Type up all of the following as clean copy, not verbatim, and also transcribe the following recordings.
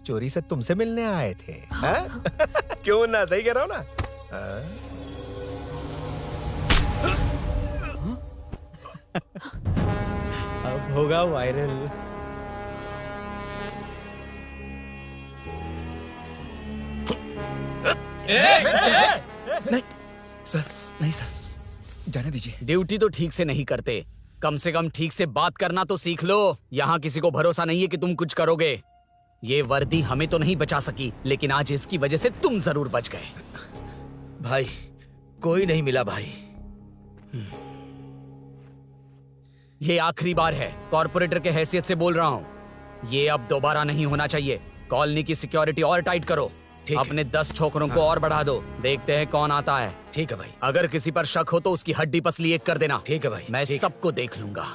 चोरी से तुमसे मिलने आए थे। हाँ? क्यों ना, सही कह रहा हूँ ना? हाँ? अब होगा वायरल। नहीं सर, नहीं सर, जाने दीजिए। ड्यूटी तो ठीक से नहीं करते, कम से कम ठीक से बात करना तो सीख लो। यहाँ किसी को भरोसा नहीं है कि तुम कुछ करोगे। ये वर्दी हमें तो नहीं बचा सकी, लेकिन आज इसकी वजह से तुम जरूर बच गए। भाई कोई नहीं मिला भाई। ये आखिरी बार है, कॉर्पोरेटर के हैसियत से बोल रहा हूँ। ये अब दोबारा नहीं होना चाहिए। कॉलोनी की सिक्योरिटी और टाइट करो। अपने 10 छोकरों को और बढ़ा दो। देखते हैं कौन आता है। ठीक है भाई। अगर किसी पर शक हो तो उसकी हड्डी पसली एक कर देना। ठीक है भाई। मैं सबको देख लूंगा।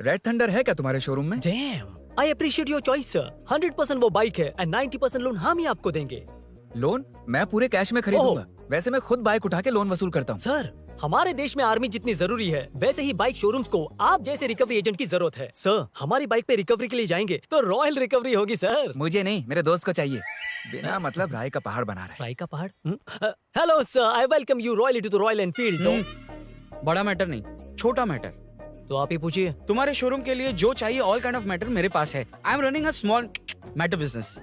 रेड थंडर है क्या तुम्हारे शोरूम में? Damn, I appreciate your choice, sir. 100% वो बाइक है and 90% लोन हम ही आपको देंगे। लोन मैं पूरे कैश में खरीदूंगा। वैसे मैं खुद बाइक उठा के लोन वसूल करता हूँ। सर, हमारे देश में आर्मी जितनी जरूरी है, वैसे ही बाइक शोरूम्स को आप जैसे रिकवरी एजेंट की जरूरत है। सर, हमारी बाइक पे रिकवरी के लिए जाएंगे तो रॉयल रिकवरी होगी सर। मुझे नहीं, मेरे दोस्त को चाहिए। बिना मतलब राय का पहाड़ बना रहा है। राय का पहाड़? Hello sir, I welcome you royally to the Royal Enfield. बड़ा मैटर नहीं, छोटा मैटर। तो आप ही पूछिए। तुम्हारे शोरूम के लिए जो चाहिए ऑल काइंड ऑफ मैटर मेरे पास है। I am running a small matter business.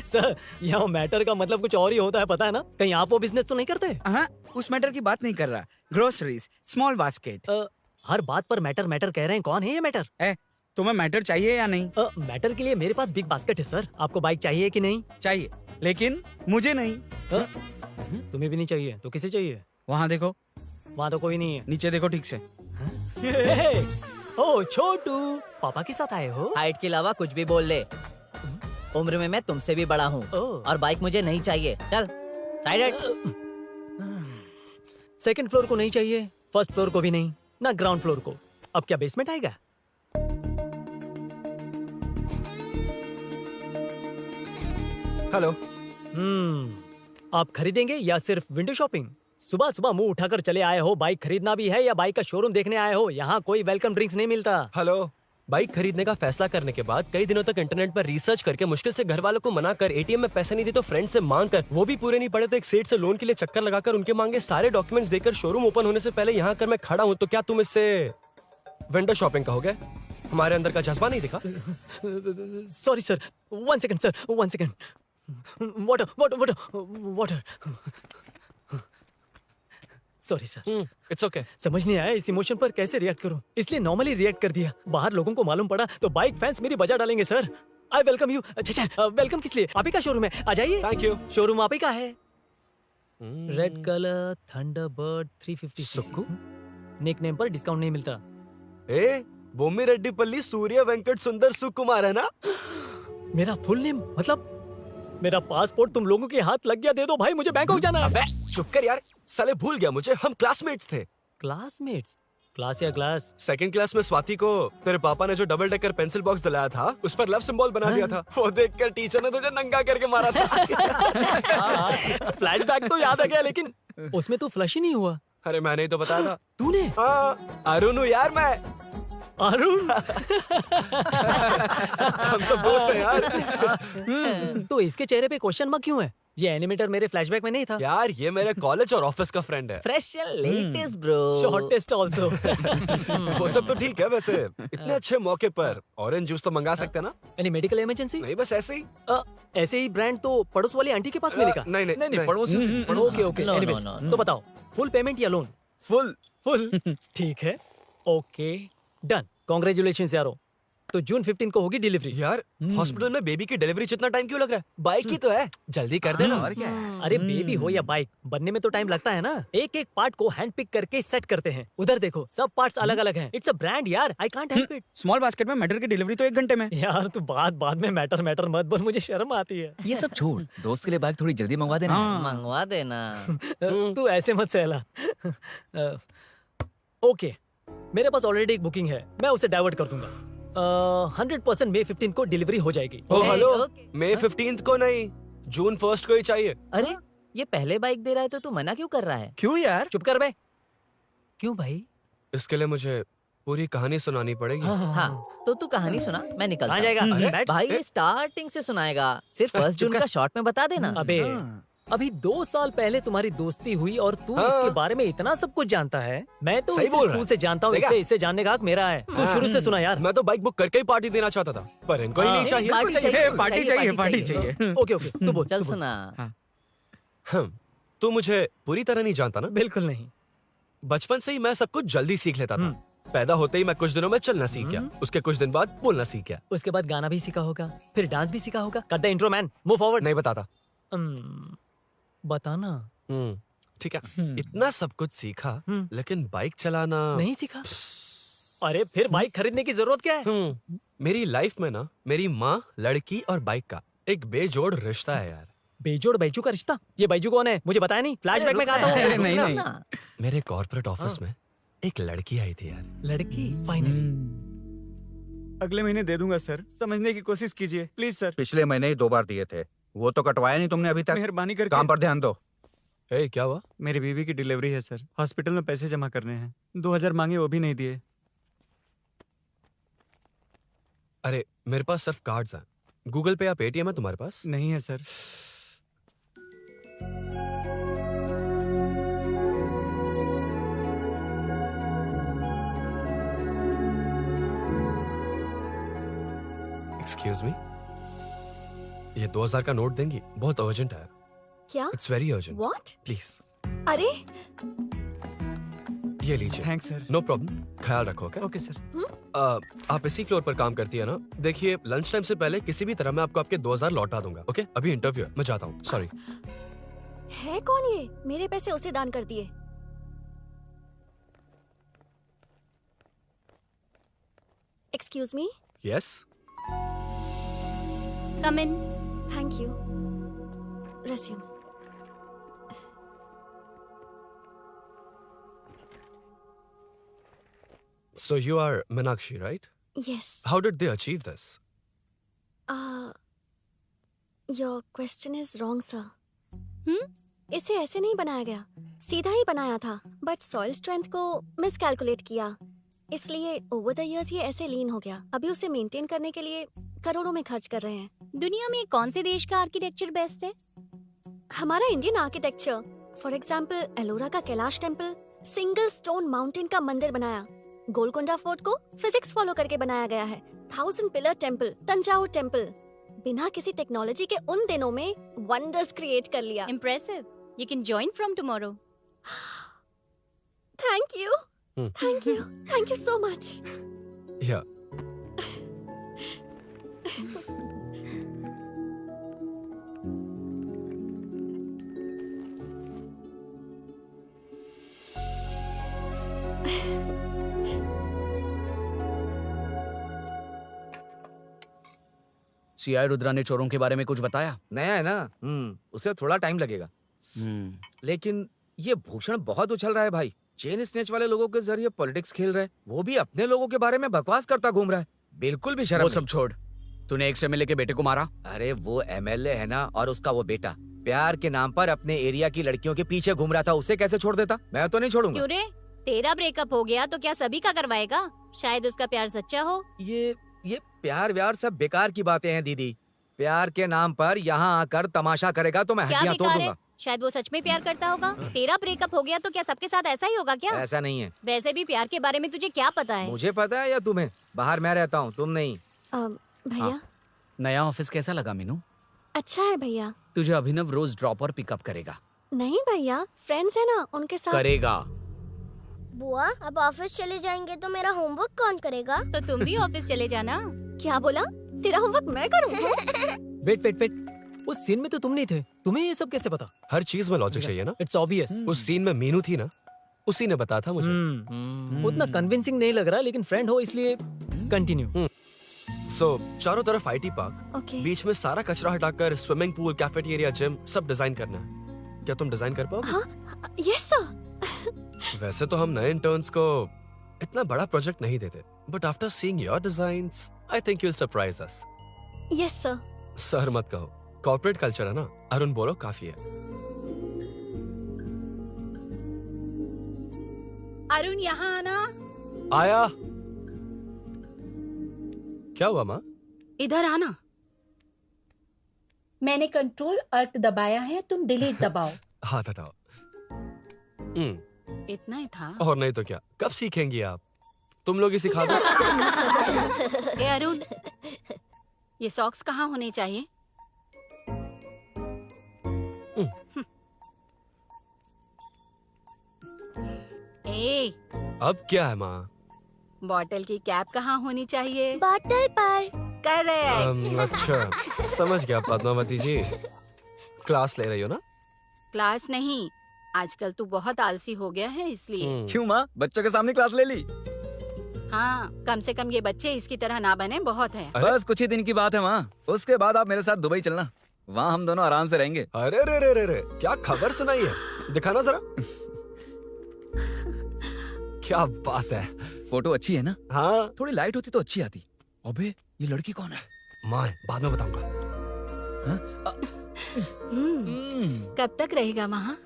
Sir, यहाँ मैटर का मतलब कुछ और ही होता है, पता है ना? कहीं आप वो बिजनेस तो नहीं करते? हाँ, उस मैटर की बात नहीं कर रहा। Groceries, small basket. हर बात पर मैटर मैटर कह रहे हैं। कौन है ये मैटर? तुम्हें मैटर चाहिए या नहीं? मैटर के लिए मेरे पास बिग बास्केट है सर। आपको बाइक चाहिए कि नहीं? चाहिए, लेकिन मुझे नहीं। तुम्हें भी नहीं चाहिए तो किसे चाहिए? वहाँ देखो। वहाँ तो कोई नहीं है। नीचे देखो ठीक से। ओ छोटू, पापा के साथ आए हो? हाइट के अलावा कुछ भी बोल ले। उम्र में मैं तुमसे भी बड़ा हूँ और बाइक मुझे नहीं चाहिए। चल साइड हट। सेकंड फ्लोर को नहीं चाहिए, फर्स्ट फ्लोर को भी नहीं, ना ग्राउंड फ्लोर को। अब क्या बेसमेंट आएगा? हेलो। आप खरीदेंगे या सिर्फ विंडो शॉपिंग? सुबह सुबह मुंह उठाकर चले आए हो। बाइक खरीदना भी है या बाइक का शोरूम देखने आए हो? यहाँ कोई वेलकम ड्रिंक्स नहीं मिलता। हेलो। बाइक खरीदने का फैसला करने के बाद कई दिनों तक इंटरनेट पर रिसर्च करके मुश्किल से घर वालों को मना कर, एटीएम में पैसे नहीं दी तो फ्रेंड से मांग कर, वो भी पूरे नहीं पड़े तो एक सेठ से लोन के लिए चक्कर लगाकर उनके मांगे सारे डॉक्यूमेंट्स देकर शोरूम ओपन होने से पहले यहाँ कर मैं खड़ा हूँ, तो क्या तुम इससे विंडो शॉपिंग कहोगे? हमारे अंदर का जज्बा नहीं दिखा? Sorry sir, 1 second sir, 1 second. Water water water water. Sorry sir. It's okay. समझ नहीं आया इस इमोशन पर कैसे रिएक्ट करूं, इसलिए नॉर्मली रिएक्ट कर दिया। बाहर लोगों को मालूम पड़ा तो बाइक फैंस मेरी बजा डालेंगे सर। I welcome you. अच्छा, वेलकम किस लिए? आप ही का शोरूम है, आ जाइए। Thank you. शोरूम आप ही का है। Red colour Thunderbird 350 Sukhu? Nickname पर डिस्काउंट नहीं मिलता। बोम्मी रेड्डीपल्ली सूर्य वेंकट सुंदर सुकुमार है ना? मेरा फुल नेम मतलब मेरा पासपोर्ट तुम लोगों के हाथ लग गया। दे दो भाई, मुझे बैंकॉक जाना है। अबे चुप कर यार, साले भूल गया मुझे, हम क्लासमेट्स थे। क्लासमेट्स? क्लास या क्लास? सेकंड क्लास में स्वाति को तेरे पापा ने जो डबल डेकर पेंसिल बॉक्स दिलाया था उस पर लव सिंबल बना दिया था। वो देखकर टीचर ने तुझे नंगा करके मारा था। फ्लैशबैक तो याद आ गया, लेकिन उसमें तू फ्लश ही नहीं हुआ। अरे मैंने ही तो बताया था। तूने? अरुण हूँ यार मैं। अरुण? हम सब दोस्त हैं यार। तो इसके चेहरे पे क्वेश्चन मार्क क्यों है? ये एनिमेटर मेरे फ्लैशबैक में नहीं था। यार ये मेरे कॉलेज और ऑफिस का फ्रेंड है। Fresh latest bro. Shortest also. वो सब तो ठीक है, वैसे इतने अच्छे मौके पर ऑरेंज जूस तो मंगा सकते हैं ना? Any medical emergency? नहीं, बस ऐसे ही। ऐसे ही ब्रांड तो पड़ोस वाली आंटी के पास मिलेगा। नहीं, पड़ोसी से। Okay okay, No, anyways, no, no, तो बताओ फुल पेमेंट या लोन? फुल। ठीक है, ओके डन। कांग्रेचुलेशंस यारो। तो जून 15 को होगी डिलीवरी। यार हॉस्पिटल में बेबी की डिलीवरी जितना टाइम क्यों लग रहा है? बाइक ही तो है, जल्दी कर देना। और क्या है? अरे बेबी हो या बाइक, बनने में तो टाइम लगता है ना। एक एक पार्ट को हैंड पिक करके सेट करते हैं। उधर देखो, सब पार्ट्स अलग अलग हैं। इट्स अ ब्रांड यार, I can't help it. Small basket में मैटर की डिलीवरी तो 1 घंटे में। यार तू बाद में मैटर मत बोल, मुझे शर्म आती है। ये सब छोड़, दोस्त के लिए बाइक थोड़ी जल्दी मंगवा देना। मंगवा देना। तू ऐसे मत सहला। ओके, मेरे पास ऑलरेडी एक बुकिंग है, मैं उसे डाइवर्ट कर दूंगा। 100% मई 15 को डिलीवरी हो जाएगी। ओ हेलो, okay. मई 15 को नहीं, जून 1 को ही चाहिए। अरे ये पहले बाइक दे रहा है तो तू मना क्यों कर रहा है? क्यों यार? चुप कर बे। क्यों भाई? इसके लिए मुझे पूरी कहानी सुनानी पड़ेगी। हाँ तो तू कहानी सुना, मैं निकलता कहाँ हूँ। जाएगा? अरे, बैठ। भाई ये स्टार्टिंग से सुनाएगा, सिर्फ 1 जून का शॉर्ट में बता देना। अबे अभी 2 साल पहले तुम्हारी दोस्ती हुई और तू हाँ। इसके बारे में इतना सब कुछ जानता है। मैं तो सही इसे बोल रहा स्कूल है। से जानता हूँ, देखा? इसलिए इससे जानने का हक मेरा है। तू शुरू से सुना यार। मैं तो बाइक बुक करके ही पार्टी देना चाहता था, पर इनको ही हाँ। नहीं चाहिए। पार्टी चाहिए, चाहिए, पार्टी चाहिए। ओके ओके तू बोल। चल तू बोल। सुना। तू मुझे पूरी तरह नहीं जानता ना। बिल्कुल नहीं। बचपन से ही मैं सब कुछ जल्दी सीख लेता था। पैदा होते ही मैं कुछ दिनों में चलना सीख गया, उसके कुछ दिन बाद बोलना सीख गया। उसके बाद गाना भी सीखा होगा, फिर डांस भी सीखा होगा। कर the intro man, move forward. नहीं बताता। बताना। ठीक है, इतना सब कुछ सीखा, लेकिन बाइक चलाना नहीं सीखा? अरे फिर बाइक खरीदने की जरूरत क्या है? मेरी लाइफ में ना मेरी माँ, लड़की और बाइक का एक बेजोड़ रिश्ता है यार। बेजोड़ बैजू का रिश्ता? ये बैजू कौन है? मुझे बताया नहीं। फ्लैशबैक में कहा था अरे, वो। नहीं, नहीं। ना। मेरे कॉर्पोरेट ऑफिस में एक लड़की आई थी यार। लड़की फाइनली। अगले महीने दे दूंगा सर, समझने की कोशिश कीजिए प्लीज सर। पिछले महीने ही 2 बार दिए थे, वो तो कटवाया नहीं तुमने अभी तक। मेहरबानी करके। काम पर ध्यान दो। ए, क्या हुआ? मेरी बीवी की डिलीवरी है सर, हॉस्पिटल में पैसे जमा करने हैं। 2000 मांगे, वो भी नहीं दिए। अरे मेरे पास सिर्फ कार्ड्स हैं। गूगल पे या पेटीएम है तुम्हारे पास? नहीं है सर। एक्सक्यूज मी, ये 2000 का नोट देंगी? बहुत अर्जेंट है। क्या? It's very urgent. What? Please अरे ये लीजिए। Thanks sir. नो प्रॉब्लम, ख्याल रखो। Okay okay sir. आप इसी फ्लोर पर काम करती है ना? देखिए लंच टाइम से पहले किसी भी तरह मैं आपको आपके 2000 लौटा दूंगा। ओके, अभी इंटरव्यू है, मैं जाता हूँ। सॉरी। है कौन ये? मेरे पैसे उसे दान कर दिए। Excuse me. Yes. Come in. Thank you. Resume. So you are Meenakshi, right? Yes. How did they achieve this? Your question is wrong, sir. इसे ऐसे नहीं बनाया गया, सीधा ही बनाया था, बट सॉइल स्ट्रेंथ को मिसकैलकुलेट किया, इसलिए ओवर द इयर्स ये ऐसे लीन हो गया। अभी उसे मेंटेन करने के लिए करोड़ों में खर्च कर रहे हैं। दुनिया में कौन से देश का आर्किटेक्चर बेस्ट है? हमारा Indian architecture. For example Ellora का Kailash temple, single stone mountain का मंदिर बनाया। गोलकोंडा फोर्ट को फिजिक्स फॉलो करके बनाया गया है। 1000 पिलर टेम्पल, तंजावुर टेम्पल, बिना किसी टेक्नोलॉजी के उन दिनों में वंडर्स क्रिएट कर लिया। Impressive. You can join from tomorrow. Thank you, thank you, thank you so much. Yeah. CI Rudra ने चोरों के बारे में कुछ बताया? नया है ना, उसे थोड़ा टाइम लगेगा। लेकिन ये भूषण बहुत उछल रहा है भाई। चेन स्नेच वाले लोगों के जरिए पॉलिटिक्स खेल रहा है, वो भी अपने लोगों के बारे में बकवास करता घूम रहा है। बिल्कुल भी शर्म वो नहीं। सब छोड़, तूने एक एमएलए के बेटे को मारा। अरे वो एमएलए है ना, और उसका वो बेटा प्यार के नाम पर अपने एरिया की लड़कियों के पीछे घूम रहा था, उसे कैसे छोड़ देता? मैं तो नहीं छोड़ूंगा। क्यों रे? तेरा ब्रेकअप हो गया तो क्या सभी का करवाएगा? शायद उसका प्यार सच्चा हो। ये प्यार व्यार सब बेकार की बातें हैं दीदी। प्यार के नाम पर यहाँ आकर तमाशा करेगा तो मैं क्या हड्डियां तोड़ बेकार है? दूंगा। शायद वो सच में प्यार करता होगा। तेरा ब्रेकअप हो गया तो क्या सबके साथ ऐसा ही होगा क्या? ऐसा नहीं है। वैसे भी प्यार के बारे में तुझे क्या पता है? मुझे पता है या तुम्हें? बाहर मैं रहता हूँ, तुम नहीं। भैया नया ऑफिस कैसा लगा मीनू? अच्छा है भैया। तुझे अभिनव रोज ड्रॉप और पिकअप करेगा। नहीं भैया, फ्रेंड्स है ना, उनके साथ करेगा। बुआ अब ऑफिस चले जाएंगे तो मेरा होमवर्क कौन करेगा? तो तुम भी ऑफिस चले जाना। क्या बोला? तेरा होमवर्क मैं करूँ? वेट वेट वेट, उस सीन में तो तुम नहीं थे, तुम्हें ये सब कैसे पता? हर चीज में लॉजिक चाहिए ना। It's obvious. उस सीन में मीनू थी ना, उसी ने बताया था मुझे। उतना कन्विंसिंग नहीं लग रहा, लेकिन फ्रेंड हो इसलिए कंटिन्यू। सो चारों तरफ आईटी पार्क, ओके। बीच में सारा कचरा हटाकर स्विमिंग पूल, कैफेटेरिया, जिम सब डिजाइन करना है। क्या तुम डिजाइन कर पाओगे? हाँ, यस सर। वैसे तो हम नए इंटर्न्स को इतना बड़ा प्रोजेक्ट नहीं देते, but after seeing your designs I think you will surprise us. Yes sir. Sir मत कहो, कॉर्पोरेट कल्चर है ना। अरुण बोलो काफी है। अरुण यहाँ आना। आया। क्या हुआ माँ? इधर आना। मैंने कंट्रोल अल्ट दबाया है, तुम डिलीट दबाओ। हाथ हटाओ। इतना ही था। और नहीं तो क्या, कब सीखेंगी आप? तुम लोग ही सिखा दो। ए अरुण, ये सॉक्स कहाँ होने चाहिए? ए, अब क्या है माँ? बॉटल की कैप कहाँ होनी चाहिए? बॉटल पर। करेक्ट। अच्छा, समझ गया पद्मावती जी। क्लास ले रही हो ना? क्लास नहीं, आजकल तू बहुत आलसी हो गया है इसलिए। क्यों माँ, बच्चों के सामने क्लास ले ली? हाँ, कम से कम ये बच्चे इसकी तरह ना बने, बहुत है। बस कुछ ही दिन की बात है माँ, उसके बाद आप मेरे साथ दुबई चलना, वहाँ हम दोनों आराम से रहेंगे। अरे रे रे रे रे, क्या खबर सुनाई है? दिखाना जरा। क्या बात है। फोटो अच्छी है ना? हाँ। थोड़ी लाइट होती तो अच्छी आती। अबे ये लड़की कौन है? माँ, बाद में बताऊंगा। कब तक रहेगा वहाँ?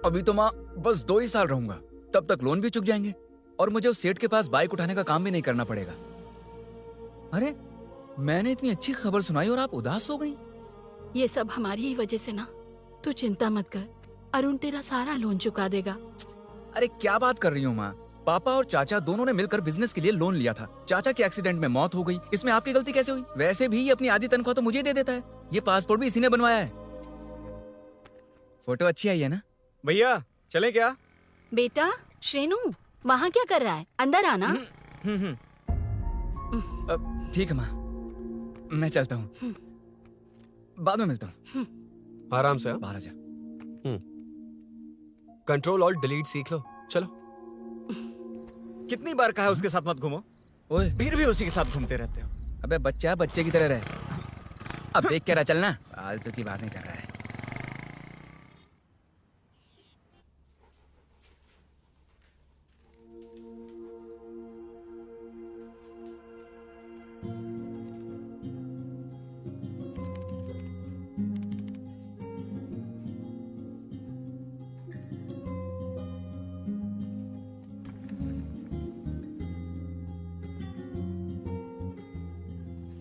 अभी तो माँ बस 2 ही साल रहूंगा, तब तक लोन भी चुक जाएंगे और मुझे उस सेठ के पास बाइक उठाने का काम भी नहीं करना पड़ेगा। अरे मैंने इतनी अच्छी खबर सुनाई और आप उदास हो गई। ये सब हमारी ही वजह से ना। तू चिंता मत कर, अरुण तेरा सारा लोन चुका देगा। अरे क्या बात कर रही हो माँ, पापा और चाचा दोनों ने मिलकर बिजनेस के लिए लोन लिया था। चाचा के एक्सीडेंट में मौत हो गई, इसमें आपकी गलती कैसे हुई? वैसे भी ये अपनी आधी तनख्वाह तो मुझे दे देता है। ये पासपोर्ट भी इसी ने बनवाया है। फोटो अच्छी आई है ना? भैया चले क्या? बेटा श्रेनु, वहाँ क्या कर रहा है? अंदर आना। ठीक है माँ, मैं चलता हूँ, बाद में मिलता हूँ। आराम से। बाहर आ जा। कंट्रोल और डिलीट सीख लो। चलो। कितनी बार कहा है उसके साथ मत घूमो, ओए फिर भी उसी के साथ घूमते रहते हो। अबे बच्चा बच्चे की तरह रहे। अब देख के रहा चलना, फालतू की बात नहीं कर रहा है।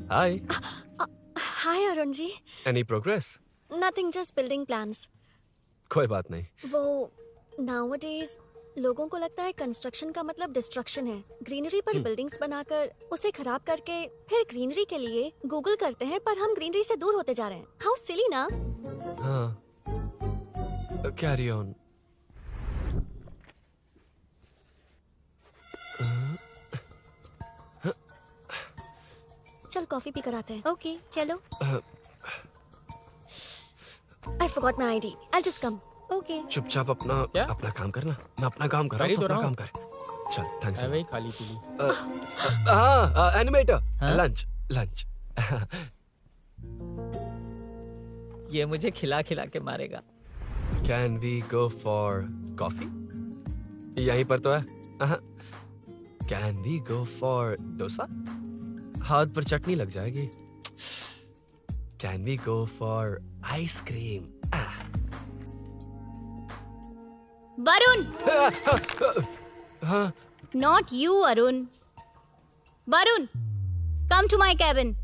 Hi. Hi Arun ji. Any progress? Nothing, just building plans. कोई बात नहीं। वो नाउअडेज लोगों को लगता है कंस्ट्रक्शन का मतलब डिस्ट्रक्शन है। ग्रीनरी पर बिल्डिंग्स बनाकर उसे खराब करके फिर ग्रीनरी के लिए गूगल करते हैं, पर हम ग्रीनरी से दूर होते जा रहे हैं। हाउ सिली ना? हाँ। Carry on. चल कॉफी पी कर आते हैं। ओके चलो। I forgot my ID, I just come. Okay. चुपचाप अपना काम करना। मैं अपना काम कर रहा हूँ, अपना काम कर। चल, थैंक्स। वही खाली पीली। हाँ, एनिमेटर। लंच। ये मुझे खिला खिला के मारेगा। Can we go for coffee? यहीं पर तो है। Can we go for dosa? हाथ पर चटनी लग जाएगी। Can we go for ice cream? Varun, हाँ। Not you Arun. Varun, come to my cabin.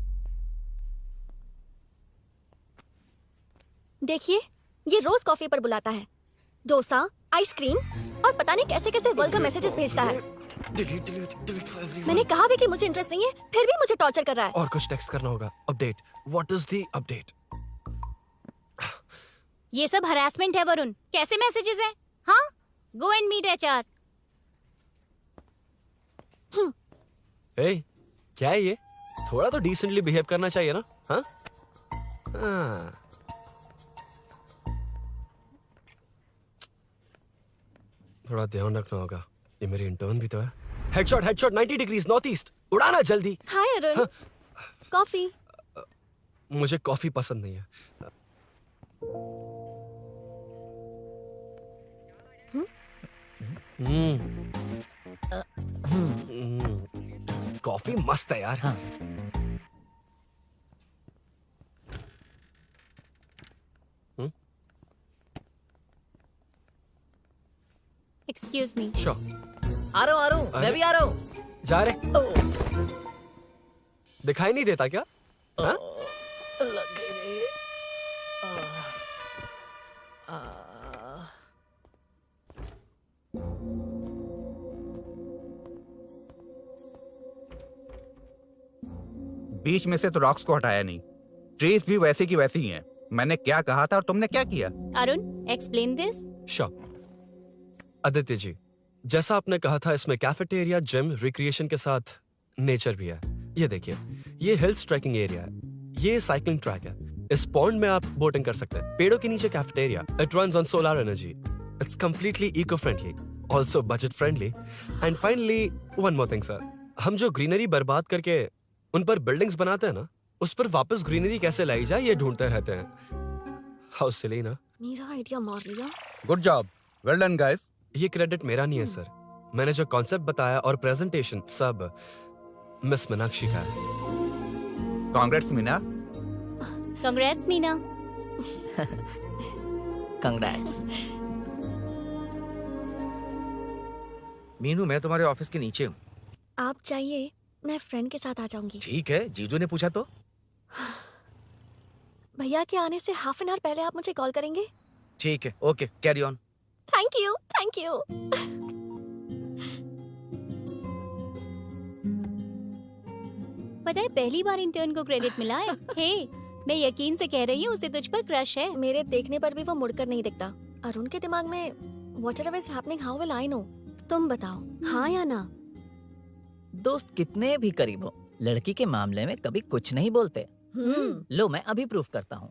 देखिए, ये रोज कॉफी पर बुलाता है, डोसा, आइसक्रीम और पता नहीं कैसे कैसे वर्ल्ड का मैसेजेस भेजता है। Delete for everyone. मैंने कहा भी कि मुझे इंटरेस्ट नहीं है, फिर भी मुझे टॉर्चर कर रहा है। और कुछ टेक्स्ट करना होगा। Update. What is the update? ये सब हरासमेंट है वरुण। कैसे मैसेजेस हैं? हाँ, गो एंड मीट एचआर। ए, क्या है ये? थोड़ा तो डिसेंटली बिहेव करना चाहिए ना? हाँ? हाँ। थोड़ा ध्यान रखना होगा, ये मेरी इंटर्न भी तो है। Headshot 90 degrees north east. उड़ाना जल्दी। हाय अरुण, कॉफी। मुझे कॉफी पसंद नहीं है। कॉफी मस्त है यार। Excuse me. श्योर। आ रहा हूँ मैं भी आ रहा हूँ। जा रहे। दिखाई नहीं देता क्या? हाँ? लग गई रे। 20 में से तो रॉक्स को हटाया नहीं, ट्रीज भी वैसी की वैसी ही हैं। मैंने क्या कहा था और तुमने क्या किया? Arun, explain this. Sure. Aditya ji, जैसा आपने कहा था इसमें कैफेटेरिया, जिम, रिक्रिएशन के साथ नेचर भी है। ये देखिए, ये हिल्स ट्रैकिंग एरिया है, ये साइकिलिंग ट्रैक है, इस पॉन्ड में आप बोटिंग कर सकते हैं, पेड़ों के नीचे cafeteria, it runs on solar energy, it's completely eco friendly, also budget friendly, and finally one more thing sir, हम जो ग्रीनरी बर्बाद करके उन पर बिल्डिंग्स बनाते हैं ना, उस पर वापस ग्रीनरी कैसे लाई जाए ये ढूंढते रहते हैं। हाउ सिली ना? मेरा आइडिया मार लिया। Good job, well done guys. ये क्रेडिट मेरा नहीं है सर, मैंने जो कॉन्सेप्ट बताया और प्रेजेंटेशन सब मिस मीनाक्षी का है। Congrats Meena. Congrats Meena. Congrats. Meenu, मैं तुम्हारे ऑफिस के नीचे हूँ। आप चाहिए मैं फ्रेंड के साथ आ जाऊंगी। ठीक है, जीजू ने पूछा तो। भैया के आने से हाफ एन आवर पहले आप मुझे कॉल करेंगे? ठीक है, okay, carry on. Thank you, thank you. पता है पहली बार इंटर्न को क्रेडिट मिला है। हे, मैं यकीन से कह रही हूँ उसे तुझ पर क्रश है। मेरे देखने पर भी वो मुड़कर नहीं दिखता। अरुण के दिमाग में whatever is happening, how will I know? तुम बताओ, हाँ या ना? दोस्त कितने भी करीब हो, लड़की के मामले में कभी कुछ नहीं बोलते। लो, मैं अभी प्रूफ करता हूँ।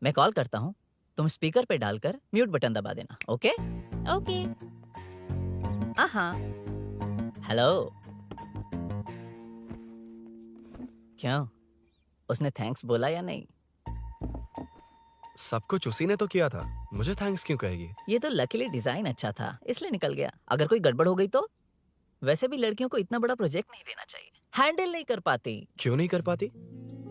मैं कॉल करता हूँ, तुम स्पीकर पे डालकर म्यूट बटन दबा देना। ओके? ओके। हाँ। हेलो। क्यों, उसने थैंक्स बोला या नहीं? सब कुछ उसी ने तो किया था, मुझे थैंक्स क्यों कहेगी? ये तो लकीली डिजाइन अच्छा था इसलिए निकल गया। अगर कोई गड़बड़ हो गई तो? वैसे भी लड़कियों को इतना बड़ा प्रोजेक्ट नहीं देना चाहिए, हैंडल नहीं कर पाती। क्यों नहीं कर पाती?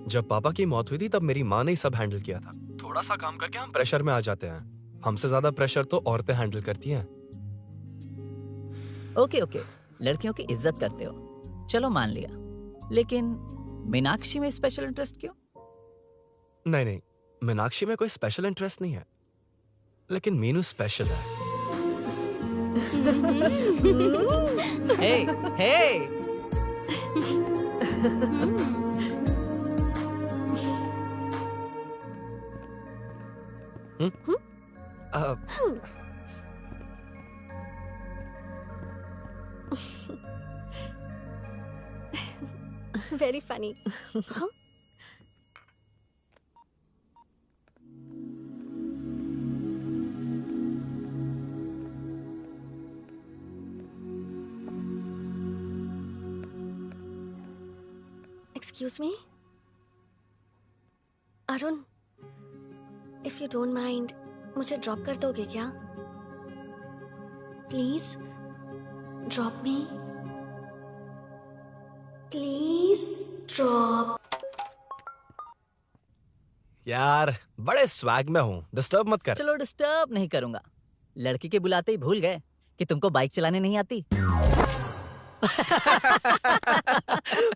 जब पापा की मौत हुई थी तब मेरी माँ ने ही सब हैंडल किया था। थोड़ा सा काम करके हम प्रेशर में आ जाते हैं, हमसे ज्यादा प्रेशर तो औरतें हैंडल करती हैं। ओके, लड़कियों की इज्जत करते हो, चलो मान लिया, लेकिन मीनाक्षी में स्पेशल इंटरेस्ट क्यों? नहीं, मीनाक्षी में कोई स्पेशल इंटरेस्ट नहीं है, लेकिन मीनू स्पेशल है। Hey. Very funny. Excuse me Arun, if you don't mind मुझे ड्रॉप कर दोगे क्या? Please drop me, please drop. यार, बड़े स्वैग में हूँ, डिस्टर्ब मत कर। चलो, डिस्टर्ब नहीं करूंगा। लड़की के बुलाते ही भूल गए कि तुमको बाइक चलाने नहीं आती।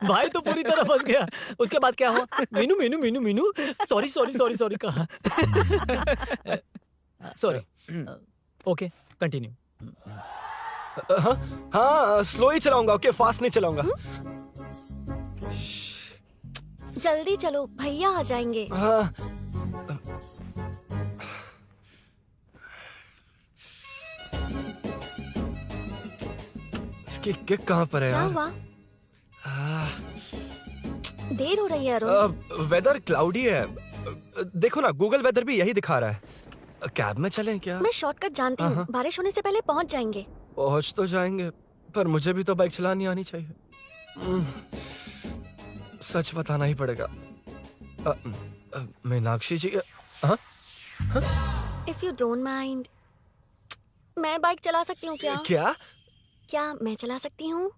भाई तो पूरी तरह फंस गया। उसके बाद क्या हुआ? मीनू सॉरी कहा। सॉरी। Okay, continue. हाँ, स्लो ही चलाऊंगा, ओके, फास्ट नहीं चलाऊंगा। जल्दी चलो, भैया आ जाएंगे। हाँ। इसकी किक कहाँ पर है क्या यार? हुआ? देर हो रही है अरुण। वेदर क्लाउडी है, देखो ना, गूगल वेदर भी यही दिखा रहा है। कैब में चलें क्या? मैं शॉर्टकट जानती हूँ, बारिश होने से पहले पहुँच जाएंगे। पहुंच तो जाएंगे, पर मुझे भी तो बाइक चलानी आनी चाहिए। सच बताना ही पड़ेगा। मीनाक्षी जी, इफ यू डोंट माइंड, मैं बाइक चला सकती हूँ क्या? क्या मैं चला सकती हूँ?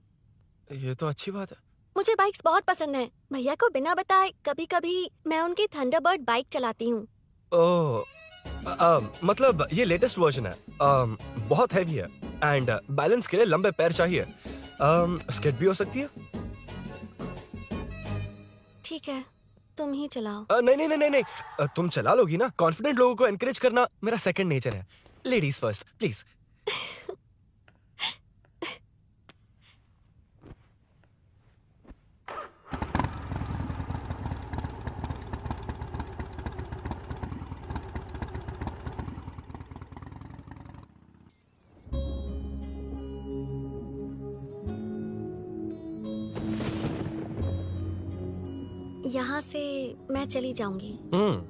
ये तो अच्छी बात है। मुझे बाइक्स बहुत पसंद है। भैया को बिना बताए कभी कभी मैं उनकी थंडरबर्ड बाइक चलाती हूँ। ओह, मतलब ये लेटेस्ट वर्जन है, बहुत हैवी है एंड बैलेंस के लिए लंबे पैर चाहिए। स्किट भी हो सकती है। ठीक है, तुम ही चलाओ। नहीं नहीं नहीं नहीं नहीं, तुम चला लोगी ना। कॉन्फिडेंट लोगों को एनकरेज करना मेरा सेकंड नेचर है। Ladies first please. यहाँ से मैं चली जाऊंगी। हम्म,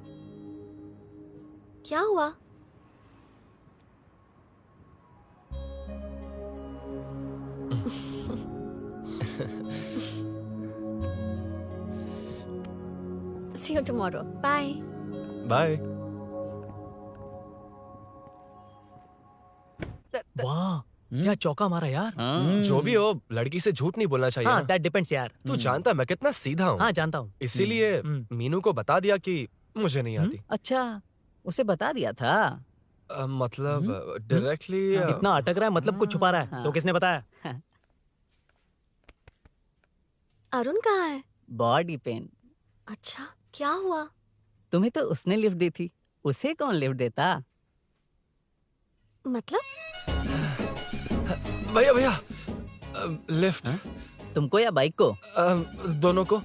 क्या हुआ? See you tomorrow. Bye. Bye. वाह, क्या चौका मारा यार। जो भी हो, लड़की से झूठ नहीं बोलना चाहिए हाँ, ना। दैट डिपेंड्स यार। तू जानता है मैं कितना सीधा हूँ। हाँ, जानता हूँ। इसीलिए मीनू को बता दिया कि मुझे नहीं आती। अच्छा, उसे बता दिया था। मतलब डायरेक्टली इतना अटक रहा है, मतलब कुछ छुपा रहा है। हाँ। तो किसने बताया? अरुण कहाँ है? Body pain. अच्छा, क्या हुआ? तुम्हें तो उसने लिफ्ट दी थी, उसे कौन लिफ्ट देता? मतलब? भैया भैया, लिफ्ट। तुमको या बाइक को? दोनों को।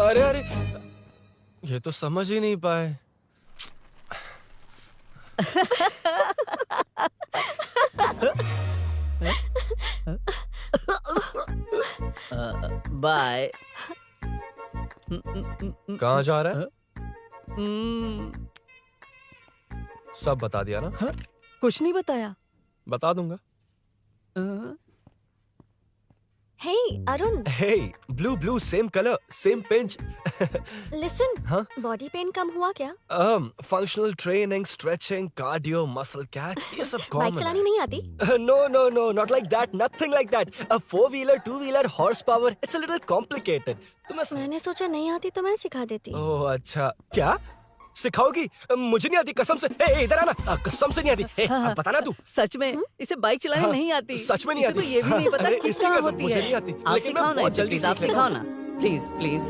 अरे अरे, ये तो समझ ही नहीं पाए। बाय। कहाँ जा रहा है? सब बता दिया ना? कुछ नहीं बताया। बता दूंगा। Hey, Arun. Hey, blue, same color, same pinch. Listen. हाँ? बॉडी पेन कम हुआ क्या? Functional training, stretching, cardio, muscle catch, ये सब common बाइक चलानी नहीं आती? No, not like that, nothing like that. A 4-wheeler, 2-wheeler, horsepower, it's a little complicated. मैंने सोचा नहीं आती तो मैं सिखा देती। ओह अच्छा, क्या सिखाओगी? मुझे नहीं आती कसम से। इधर आना, कसम से नहीं आती। अब बताना तू। सच में इसे बाइक चलानी नहीं आती। सच में नहीं इसे आती। तो ये भी नहीं पता अरे, कि इसकी कहाँ कसम, होती मुझे है। नहीं आती। आप लेकिन मैं सिखाओ ना बहुत इसे, जल्दी प्लीज आप सीख लेता सिखाओ ना, please please.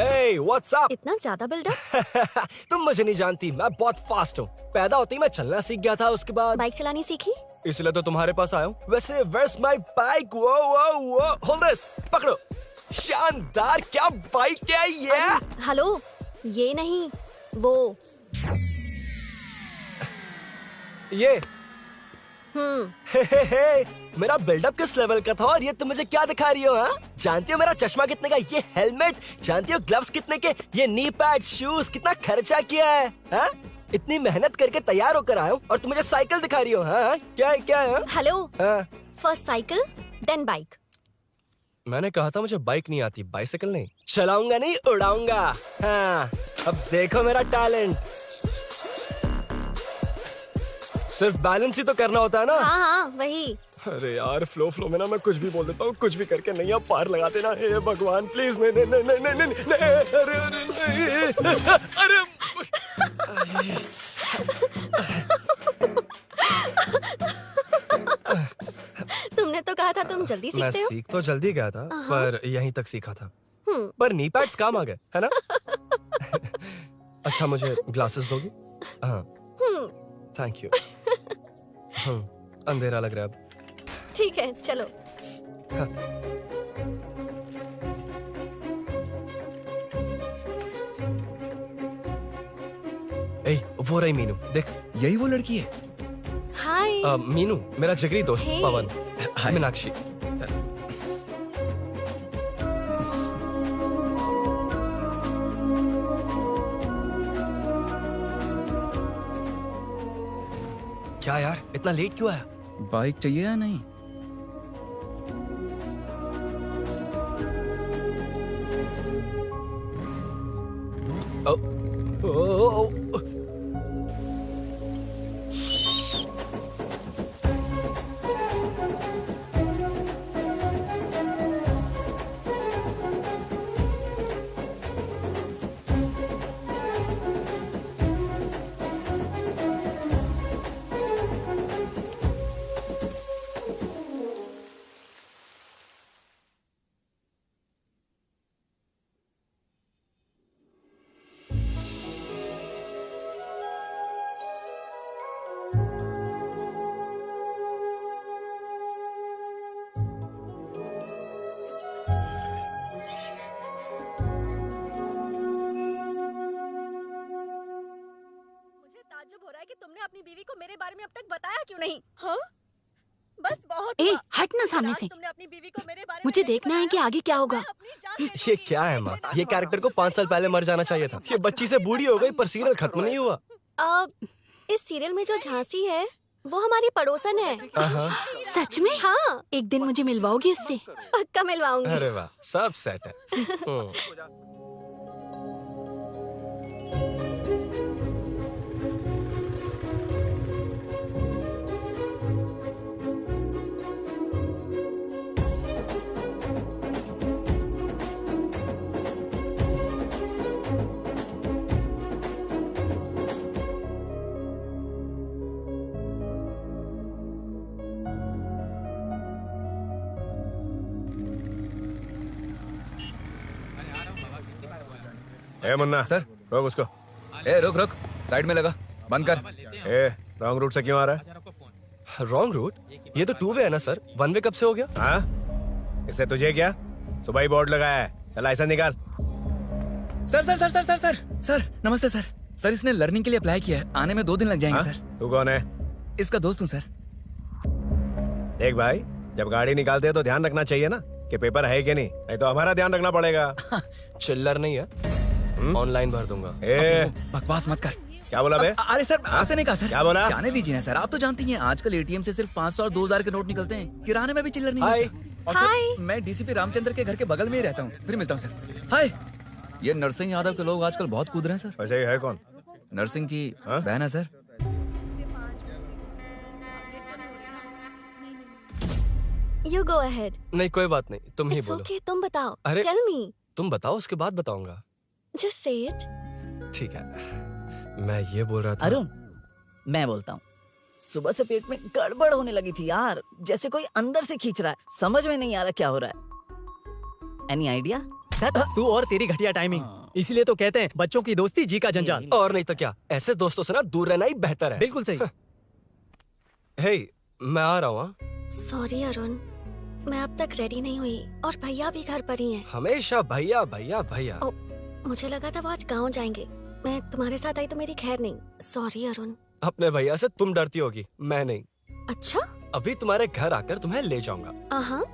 Hey, what's up? इतना ज्यादा बिल्डअप? तुम मुझे नहीं जानती, मैं बहुत फास्ट हूँ। पैदा होते ही मैं चलना सीख गया था, उसके बाद बाइक चलानी सीखी? इसलिए तो तुम्हारे पास आया हूँ। वैसे where's my bike? वो hold this, पकड़ो। शानदार, क्या बाइक है ये? हेलो, ये नहीं, वो। ये हम्म। मेरा बिल्डअप किस लेवल का था और ये तुम मुझे क्या दिखा रही हो? हाँ, जानती हो मेरा चश्मा कितने का, ये हेलमेट, जानती हो ग्लव्स कितने के, ये नी पैड, शूज, कितना खर्चा किया है? हाँ? इतनी मेहनत करके तैयार होकर आया हूँ और तुम मुझे साइकिल दिखा रही हो? हाँ, क्या है? हेलो, हाँ? First cycle then bike. मैंने कहा था मुझे बाइक नहीं आती, बाइसाइकिल नहीं। चलाऊंगा नहीं, उड़ाऊंगा। हाँ, अब देखो मेरा टैलेंट। सिर्फ बैलेंस ही तो करना होता है ना? हाँ, वही। अरे यार, फ्लो में ना मैं कुछ भी बोल देता हूँ, कुछ भी करके नहीं आप पार लगा देना। हे भगवान प्लीज, नहीं, अरे तुमने तो कहा था तुम जल्दी मैं सीखते हो। सीख तो जल्दी गया था, पर यहीं तक सीखा था। हम्म। पर नी पैड्स काम आ गए, है ना? अच्छा, मुझे ग्लासेस दोगी? हाँ, थैंक यू। अंधेरा लग रहा है अब। ठीक है, चलो। वो रही मीनू, देख। यही वो लड़की है? हाय। मीनू, मेरा जिगरी दोस्त Hey. पवन। मीनाक्षी। क्या यार, इतना लेट क्यों आया? बाइक चाहिए या नहीं? मुझे ताज्जुब हो रहा है कि तुमने अपनी बीवी को मेरे बारे में अब तक बताया क्यों नहीं? हाँ? बस बहुत ए हुआ। हट ना सामने आज से। तुमने अपनी बीवी को मेरे बारे में मुझे नहीं देखना है कि बताया। आगे क्या होगा। मैं अपनी जान देने ये की क्या है माँ? बात ये कर कैरेक्टर को रही हूँ। 5 साल पहले मर जाना चाहिए था। ये बच्ची से बूढ़ी हो गई पर सीरियल खत्म नहीं हुआ। इस सीरियल में जो झांसी है वो हमारी पड़ोसन है। हाँ। सच में? हाँ, एक दिन मुझे मिलवाओगी उससे? पक्का मिलवाऊंगी। अरे वाह, सब सेट है। हम्म। ए मुन्ना सर। रोक उसको। ए रुक रुक, साइड में लगा, बंद कर। ए रॉन्ग रूट से क्यों आ रहा है? Wrong route? ये तो 2 वे है ना सर, 1 वे कब से हो गया? हाँ, इससे तुझे क्या? सुबह ही बोर्ड लगाया है, चल लाइसेंस निकाल। Sir sir sir sir sir sir sir नमस्ते सर। सर इसने लर्निंग के लिए अप्लाई किया है, आने में 2 दिन लग जाएंगे हाँ? सर। तू कौन है? इसका दोस्त हूँ सर। देख भाई, जब गाड़ी निकालते हैं तो ध्यान रखना चाहिए ना कि पेपर है कि नहीं तो हमारा ध्यान रखना पड़ेगा। चिल्लर नहीं है, ऑनलाइन भर दूंगा। ए बकवास मत कर। क्या बोला बे? अरे सर आपसे नहीं कहा सर। क्या बोला? जाने दीजिए ना सर, आप तो जानती हैं आजकल एटीएम से सिर्फ 500 और 2000 के नोट निकलते हैं, किराने में भी चिल्लर नहीं हाय। होता। और सर मैं डीसीपी रामचंद्र के घर के बगल में ही रहता हूँ, फिर मिलता हूँ सर। हाय। ये नरसिंह यादव के लोग आजकल बहुत कूद रहे हैं सर। वैसे ही है कौन? नरसिंह की हाँ? बहन है सर। You go ahead. नहीं कोई बात नहीं, तुम ही It's बोलो। okay, तुम बताओ। अरे- Tell me. तुम बताओ, उसके बाद बताऊंगा। Just say it. ठीक है, मैं ये बोल रहा था। अरुण, मैं बोलता हूँ, सुबह से पेट में गड़बड़ होने लगी थी यार, जैसे कोई अंदर से खींच रहा है, समझ में नहीं आ रहा क्या हो रहा है। Any idea? तू और तेरी घटिया टाइमिंग, इसलिए तो कहते हैं बच्चों की दोस्ती जी का जंजाल। और नहीं तो क्या, ऐसे दोस्तों से ना दूर रहना ही बेहतर है। बिल्कुल सही। हे, मैं आ रहा हूँ। Sorry अरुण, मैं अब तक रेडी नहीं हुई और भैया भी घर पर ही हैं। हमेशा भैया भैया भैया। ओ, मुझे लगा था वो आज गाँव जाएंगे, मैं तुम्हारे साथ आई तो मेरी खैर नहीं। सॉरी अरुण। अपने भैया से तुम डरती होगी, मैं नहीं। अच्छा? अभी तुम्हारे घर आकर तुम्हें ले जाऊंगा। हाँ,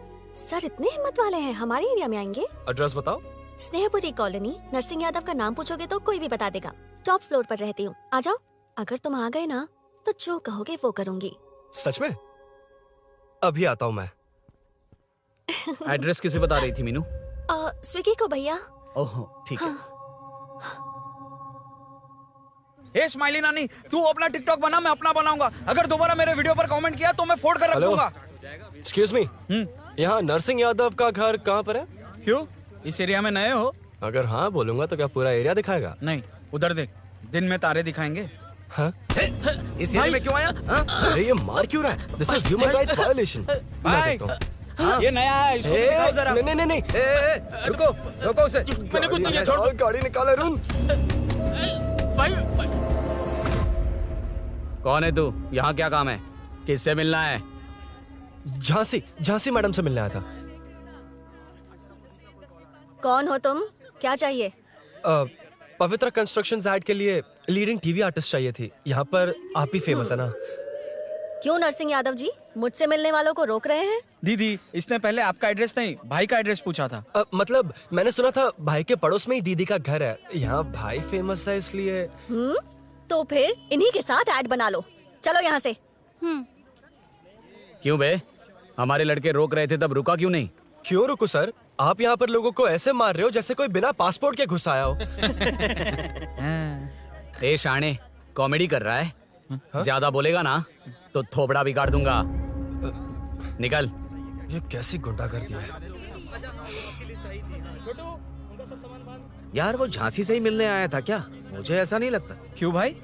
सर इतने हिम्मत वाले हैं, हमारे एरिया में आएंगे। एड्रेस बताओ। स्नेहपुरी कॉलोनी, नरसिंह यादव का नाम पूछोगे तो कोई भी बता देगा। टॉप फ्लोर पर रहती हूँ, आ जाओ। अगर तुम आ गए ना तो जो कहोगे वो करूँगी। सच में? अभी आता हूँ मैं। एड्रेस किसे बता रही थी मीनू? स्विगी को भैया। ओहो ठीक है। हे स्माइली नानी, तू अपना टिकटॉक बना, मैं अपना बनाऊंगा। अगर दोबारा मेरे वीडियो पर कमेंट किया तो मैं फोड़ कर रख हेलो? दूंगा। एक्सक्यूज मी, यहाँ नरसिंह यादव का घर कहाँ पर है? क्यों, इस एरिया में नए हो? अगर हाँ बोलूंगा तो क्या पूरा एरिया दिखाएगा? नहीं, उधर देख, दिन में तारे दिखाएंगे। हाँ? इस एरिया में क्यों आया? अरे ये मार क्यों रहा है? This is human rights violation. भाई, ये नया है, इसको भी दिखाओ जरा। नहीं नहीं नहीं, रुको रुको उसे। मैंने कुछ नहीं किया, छोड़। गाड़ी निकाल अरुण। कौन है तू? यहाँ क्या काम है? किससे मिलना है? झांसी मैडम से मिलने आया था। कौन हो तुम? क्या चाहिए? पवित्र कंस्ट्रक्शन ऐड के लिए लीडिंग टीवी आर्टिस्ट चाहिए थी। यहाँ पर आप ही फेमस है ना? क्यों नरसिंह यादव जी मुझसे मिलने वालों को रोक रहे हैं? दीदी, इसने पहले आपका एड्रेस नहीं, भाई का एड्रेस पूछा था। मतलब मैंने सुना था भाई के पड़ोस में ही दीदी का घर है। यहाँ भाई फेमस है इसलिए। तो फिर इन्हीं के साथ ऐड बना लो। चलो यहाँ से। क्यों बे? हमारे लड़के रोक रहे थे तब रुका क्यों नहीं? क्यों रुकू सर? आप यहाँ पर लोगों को ऐसे मार रहे हो जैसे कोई बिना पासपोर्ट के घुस आया हो। ए शाणे, कॉमेडी कर रहा है? ज्यादा बोलेगा ना तो थोबड़ा बिगाड़ दूंगा। निकल। ये कैसी गुंडागर्दी है। यार वो झांसी से ही मिलने आया था क्या? मुझे ऐसा नहीं लगता। क्यों भाई?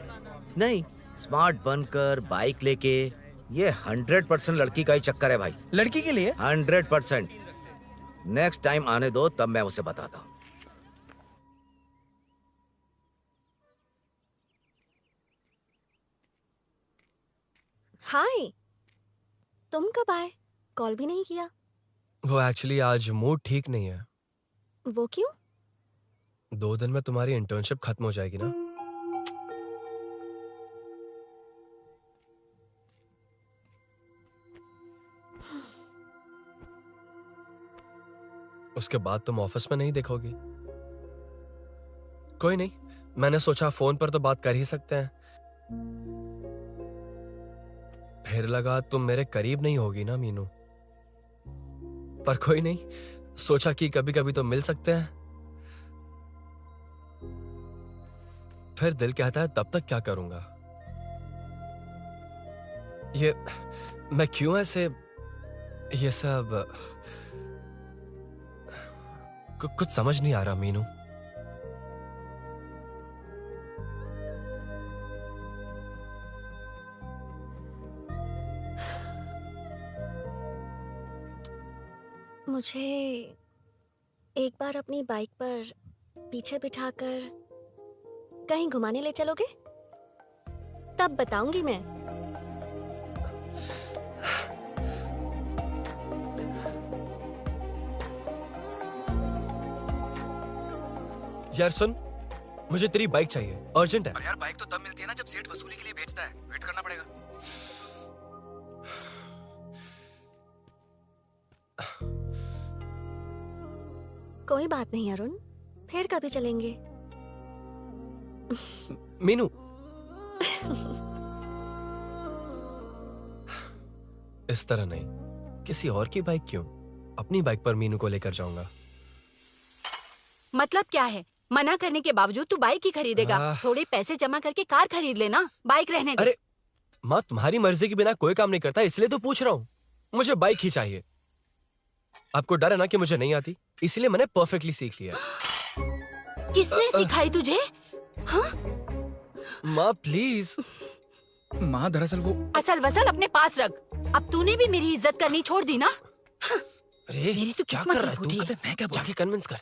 नहीं, स्मार्ट बनकर बाइक लेके, ये 100% लड़की का ही चक्कर है भाई। लड़की के लिए? 100%। नेक्स्ट टाइम आने दो, तब मैं उसे बताता हूँ। हाय, तुम कब आए? कॉल भी नहीं किया। वो एक्चुअली आज मूड ठीक नहीं है। वो क्यों? 2 दिन में तुम्हारी इंटर्नशिप खत्म हो जाएगी ना। उसके बाद तुम ऑफिस में नहीं देखोगी। कोई नहीं, मैंने सोचा फोन पर तो बात कर ही सकते हैं। फिर लगा तुम मेरे करीब नहीं होगी ना मीनू, पर कोई नहीं, सोचा कि कभी कभी तो मिल सकते हैं। फिर दिल कहता है तब तक क्या करूंगा। ये मैं क्यों ऐसे ये सब कुछ समझ नहीं आ रहा मीनू। मुझे एक बार अपनी बाइक पर पीछे बिठाकर कहीं घुमाने ले चलोगे? तब बताऊंगी मैं। यार सुन, मुझे तेरी बाइक चाहिए, अर्जेंट है। और यार बाइक तो तब मिलती है ना जब सेठ वसूली के लिए भेजता है। वेट करना पड़ेगा। कोई बात नहीं अरुण, फिर कभी चलेंगे। मीनू इस तरह नहीं, किसी और की बाइक क्यों, अपनी बाइक पर मीनू को लेकर जाऊंगा। मतलब क्या है? मना करने के बावजूद तू बाइक ही खरीदेगा? थोड़े पैसे जमा करके कार खरीद लेना, बाइक रहने दे। अरे माँ, तुम्हारी मर्जी के बिना कोई काम नहीं करता, इसलिए तो पूछ रहा हूँ। मुझे बाइक ही चाहिए। आपको डर है ना कि मुझे नहीं आती, इसलिए मैंने परफेक्टली सीख लिया। किसने सिखाई तुझे? हाँ? माँ प्लीज। माँ दरअसल वो असल वसल अपने पास रख। अब तूने भी मेरी इज्जत करनी छोड़ दी ना। अरे मेरी तो क्या किस्मत कर ही रहा है फूटी तू? है। मैं क्या जाके कन्विंस कर।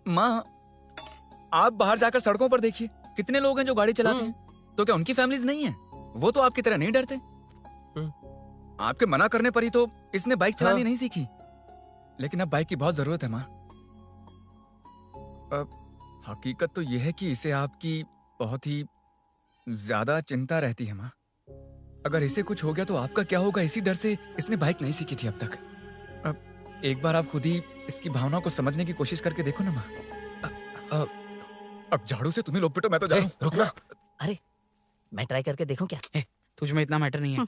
माँ, आप बाहर जाकर सड़कों पर देखिए, कितने लोग हैं जो गाड़ी चलाते हैं। तो क्या उनकी फैमिलीज नहीं है? वो तो आपकी तरह नहीं डरते। आपके मना करने पर ही तो इसने बाइक चलानी नहीं सीखी। लेकिन अब बाइक की बहुत जरूरत है माँ। हकीकत तो यह है कि इसे आपकी बहुत ही ज्यादा चिंता रहती है माँ। अगर इसे कुछ हो गया तो आपका क्या होगा, इसी डर से इसने बाइक नहीं सीखी थी अब तक। अब एक बार आप खुद ही इसकी भावना को समझने की कोशिश करके देखो ना माँ। अब झाड़ू से तुम्हें लोग पिटो, मैं तो जा रहा हूं। रुकना। अरे मैं ट्राई करके देखूं क्या? तुझ में इतना मैटर नहीं है।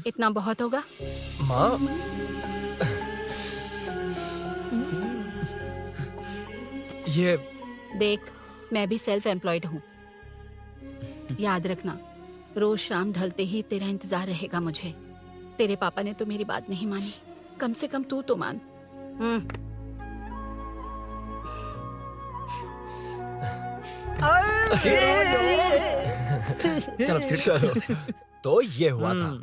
इतना बहुत होगा। माँ ये देख, मैं भी सेल्फ एम्प्लॉयड हूँ। याद रखना, रोज शाम ढलते ही तेरा इंतजार रहेगा मुझे। तेरे पापा ने तो मेरी बात नहीं मानी, कम से कम तू तो मान। चल अब सीट चलो। तो ये हुआ था।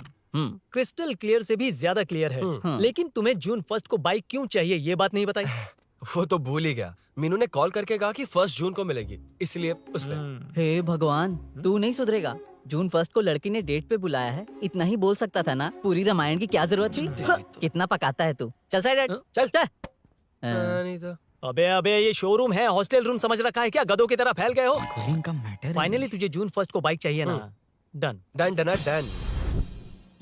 क्रिस्टल क्लियर से भी ज्यादा क्लियर है। लेकिन तुम्हें जून 1 को बाइक क्यों चाहिए, ये बात नहीं बताई। वो तो भूल ही गया। मीनू ने कॉल करके कहा कि 1 जून को मिलेगी, इसलिए उसने। हे भगवान, तू नहीं सुधरेगा। जून 1 को लड़की ने डेट पे बुलाया है, इतना ही बोल सकता था ना। पूरी रामायण की क्या जरूरत थी? कितना पकाता है तू। चल साइड हट। चल चल। नहीं तो अबे अबे, ये शोरूम है, हॉस्टल रूम समझ रखा है क्या? गधों की तरह फैल गए हो। का मैटर फाइनली तुझे जून 1 को बाइक चाहिए ना? Done done done done.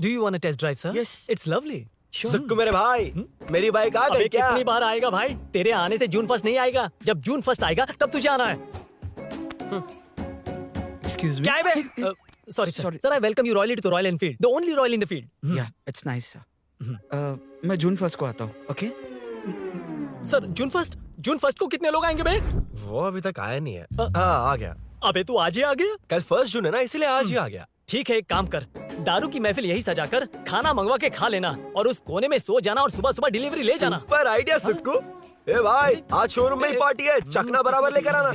Do you want a test drive sir? Yes. It's lovely. सुक्कू मेरे भाई, मेरी बाइक आ गई अबे क्या? कितनी बार आएगा भाई? तेरे आने से जून 1 नहीं आएगा। जब जून 1 आएगा तब तुझे आना है। Excuse me. क्या है बे? Sorry, sir. Sir, I welcome you royally to Royal Enfield, the only Royal in the field. Yeah, it's nice, sir. मैं जून 1 को आता हूँ, okay? सर जून फर्स्ट को कितने लोग आएंगे बे? वो अभी तक आया नहीं है। हाँ, आ गया। अबे तू आज ही आ गया? कल 1 जून है ना, इसलिए आज ही आ गया। ठीक है, एक काम कर, दारू की महफिल यही सजाकर खाना मंगवा के खा लेना और उस कोने में सो जाना और सुबह सुबह डिलीवरी ले जाना। पर आइडिया सुक्कू। ए भाई, आज शोरूम में ही पार्टी है, चखना बराबर लेकर आना।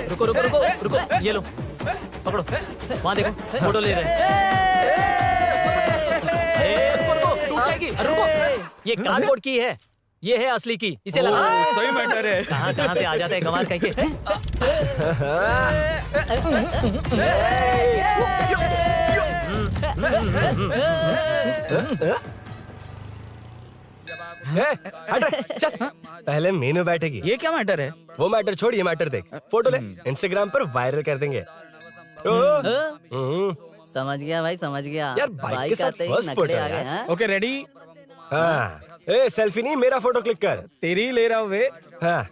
रुको रुको रुको रुको, ये लो पकड़ो, वहाँ देखो फोटो ले रहे हैं। रुको रुको, टूट जाएगी। रुको, ये कार्डबोर्ड की है, ये है असली की, इसे लगा। सही मैटर है। कहाँ से आ जाता है कमाल कहीं के। चल, पहले मीनू बैठेगी। ये क्या मैटर है? वो मैटर छोड़, ये मैटर देख। फोटो ले, इंस्टाग्राम पर वायरल कर देंगे। समझ गया भाई, समझ गया। यार, बाइक के साथ आते ही first नखरे photo आ गए, है। हाँ? Okay, ready? हाँ, ए सेल्फी नहीं, मेरा फोटो क्लिक कर। तेरी ले रहा हूँ वे। हाँ,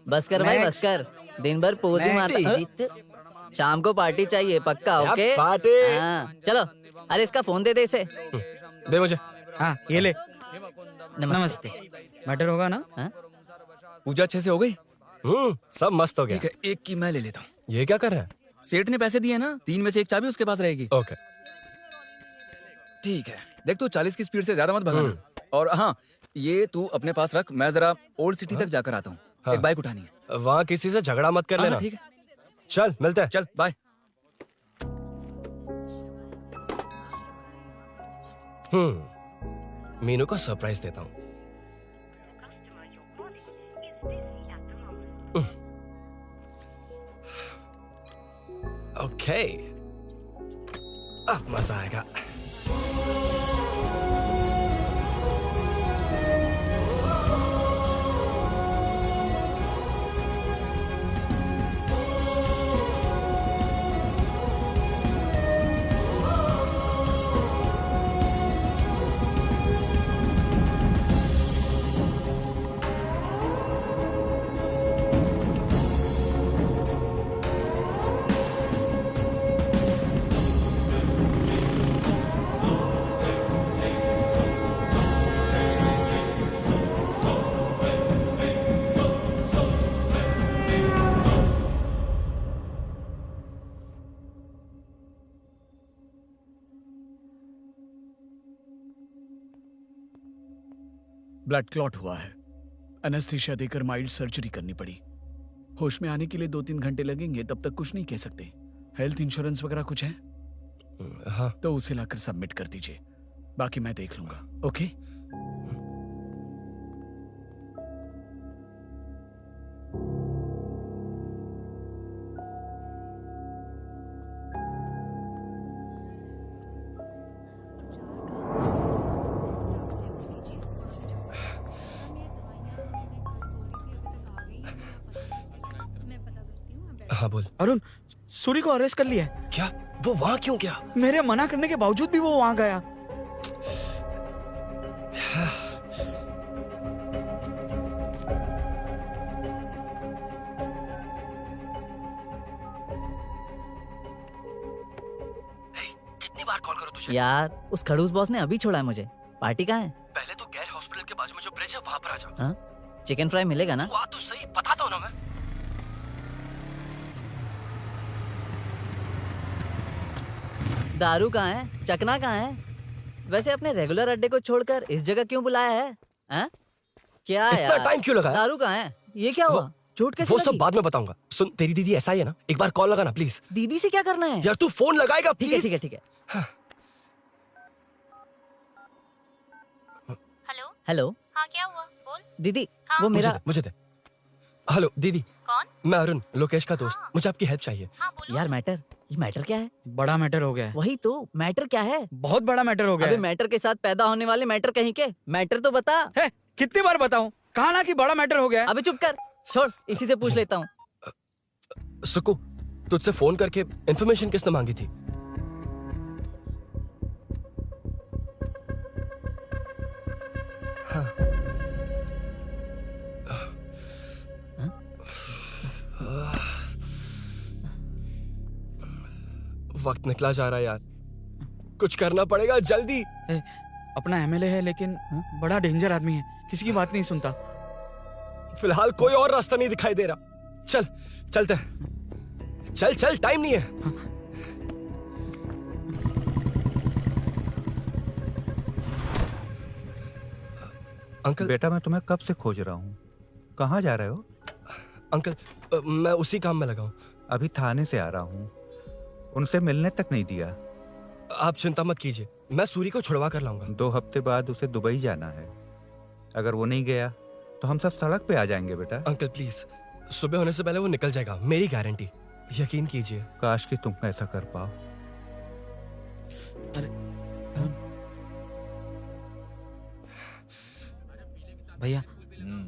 बस कर भाई, बस कर। दिन भर पोज ही मारता। शाम को पार्टी चाहिए पक्का, क्या ओके? पार्टी? हाँ, चलो। अरे इसका फोन दे इसे। दे मुझे। हाँ, ये ले। नमस्ते। मैटर होगा ना? हाँ? पूजा अच्छे से हो गई? सब मस्त हो गया। ठीक है, एक की मैं ले लेता हूँ। ये क्या कर रहा है? सेठ ने पैसे दिए ना, 3 में से 1 चाबी उसके पास रहेगी। ओके, ठीक है, देख तू 40 की स्पीड से ज्यादा मत भगाना। और हाँ, ये तू अपने पास रख, मैं जरा ओल्ड सिटी तक जाकर आता हूँ। एक बाइक उठानी है। वहाँ किसी से झगड़ा मत कर लेना। ठीक है, चल मिलते हैं। चल बाय। मीनू को सरप्राइज देता हूँ। ओके, अब मजा आएगा। ब्लड क्लॉट हुआ है, एनेस्थीसिया देकर माइल्ड सर्जरी करनी पड़ी। होश में आने के लिए 2-3 घंटे लगेंगे, तब तक कुछ नहीं कह सकते। हेल्थ इंश्योरेंस वगैरह कुछ है? हाँ, तो उसे लाकर सबमिट कर दीजिए, बाकी मैं देख लूंगा। ओके? हाँ बोल। अरुण, सूरी को अरेस्ट कर लिया है। क्या? वो वहाँ क्यों गया? मेरे मना करने के बावजूद भी वो वहाँ गया। कितनी बार कॉल करो तुझे? यार, उस खड़ूस बॉस ने अभी छोड़ा है मुझे। पार्टी कहाँ है? पहले तो गैर हॉस्पिटल के बाजू में जो ब्रिज है वहाँ पर आ जा। हाँ? चिकन फ्राई मिलेगा ना? तू आ तो सही, बताता हूँ ना मैं। दारू कहाँ है? चकना कहाँ है? वैसे अपने रेगुलर अड्डे को छोड़कर इस जगह क्यों बुलाया है? हाँ? क्या इतना यार? टाइम क्यों लगाया? दारू कहाँ है? ये क्या हुआ? चोट कैसे वो सब लगी? बाद में बताऊंगा। सुन, तेरी दीदी ऐसा ही है ना, एक बार कॉल लगाना प्लीज। दीदी से क्या करना है? यार तू फोन लगाएगा ठीक है, प्लीज। ठीक है, ठीक है। हेलो हेलो, हाँ क्या हुआ बोल। दीदी, हाँ? वो मेरा मुझे दे। हेलो दीदी, कौन? मैं अरुण, लोकेश का दोस्त। हाँ। मुझे आपकी हेल्प चाहिए। हाँ बोलो। यार मैटर, ये मैटर क्या है? बड़ा मैटर हो गया है। वही तो, मैटर क्या है? बहुत बड़ा मैटर हो गया अबे है। मैटर के साथ पैदा होने वाले मैटर कहीं के, मैटर तो बता। है, कितनी बार बताऊं? कहा ना कि बड़ा मैटर हो गया है। अबे चुप कर, छोड़, इसी से पूछ लेता हूँ। सुक्कू, तुझसे फोन करके इन्फॉर्मेशन किसने मांगी थी? हाँ। वक्त निकला जा रहा है यार, कुछ करना पड़ेगा जल्दी। अपना एमएलए है लेकिन बड़ा डेंजर आदमी है, किसी की बात नहीं सुनता। फिलहाल कोई और रास्ता नहीं दिखाई दे रहा। चल चलते हैं, चल चल, टाइम नहीं है। अंकल। बेटा मैं तुम्हें कब से खोज रहा हूँ, कहाँ जा रहे हो? अंकल मैं उसी काम में लगा हूँ। अभी थाने से आ रहा हूँ, उनसे मिलने तक नहीं दिया। आप चिंता मत कीजिए, मैं सूरी को छुड़वा कर लाऊंगा। 2 हफ्ते बाद उसे दुबई जाना है, अगर वो नहीं गया तो हम सब सड़क पे आ जाएंगे बेटा। अंकल प्लीज, सुबह होने से पहले वो निकल जाएगा, मेरी गारंटी, यकीन कीजिए। काश कि तुम ऐसा कर पाओ। भैया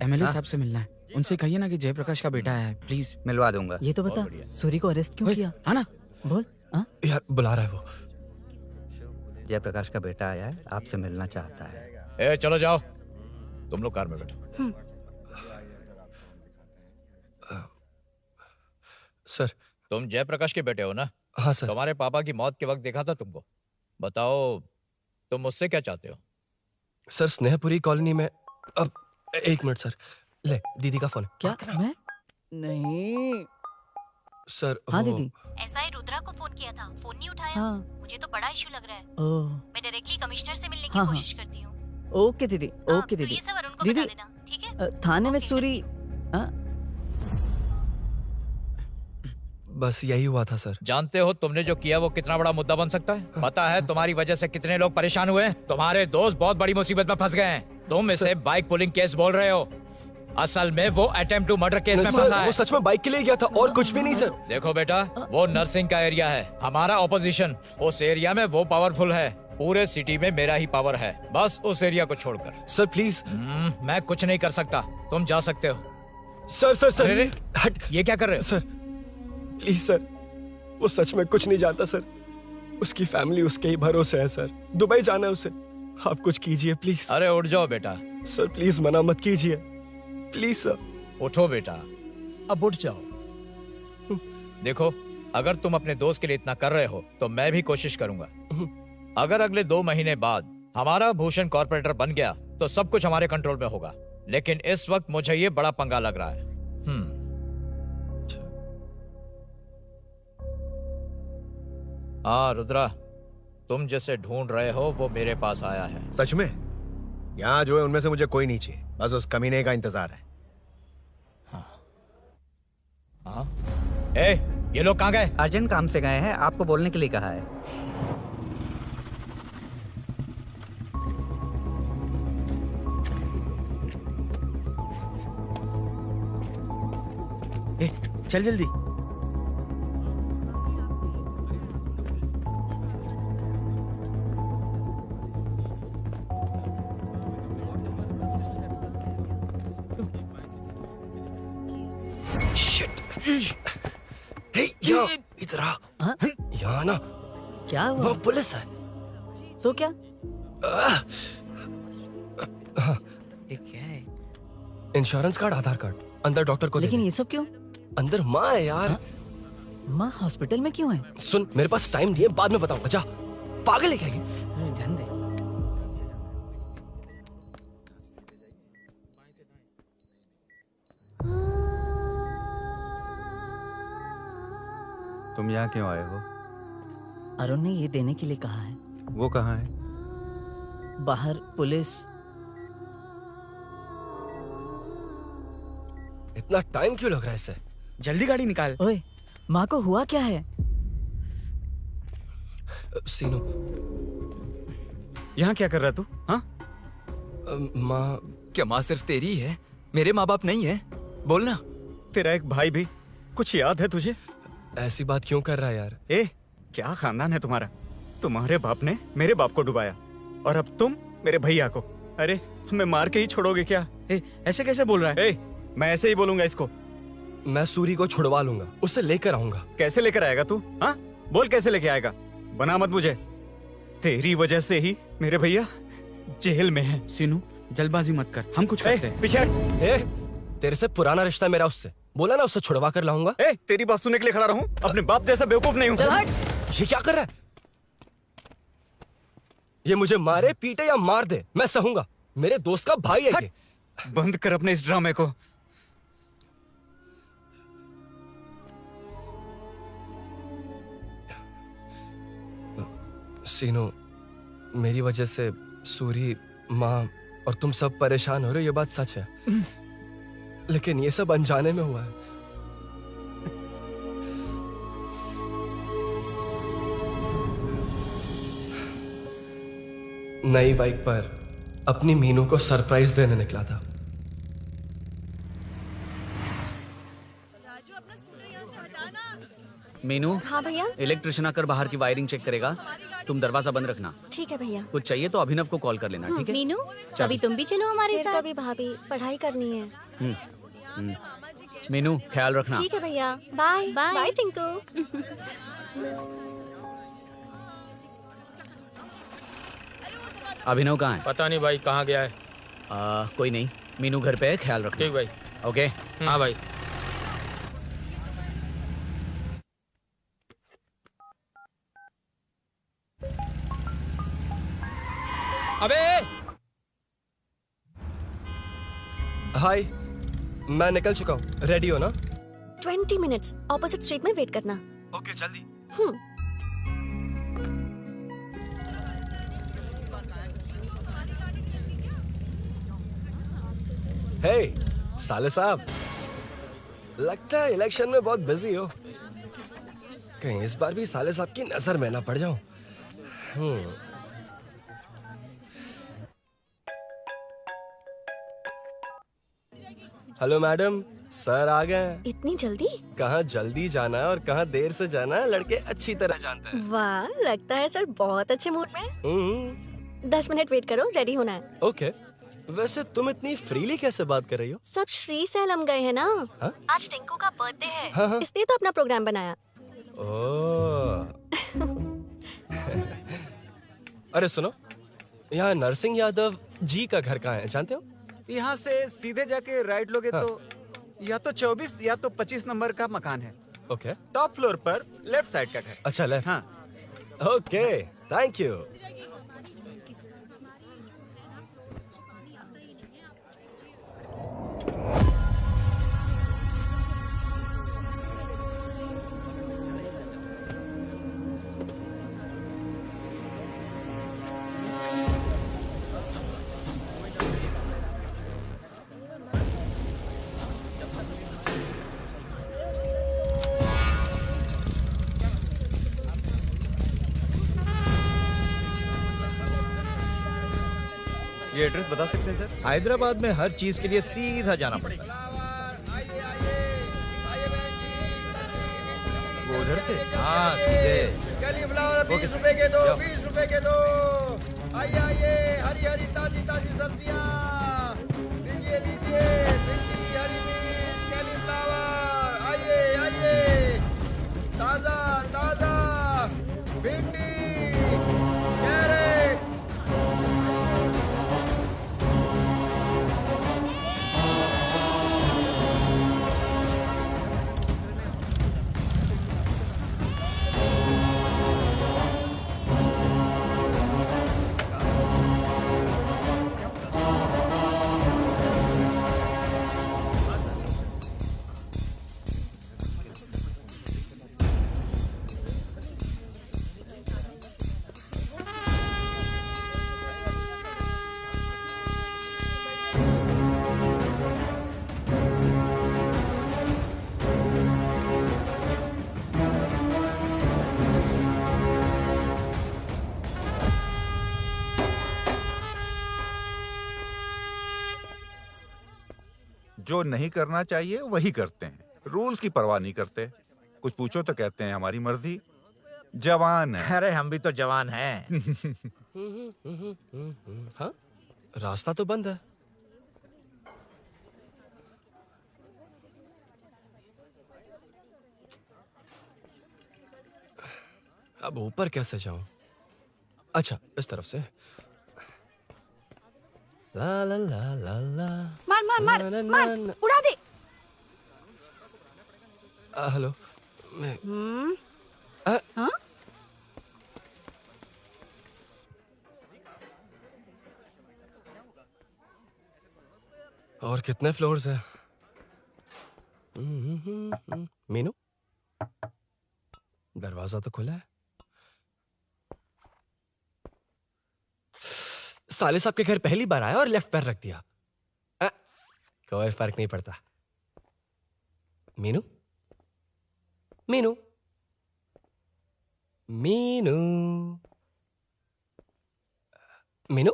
एमएलए साहब से मिलना है, उनसे कहिए ना कि जयप्रकाश का बेटा है, प्लीज। मिलवा दूंगा। ये तो बता, सूरी को अरेस्ट क्यों किया? हाँ ना, बोल। यार बुला रहा है वो। जयप्रकाश का बेटा आया है, आपसे मिलना चाहता है। ए चलो जाओ, तुम लोग कार में बैठो। सर। तुम जयप्रकाश के बेटे हो ना? हाँ सर। तुम्हारे पापा की मौत के वक्त देखा था तुमको। बताओ तुम मुझसे क्या चाहते हो? सर स्नेहपुरी कॉलोनी में। अब 1 मिनट सर, ले दीदी का फोन। क्या? मैं नहीं सर। हाँ दीदी। एसआई रुद्रा को फोन किया था, फोन नहीं उठाया। हाँ। मुझे तो बड़ा इशू लग रहा है। ओह। मैं डायरेक्टली कमिश्नर से मिलने की हाँ, कोशिश करती हूँ। ओके दीदी, ओके तो दीदी। ये सब अरुण को दीदी, बता देना, ठीक है? थाने में सूरी। बस यही हुआ था सर। जानते हो तुमने जो किया वो कितना बड़ा मुद्दा बन सकता है? पता है तुम्हारी वजह से कितने लोग परेशान हुए हैं? तुम्हारे दोस्त बहुत बड़ी मुसीबत में फंस गए हैं। तुम इसे बाइक पुलिंग केस बोल रहे हो, असल में वो अटेम्प्ट टू मर्डर केस में सर, फंसा है। वो सच में बाइक के लिए गया था और कुछ भी नहीं सर। देखो बेटा, वो नर्सिंग का एरिया है, हमारा ऑपोजिशन उस एरिया में वो पावरफुल है। पूरे सिटी में मेरा ही पावर है, बस उस एरिया को छोड़कर। Sir please. मैं कुछ नहीं कर सकता, तुम जा सकते हो। Sir sir sir. अरे, हट, ये क्या कर रहे हो? सर प्लीज सर, वो सच में कुछ नहीं जानता सर। उसकी फैमिली उसके ही भरोसे है सर। दुबई जाना है उसे, आप कुछ कीजिए प्लीज। अरे उठ जाओ बेटा। सर प्लीज मना मत कीजिए, प्लीज सर। उठो बेटा, अब उठ जाओ। देखो, अगर तुम अपने दोस्त के लिए इतना कर रहे हो तो मैं भी कोशिश करूंगा। अगर अगले 2 महीने बाद हमारा भूषण कॉर्पोरेटर बन गया तो सब कुछ हमारे कंट्रोल में होगा, लेकिन इस वक्त मुझे ये बड़ा पंगा लग रहा है। हाँ रुद्रा, तुम जिसे ढूंढ रहे हो वो मेरे पास आया है। सच में? यहाँ जो है उनमें से मुझे कोई नहीं चाहिए, बस उस कमीने का इंतजार है। हाँ? ए, ये लोग कहाँ गए? अर्जेंट काम से गए हैं, आपको बोलने के लिए कहा है। ए, चल जल्दी। इधर आ। यहाँ ना क्या हुआ? वो पुलिस है। तो क्या? क्या है? इंश्योरेंस कार्ड, आधार कार्ड, अंदर डॉक्टर को। लेकिन ये सब क्यों? अंदर माँ है यार। माँ हॉस्पिटल में क्यों है? सुन, मेरे पास टाइम नहीं है, बाद में बताऊंगा। जा, पागल है क्या ये? जान दे। तुम यहाँ क्यों आए हो? अरुण ने ये देने के लिए कहा है। वो कहाँ है? बाहर पुलिस। इतना टाइम क्यों लग रहा है इसे? जल्दी गाड़ी निकाल। ओए, माँ को हुआ क्या है? सीनू, यहाँ क्या कर रहा तू? हाँ? माँ। क्या माँ सिर्फ तेरी ही है? मेरे माँ बाप नहीं है? बोलना। तेरा एक भाई भी। कुछ याद है तुझे? ऐसी बात क्यों कर रहा है यार? ए, क्या खानदान है तुम्हारा? तुम्हारे बाप ने मेरे बाप को डुबाया और अब तुम मेरे भैया को। अरे हमें मार के ही छोड़ोगे क्या? ए, ऐसे कैसे बोल रहा है? ए, मैं ऐसे ही बोलूंगा इसको। मैं सूरी को छुड़वा लूंगा, उसे लेकर आऊंगा। कैसे लेकर आएगा तू? हाँ, बोल कैसे लेके आएगा? बना मत मुझे। तेरी वजह से ही मेरे भैया जेल में हैं। सीनू जल्दबाजी मत कर, हम कुछ करते हैं। पीछे हट। तेरे से पुराना रिश्ता मेरा उससे, बोला ना उससे छुड़वा कर लाऊंगा। तेरी बात सुनने के लिए खड़ा रहूं? अपने बाप जैसा बेवकूफ नहीं हूं। चल हट। ये क्या कर रहा है? ये मुझे मारे पीटे या मार दे, मैं सहूंगा। मेरे दोस्त का भाई है ये। बंद कर अपने इस ड्रामे को। सीनू, मेरी वजह से सूरी, माँ और तुम सब परेशान हो रहे हो, ये बात सच है। लेकिन ये सब अनजाने में हुआ है। नई बाइक पर अपनी मीनू को सरप्राइज देने निकला था। मीनू, हाँ भैया। इलेक्ट्रिशियन आकर बाहर की वायरिंग चेक करेगा, तुम दरवाजा बंद रखना। ठीक है भैया। कुछ चाहिए तो अभिनव को कॉल कर लेना, ठीक है? मीनू, कभी तुम भी चलो हमारे फिर साथ। कभी भाभी, पढ़ाई करनी है। मीनू ख्याल रखना। ठीक है भैया, बाय बाय। बाय टिंकू। अभिनव कहाँ है? पता नहीं भाई, कहाँ गया है। कोई नहीं, मीनू घर पे है, ख्याल रखना। ठीक भाई। ओके। हाँ भाई। अबे हाय, मैं निकल चुका हूँ, रेडी हो ना? 20 मिनट्स ऑपोजिट स्ट्रीट में वेट करना। ओके, जल्दी। हे साले साहब, लगता है इलेक्शन में बहुत बिजी हो। कहीं इस बार भी साले साहब की नजर में ना पड़ जाऊं। हेलो मैडम, सर आ गए। इतनी जल्दी? कहाँ जल्दी जाना है और कहाँ देर से जाना है, लड़के अच्छी तरह जानते हैं। वाह, लगता है सर बहुत अच्छे मूड में हैं। 10 मिनट वेट करो, रेडी होना है। ओके। वैसे तुम इतनी फ्रीली कैसे बात कर रही हो? सब श्री सैलम गए हैं ना। हाँ? आज टिंकू का बर्थडे है, हाँ। इसलिए तो अपना प्रोग्राम बनाया। ओह। अरे सुनो, यहाँ नरसिंह यादव जी का घर कहाँ है, जानते हो? यहाँ से सीधे जाके राइट लोगे तो या तो 24 या तो 25 नंबर का मकान है। ओके। टॉप फ्लोर पर लेफ्ट साइड का घर। अच्छा, लेफ्ट। हाँ। Okay, thank you. ये एड्रेस बता सकते हैं सर? हैदराबाद में हर चीज के लिए सीधा जाना पड़ेगा। वो उधर से? हाँ, सीधे। 20 रुपए के दो, 20 रुपए के दो। आइए आइए, हरी हरी ताजी ताजी सब्जियाँ लीजिए लीजिए। भिंडी, हरी मिर्च, कैलीफ्लावर, आइए आइए। ताजा ताजा भिंडी, कैरेट। जो नहीं करना चाहिए वही करते हैं, रूल्स की परवाह नहीं करते। कुछ पूछो तो कहते हैं हमारी मर्जी। जवान है। अरे हम भी तो जवान हैं। हाँ, रास्ता तो बंद है। अब ऊपर कैसे जाऊं? अच्छा, इस तरफ से। ला ला ला ला ला। मार मार मार ना, ना, मार, ना। उड़ा दे। हेलो, मैं हाँ? और कितने फ्लोर्स हैं? मीनू, दरवाजा तो खुला है। साले साहब के घर पहली बार आया और लेफ्ट पैर रख दिया। कोई फर्क नहीं पड़ता। मीनू, मीनू, मीनू, मीनू,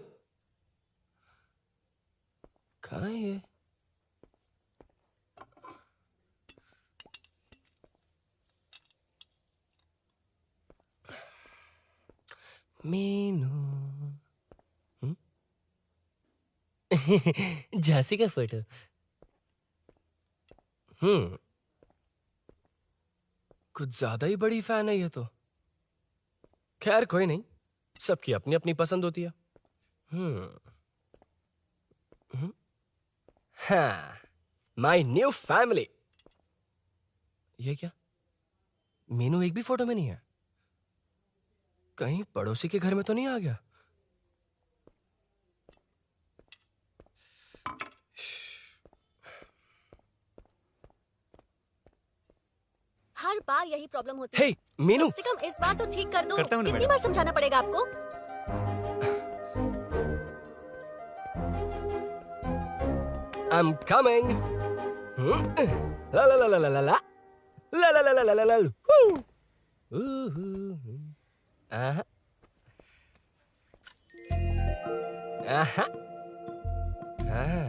कहाँ है ये? मीनू, झांसी का फोटो। कुछ ज्यादा ही बड़ी फैन है ये तो। खैर कोई नहीं, सबकी अपनी अपनी पसंद होती है। हाँ, माई न्यू फैमिली। ये क्या? मीनू एक भी फोटो में नहीं है। कहीं पड़ोसी के घर में तो नहीं आ गया? हर बार यही प्रॉब्लम होती हे, है। मीनू। कम से कम इस बार तो ठीक कर दो। करता हूँ ना कितनी मैडम। बार समझाना पड़ेगा आपको? I'm coming. La la la la la la la. La la la la la la la. Woo. Aha. Aha. Ah.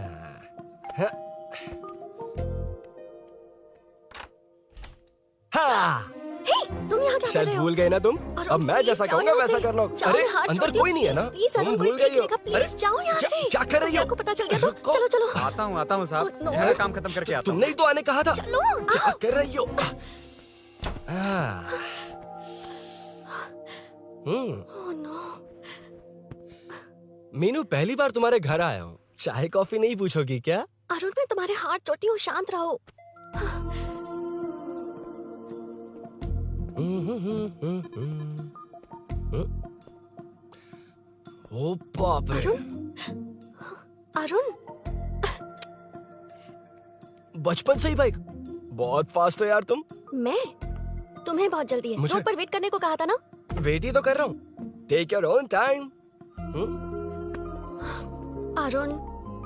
हाँ, हे, तुम यहाँ क्या कर शायद रहे हो? भूल गए ना तुम। अरुण, अब मैं प्लीज जैसा जाओ कहूंगा यहाँ वैसा से। करना। जाओ, अरे हाथ अंदर छोड़ कोई नहीं है दियो, ना? प्लीज, तुम अरुण, भूल कोई गई हो। देखेगा, प्लीज जाओ यहाँ से। क्या कर रही हो? आपको पता चल गया तो चलो चलो। आता हूँ Oh, no. साहब, यहाँ का काम खत्म करके आता हूँ। तुमने ही तो आने कहा था। चलो, क्या आओ। कर रही हो? Oh, no. मीनू, पहली बार तुम्हारे घर आया हूँ। चाय कॉफी नहीं पूछोगी क्या? अरुण, मैं तुम्हारे हाथ चोटी हूँ, शांत रहो। ओ बाप रे। अरुण, बचपन से ही बाइक। बहुत फास्ट हो यार तुम। मैं? तुम्हें बहुत जल्दी है। मुझे- रोड पर वेट करने को कहा था ना? वेट ही तो कर रहा हूँ। Take your own time. Arun,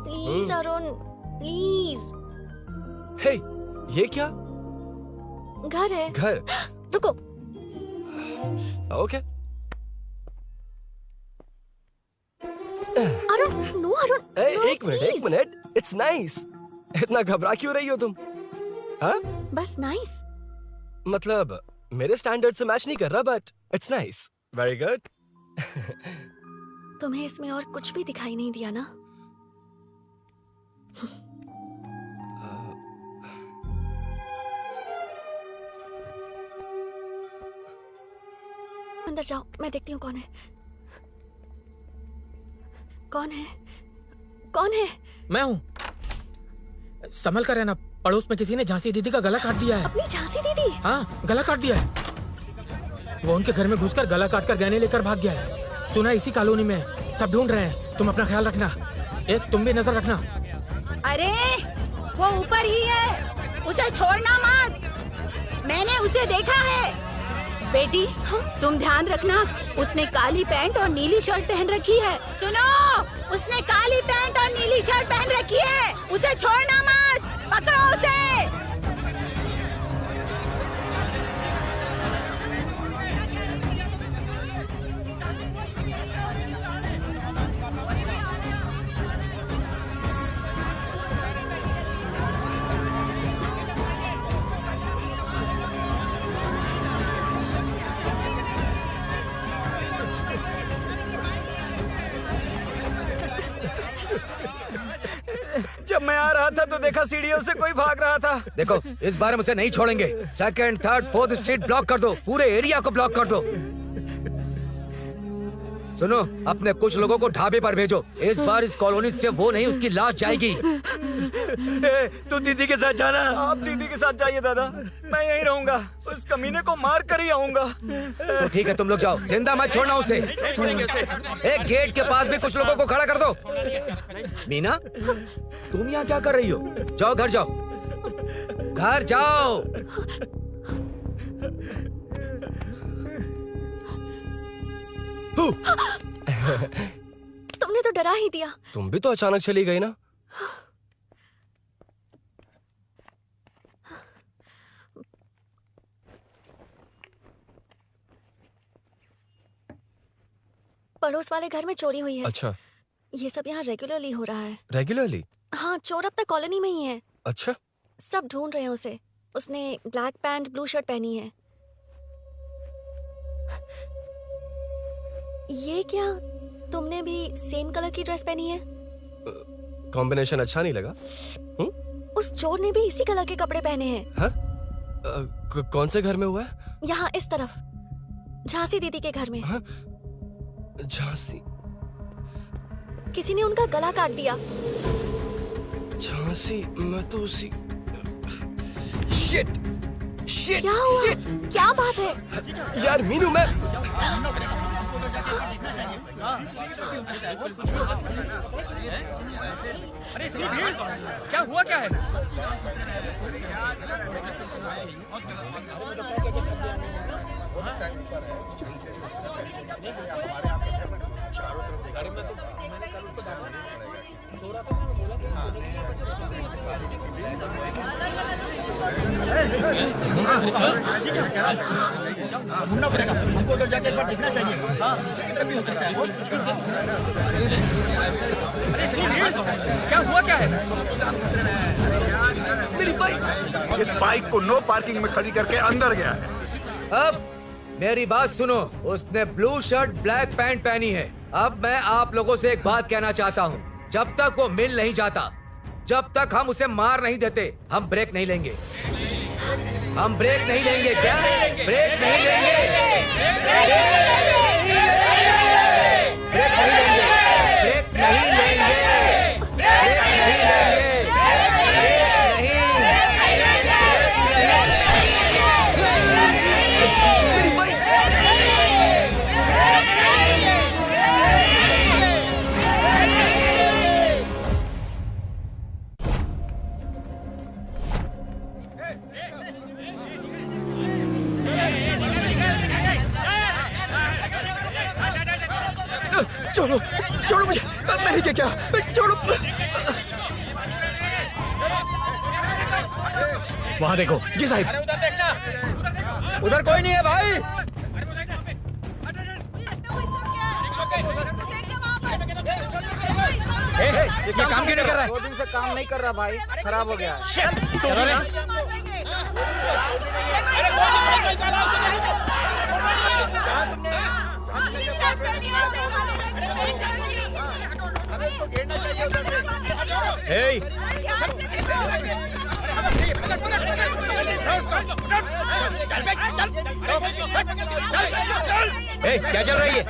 please Arun, please. Hey, ये क्या? घर है। घर? रुको। ओके। अरुण, नो अरुण। एक मिनट, एक मिनट। It's nice. इतना घबरा क्यों रही हो तुम? हाँ? बस नाइस। मतलब मेरे स्टैंडर्ड से मैच नहीं कर रहा, but it's nice. Very good. तुम्हें इसमें और कुछ भी दिखाई नहीं दिया ना? अंदर जाओ, मैं देखती हूँ कौन है। कौन है? कौन है? मैं हूँ। संभल कर रहना। पड़ोस में किसी ने झांसी दीदी का गला काट दिया है। अपनी झांसी दीदी? हाँ, गला काट दिया है। वो उनके घर में घुसकर गला काट कर गहने लेकर भाग गया है। सुना इसी कॉलोनी में है। सब ढूंढ रहे हैं। तुम अपना ख्याल रखना। तुम भी नजर रखना। अरे वो ऊपर ही है, उसे छोड़ना मत। मैंने उसे देखा है। बेटी, तुम ध्यान रखना, उसने काली पैंट और नीली शर्ट पहन रखी है। सुनो, उसने काली पैंट और नीली शर्ट पहन रखी है। उसे छोड़ना मत, पकड़ो उसे। जब मैं आ रहा था तो देखा सीढ़ियों से कोई भाग रहा था। देखो, इस बार हम उसे नहीं छोड़ेंगे। Second, third, fourth street block कर दो। पूरे एरिया को ब्लॉक कर दो। सुनो, अपने कुछ लोगों को ढाबे पर भेजो। इस बार इस कॉलोनी से वो नहीं, उसकी लाश जाएगी। तू दीदी के साथ जाना। आप दीदी के साथ जाइए दादा, मैं यहीं रहूंगा। उस कमीने को मार कर ही आऊंगा। तो ठीक है, तुम लोग जाओ, जिंदा मत छोड़ना उसे। एक गेट के पास भी कुछ लोगों को खड़ा कर दो। मीना, तुम यहाँ क्या कर रही हो? जाओ घर जाओ, घर जाओ। तुमने तो डरा ही दिया। तुम भी तो अचानक चली गई ना। पड़ोस वाले घर में चोरी हुई है। अच्छा, ये सब यहाँ रेगुलरली हो रहा है। रेगुलरली? हाँ, चोर अब तक कॉलोनी में ही है। अच्छा, सब ढूंढ रहे हैं उसे। उसने ब्लैक पैंट ब्लू शर्ट पहनी है। ये क्या, तुमने भी सेम कलर की ड्रेस पहनी है? कॉम्बिनेशन अच्छा नहीं लगा? उस चोर ने भी इसी कलर के कपड़े पहने हैं। हाँ? कौन से घर में हुआ है? यहाँ इस तरफ, झांसी दीदी के घर में। हाँ? झांसी? किसी ने उनका गला काट दिया। झांसी? मैं तो उसी... शिट! शिट! क्या हुआ? शिट! क्या बात है? यार मीनू, मैं... अरे इतनी भीड़, क्या हुआ क्या है? ढूंढना पड़ेगा हमको, उधर जाके एक बार देखना चाहिए। हाँ, किधर भी हो सकता है। अरे इतनी भीड़, क्या हुआ क्या है? मेरी बाइक, इस बाइक को नो पार्किंग में खड़ी करके अंदर गया है। अब मेरी बात सुनो, उसने ब्लू शर्ट ब्लैक पैंट पहनी है। अब मैं आप लोगों से एक बात कहना चाहता हूँ, जब तक वो मिल नहीं जाता, जब तक हम उसे मार नहीं देते, हम ब्रेक नहीं लेंगे। हम ब्रेक नहीं लेंगे। क्या? ब्रेक नहीं लेंगे। ब्रेक नहीं लेंगे। ब्रेक नहीं लेंगे। ब्रेक नहीं लेंगे। छोड़ो, छोड़ो मुझे, मैंने क्या किया? छोड़ो। वहाँ देखो। जी साहब। उधर कोई नहीं है भाई। ये काम क्यों नहीं कर रहा है? 2 दिन से काम नहीं कर रहा भाई, खराब हो गया है। क्या चल रहा है ये?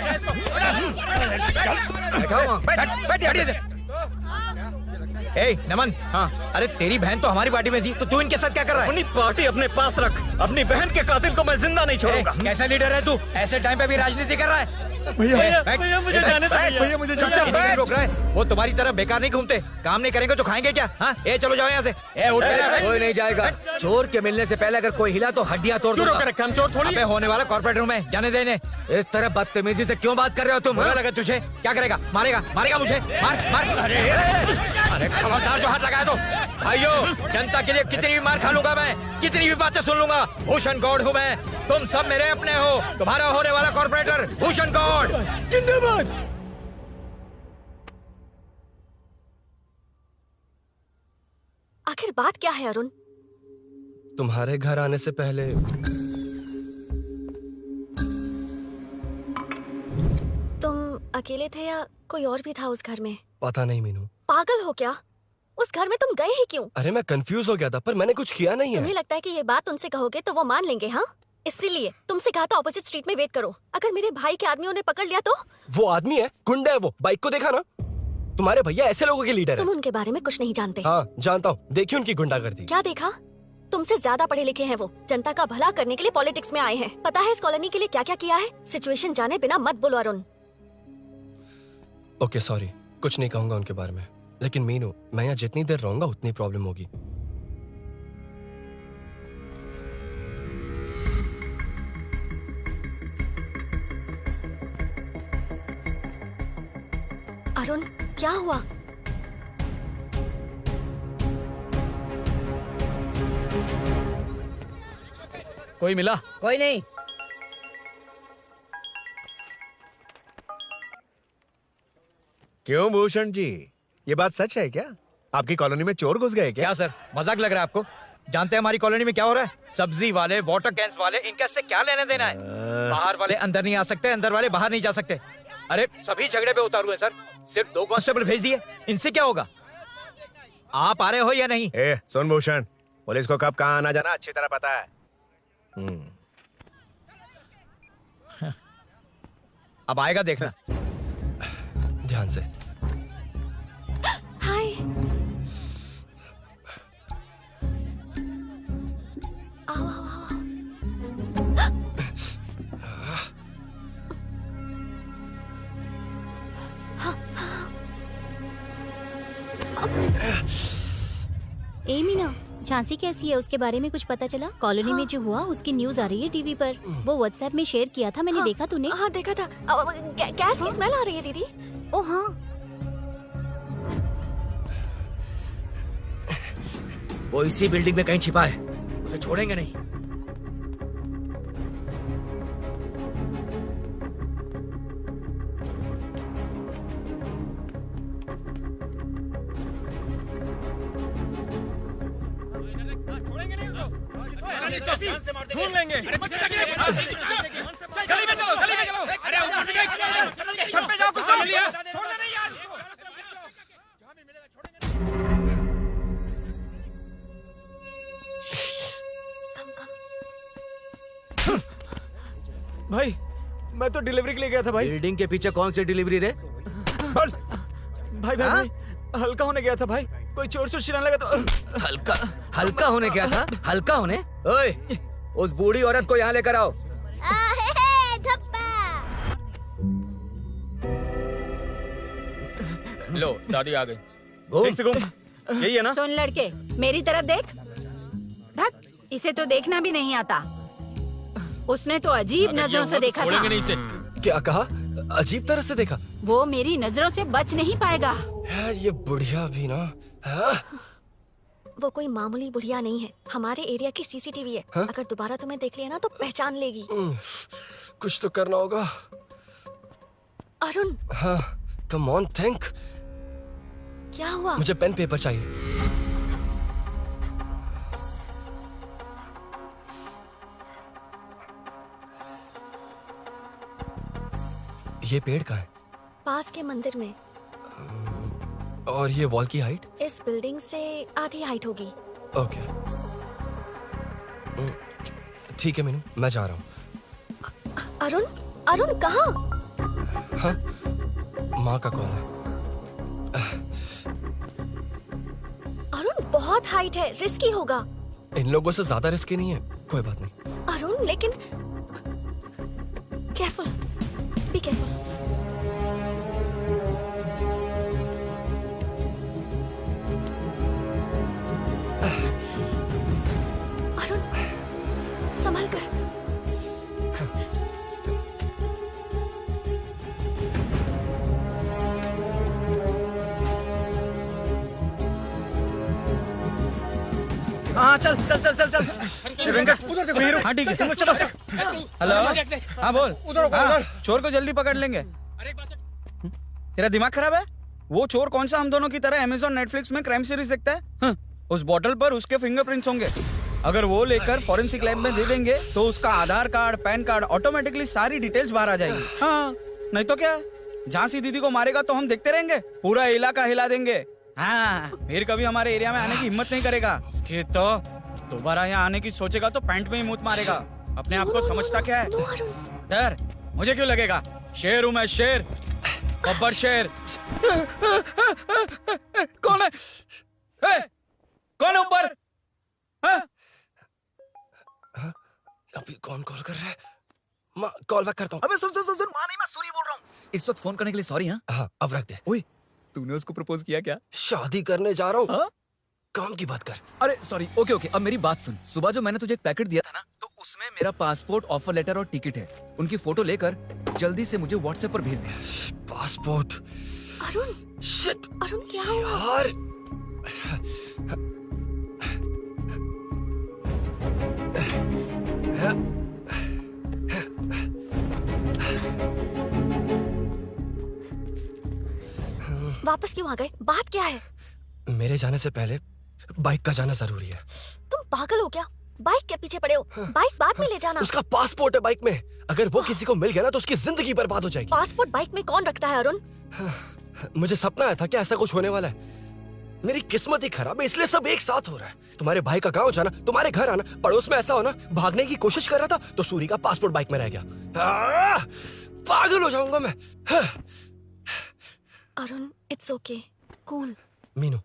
नमन। हाँ, अरे तेरी बहन तो हमारी पार्टी में थी, तो तू इनके साथ क्या कर रहा है? अपनी पार्टी अपने पास रख। अपनी बहन के कातिल को मैं जिंदा नहीं छोड़ूंगा। कैसा लीडर है तू? ऐसे टाइम पे भी राजनीति कर रहा है? भैया मुझे जाने दो। भैया मुझे जाने दो। रोक रहा है। वो तुम्हारी तरह बेकार नहीं घूमते, काम नहीं करेंगे तो खाएंगे क्या? हाँ, चलो जाओ यहाँ से। कोई नहीं जाएगा। चोर के मिलने से पहले अगर कोई हिला तो हड्डियां तोड़ दूंगा। हम चोर थोड़ी होने वाला कॉर्पोरेट रूम है, जाने देने। इस तरह बदतमीजी से क्यों बात कर रहे हो तुम? बुरा लगा तुझे? क्या करेगा? मारेगा, मारेगा मुझे? मार मार। अरे खबरदार जो हाथ लगाया तो। भाइयों, जनता के लिए कितनी भी मार खा लूंगा मैं, कितनी भी बातें सुन लूंगा। भूषण गौड़ हूँ मैं, तुम सब मेरे अपने हो। तुम्हारा होने वाला कॉर्पोरेटर भूषण गौड़ जिंदाबाद। आखिर बात क्या है अरुण? तुम्हारे घर आने से पहले तुम अकेले थे या कोई और भी था उस घर में? पता नहीं मीनू। पागल हो क्या? उस घर में तुम गए ही क्यों? अरे मैं कंफ्यूज हो गया था, पर मैंने कुछ किया नहीं तुम्हें है। लगता है कि ये बात उनसे कहोगे तो वो मान लेंगे? हाँ, इसीलिए तुमसे कहा था ऑपोजिट स्ट्रीट में वेट करो। अगर मेरे भाई के आदमियों ने पकड़ लिया तो? वो आदमी है, गुंडा है वो, बाइक को देखा ना? तुम्हारे भैया ऐसे लोगों के लीडर तुम है। उनके बारे में कुछ नहीं जानते। हाँ जानता हूँ, देखिए उनकी गुंडागर्दी। क्या देखा? तुमसे ज्यादा पढ़े लिखे हैं वो। जनता का भला करने के लिए पॉलिटिक्स में आए हैं। पता है इस कॉलोनी के लिए क्या क्या किया है? सिचुएशन जाने बिना मत बोलो अरुण। ओके सॉरी, कुछ नहीं कहूंगा उनके बारे में, लेकिन मीनू मैं यहाँ जितनी देर रहूंगा उतनी प्रॉब्लम होगी। अरुण क्या हुआ? कोई मिला? कोई नहीं। क्यों भूषण जी, ये बात सच है क्या? आपकी कॉलोनी में चोर घुस गए क्या? क्या सर, मजाक लग रहा है आपको? जानते हैं हमारी कॉलोनी में क्या हो रहा है? सब्जी वाले, वाटर कैंस वाले, इनका इससे क्या लेना देना है? बाहर वाले अंदर नहीं आ सकते, अंदर वाले बाहर नहीं जा सकते। अरे सभी झगड़े पे उतारू है सर। सिर्फ 2 कांस्टेबल भेज दिए, इनसे क्या होगा? आप आ रहे हो या नहीं? ए, सुन भूषण, पुलिस को कब कहाँ आना जाना अच्छी तरह पता है। अब आएगा देखना। ध्यान से। हाय। आओ आओ आओ। ए मीना, झांसी कैसी है, उसके बारे में कुछ पता चला? कॉलोनी में जो हुआ उसकी न्यूज आ रही है टीवी पर। वो व्हाट्सएप में शेयर किया था मैंने। देखा तूने? हाँ देखा था। गैस की स्मेल आ रही है दीदी। ओ हाँ। वो इसी बिल्डिंग में कहीं छिपा है, उसे छोड़ेंगे नहीं। ढूंढ लेंगे। गली में चलो, गली में चलो। अरे छत पे जाओ, कुछ छोड़ना नहीं यार। भाई मैं तो डिलीवरी के लिए गया था भाई। बिल्डिंग के पीछे कौन सी डिलीवरी रे? भाई भाई, भाई हल्का होने गया था भाई, कोई चोर चोर चिल्लाने लगा तो। हल्का हल्का होने गया था? हल्का होने? ओए, उस बूढ़ी औरत को यहाँ लेकर आओ। लो दादी आ गई। घूम से घूम। यही है ना? सुन लड़के, मेरी तरफ देख। धत, इसे तो देखना भी नहीं आता। उसने तो अजीब नजरों से देखा था। नहीं से। क्या कहा? अजीब तरह से देखा? वो मेरी नजरों से बच नहीं पाएगा। है ये बुढ़िया भी ना। हाँ? वो कोई मामूली बुढ़िया नहीं है, हमारे एरिया की सीसीटीवी है। हाँ? अगर दोबारा तुम्हें देख लिया ना तो पहचान लेगी। कुछ तो करना होगा। अरुण। हाँ, कम ऑन थिंक। क्या हुआ? मुझे पेन पेपर चाहिए। ये पेड़ का है? पास के मंदिर में। और ये वॉल की हाइट? इस बिल्डिंग से आधी हाइट होगी। ओके ठीक है मीनू, मैं जा रहा हूँ। अरुण, अरुण कहाँ? हाँ, माँ का कॉल है। अरुण बहुत हाइट है, रिस्की होगा। इन लोगों से ज्यादा रिस्की नहीं है, कोई बात नहीं। अरुण लेकिन केयरफुल, बी केयरफुल। अरुण संभल कर। हाँ चल चल चल चल चल। वेंकट उधर देखो। हाँ ठीक है, चलो चलो। हेलो, हाँ बोल। उधर हाँ, चोर को जल्दी पकड़ लेंगे। तेरा दिमाग खराब है? वो चोर कौन सा हम दोनों की तरह अमेज़न नेटफ्लिक्स में क्राइम सीरीज देखता है? उस बॉटल पर उसके फिंगरप्रिंट्स होंगे। अगर वो लेकर फॉरेंसिक लैब में दे देंगे तो उसका आधार कार्ड, पैन कार्ड, ऑटोमेटिकली सारी डिटेल्स बाहर आ जाएगी। हाँ, नहीं तो क्या, झांसी दीदी को मारेगा तो हम देखते रहेंगे, पूरा इलाका हिला देंगे। हाँ, फिर कभी हमारे एरिया में आने की हिम्मत नहीं करेगा। उसके तो दोबारा यहाँ आने की सोचेगा तो पैंट में ही मूत मारेगा। अपने आप को समझता क्या है? डर मुझे क्यों लगेगा? शेर हूं मैं, शेर, गब्बर शेर। कौन है? कौन है ऊपर? अभी कौन कॉल कर रहा है? माँ कॉल बैक करता हूँ। अबे सुन सुन सुन सुन, माँ नहीं, मैं सूरी बोल रहा हूँ। इस वक्त फोन करने के लिए सॉरी। हाँ अब रख दे। ओए, तूने उसको प्रपोज किया क्या? शादी करने जा रहा हूँ। काम की बात कर। अरे सॉरी, ओके ओके, अब मेरी बात सुन। सुबह जो मैंने तुझे एक पैकेट दिया था ना, तो उसमें मेरा पासपोर्ट, ऑफर लेटर और टिकट है। उनकी फोटो लेकर जल्दी से मुझे व्हाट्सएप पर भेज दे। पासपोर्ट। अरुण, शिट। अरुण क्या हुआ? यार वापस क्यों आ गए? बात क्या है? मेरे जाने से पहले बाइक का जाना जरूरी है। तुम पागल हो क्या? बाइक के पीछे पड़े हो? बाइक बाद में ले जाना। उसका पासपोर्ट है बाइक में। अगर वो किसी को मिल गया ना तो उसकी जिंदगी बर्बाद हो जाएगी। पासपोर्ट बाइक में कौन रखता है अरुण? मुझे सपना आया था कि ऐसा कुछ होने वाला है। मेरी किस्मत ही खराब है, इसलिए सब एक साथ हो रहा है। तुम्हारे भाई का गांव जाना, तुम्हारे घर आना, पड़ोस में ऐसा होना। भागने की कोशिश कर रहा था तो सूरी का पासपोर्ट बाइक में रह गया। पागल हो जाऊंगा मैं। Arun, it's okay, cool. Meenu,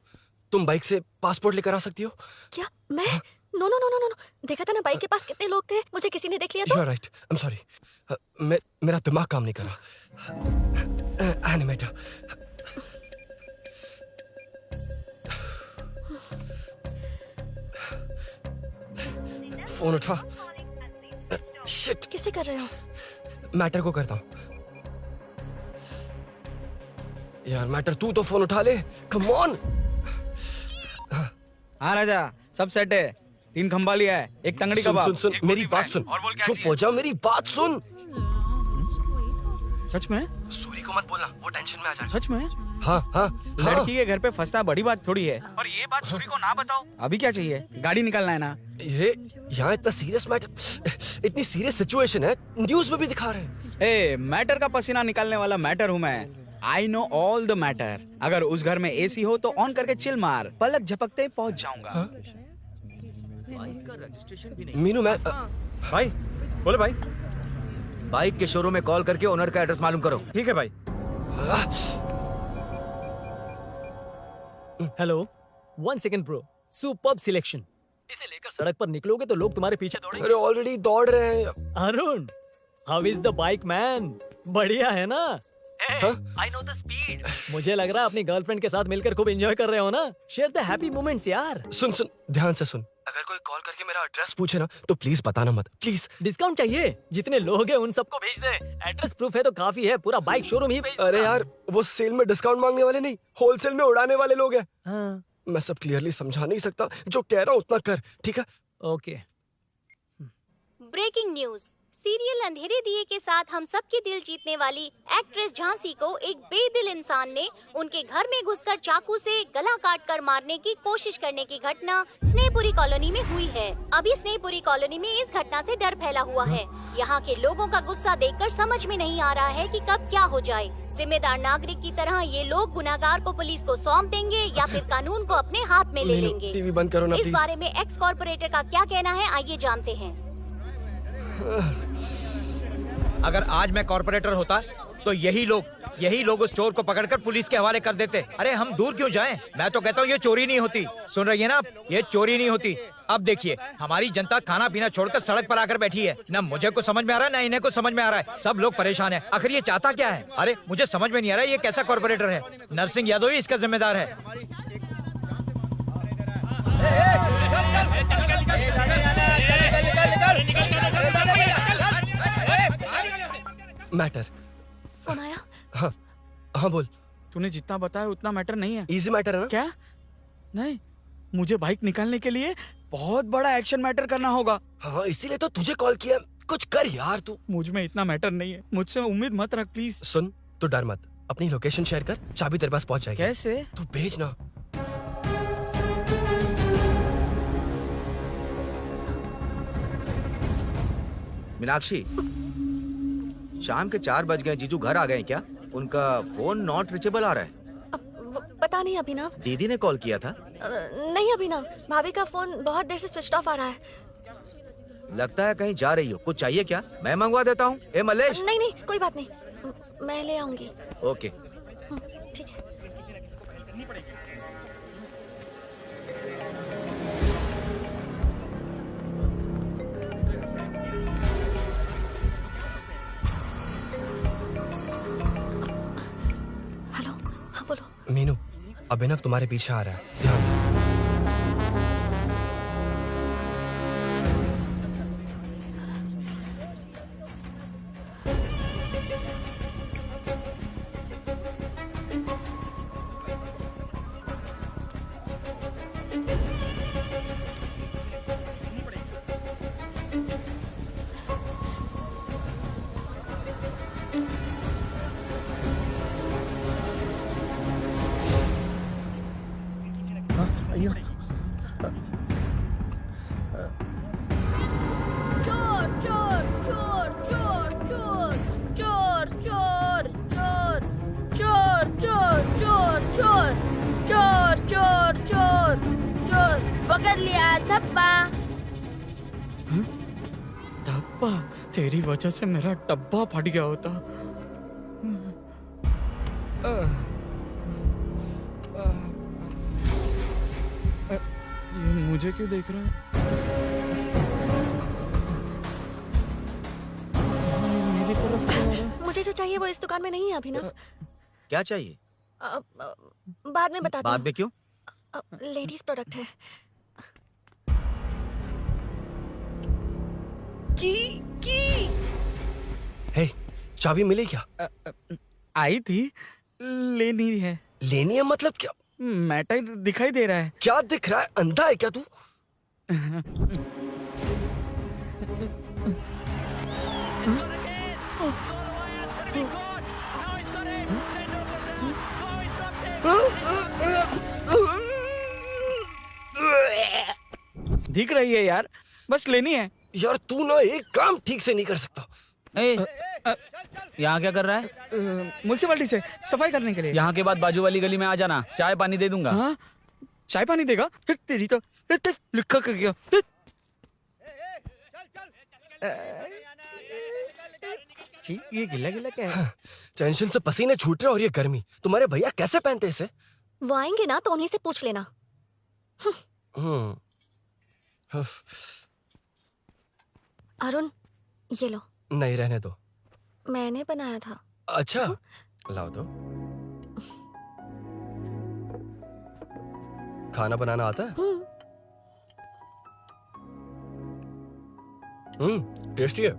तुम बाइक से पासपोर्ट लेकर आ सकती हो? क्या मैं? No no no no no, देखा था ना बाइक के पास कितने लोग थे, मुझे किसी ने देख लिया तो। You are right. I'm sorry. मेरा दिमाग काम नहीं कर रहा। एनिमेटर। फोन उठा। शिट। किसे कर रहे हो? मैटर को करता हूँ। यार मैटर, तू तो फोन उठा ले। Come on. हाँ राजा, सब सेट है। 3 खंबा लिया है, एक तंगड़ी सुन कबाब। सुन सुन, मेरी बात सुन। चुप हो जा, मेरी बात सुन। सच में? सूरी को मत बोलना, वो टेंशन में आ जाएगा। सच में? हाँ हाँ। लड़की के घर पे फंसना बड़ी बात थोड़ी है। और ये बात सूरी को ना बताओ। अभी क्या चाहिए? गाड़ी निकालना है ना? ये यहाँ इतना सीरियस मैटर, इतनी सीरियस सिचुएशन है, न्यूज में भी दिखा रहे हैं। ए, मैटर का पसीना निकालने वाला मैटर हूँ मैं। I know all the matter. अगर उस घर में एसी हो तो ऑन करके चिल मार, पलक झपकते पहुंच जाऊंगा। मीनू, मैं भाई बोलो भाई। बाइक के शोरूम में कॉल करके ओनर का एड्रेस मालूम करो। ठीक है भाई। Hello, 1 second bro. Superb selection. इसे लेकर सड़क पर निकलोगे तो लोग तुम्हारे पीछे दौड़ेंगे। अरे ऑलरेडी दौड़ रहे हैं। Arun, how is the bike man? बढ़िया है ना? I know the speed. मुझे लग रहा है अपनी गर्लफ्रेंड के साथ मिलकर खूब एंजॉय कर रहे हो ना? शेयर द हैप्पी मोमेंट्स यार। सुन सुन, ध्यान से सुन। अगर कोई कॉल करके मेरा एड्रेस पूछे ना तो प्लीज बताना मत, प्लीज। डिस्काउंट चाहिए? जितने लोग हैं उन सबको भेज दे। एड्रेस प्रूफ है तो काफी है, पूरा बाइक शोरूम ही भेज। अरे यार, वो सेल में डिस्काउंट मांगने वाले नहीं, होलसेल में उड़ाने वाले लोग हैं। हाँ। मैं सब क्लियरली समझा नहीं सकता, जो कह रहा हूँ उतना कर, ठीक है? ओके। Breaking news. सीरियल अंधेरे दिए के साथ हम सबके दिल जीतने वाली एक्ट्रेस झांसी को एक बेदिल इंसान ने उनके घर में घुसकर चाकू से गला काटकर मारने की कोशिश करने की घटना स्नेहपुरी कॉलोनी में हुई है। अभी स्नेहपुरी कॉलोनी में इस घटना से डर फैला हुआ है। यहाँ के लोगों का गुस्सा देखकर समझ में नहीं आ रहा है कि कब क्या हो जाए। जिम्मेदार नागरिक की तरह ये लोग गुनाहगार को पुलिस को सौंप देंगे या फिर कानून को अपने हाथ में ले लेंगे। टीवी बंद करो ना इस प्लीज। बारे में एक्स कॉर्पोरेटर का क्या कहना है, आइए जानते हैं। अगर आज मैं कॉर्पोरेटर होता तो यही लोग उस चोर को पकड़कर पुलिस के हवाले कर देते। अरे हम दूर क्यों जाएं? मैं तो कहता हूँ ये चोरी नहीं होती। सुन रही है ना आप? ये चोरी नहीं होती। अब देखिए, हमारी जनता खाना पीना छोड़कर सड़क पर आकर बैठी है। ना मुझे कुछ समझ में आ रहा है, ना इन्हें कुछ समझ में आ रहा है। सब लोग परेशान है। आखिर ये चाहता क्या है? अरे मुझे समझ में नहीं आ रहा है, ये कैसा कॉर्पोरेटर है? नरसिंह यादव ही इसका जिम्मेदार है। मैटर। फोन आया? हाँ हाँ बोल। तूने जितना बताया उतना मैटर नहीं है। इजी मैटर है ना? क्या? नहीं, मुझे बाइक निकालने के लिए बहुत बड़ा एक्शन मैटर करना होगा। हाँ, इसीलिए तो तुझे कॉल किया। कुछ कर यार तू। मुझ में इतना मैटर नहीं है, मुझसे उम्मीद मत रख प्लीज। सुन, तू डर मत, अपनी लोकेशन शेयर कर, चाबी तेरे पास पहुंच जाएगी। कैसे? तू भेज ना। मीनाक्षी, शाम के 4 बज गए, जीजू घर आ गए क्या? उनका फोन नॉट रीचेबल आ रहा है। पता नहीं अभिनव। दीदी ने कॉल किया था? नहीं अभिनव, भाभी का फोन बहुत देर से स्विच ऑफ आ रहा है। लगता है कहीं जा रही हो। कुछ चाहिए क्या? मैं मंगवा देता हूँ। ए मलेश। नहीं नहीं कोई बात नहीं, मैं ले आऊंगी। ओके। ठीक है। हेलो, हाँ बोलो। मीनू, अभिनव तुम्हारे पीछे आ रहा है, ध्यान से। चोर चोर चोर चोर चोर चोर चोर चोर चोर चोर चोर चोर चोर चोर चोर चोर पकड़ लिया धप्पा। डब्बा, तेरी वजह से मेरा डब्बा फट गया होता। ये मुझे क्यों देख रहा है? मेरी तरफ क्यों आ रहा है? मुझे जो चाहिए वो इस दुकान में नहीं है अभिनव। क्या चाहिए? बाद में बताती बाद में क्यों? लेडीज प्रोडक्ट है। हे, चाबी मिली क्या? आई थी, लेनी है। लेनी है मतलब क्या? मैटर दिखाई दे रहा है। क्या दिख रहा है? अंधा है क्या तू? दिख रही है यार, बस लेनी है। यार तू ना एक काम ठीक से नहीं कर सकता। यहाँ क्या कर रहा है? म्युनिसिपैलिटी से सफाई करने के लिए। यहाँ के बाद बाजू वाली गली में आ जाना, चाय पानी दे दूंगा। हाँ? चाय पानी देगा? तेरी तो लिखा कर गया। ये गिला गिला क्या है? टेंशन से पसीने छूट रहे और ये गर्मी, तुम्हारे भैया कैसे पहनते इसे? वो आएंगे ना तो उन्हीं से पूछ लेना। अरुण, ये लो। नहीं, रहने दो। मैंने बनाया था। अच्छा, लाओ तो। खाना बनाना आता है? टेस्टी है।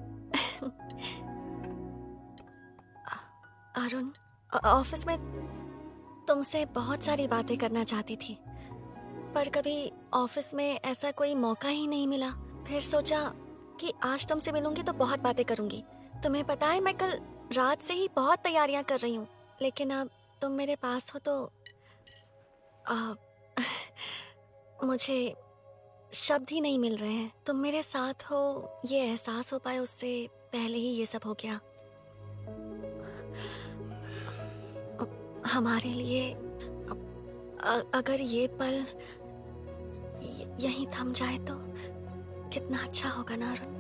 अरुण, ऑफिस में तुमसे बहुत सारी बातें करना चाहती थी, पर कभी ऑफिस में ऐसा कोई मौका ही नहीं मिला। फिर सोचा कि आज तुमसे मिलूंगी तो बहुत बातें करूंगी। तुम्हें पता है मैं कल रात से ही बहुत तैयारियां कर रही हूँ, लेकिन अब तुम मेरे पास हो तो मुझे शब्द ही नहीं मिल रहे हैं। तुम मेरे साथ हो ये एहसास हो पाए उससे पहले ही ये सब हो गया। हमारे लिए अगर ये पल यहीं थम जाए तो कितना अच्छा होगा ना अरुण।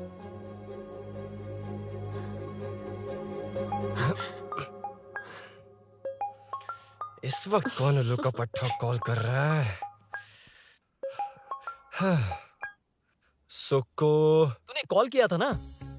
इस वक्त कौन उल्लू का पट्टा कॉल कर रहा है? सुक्को, तूने कॉल किया था ना?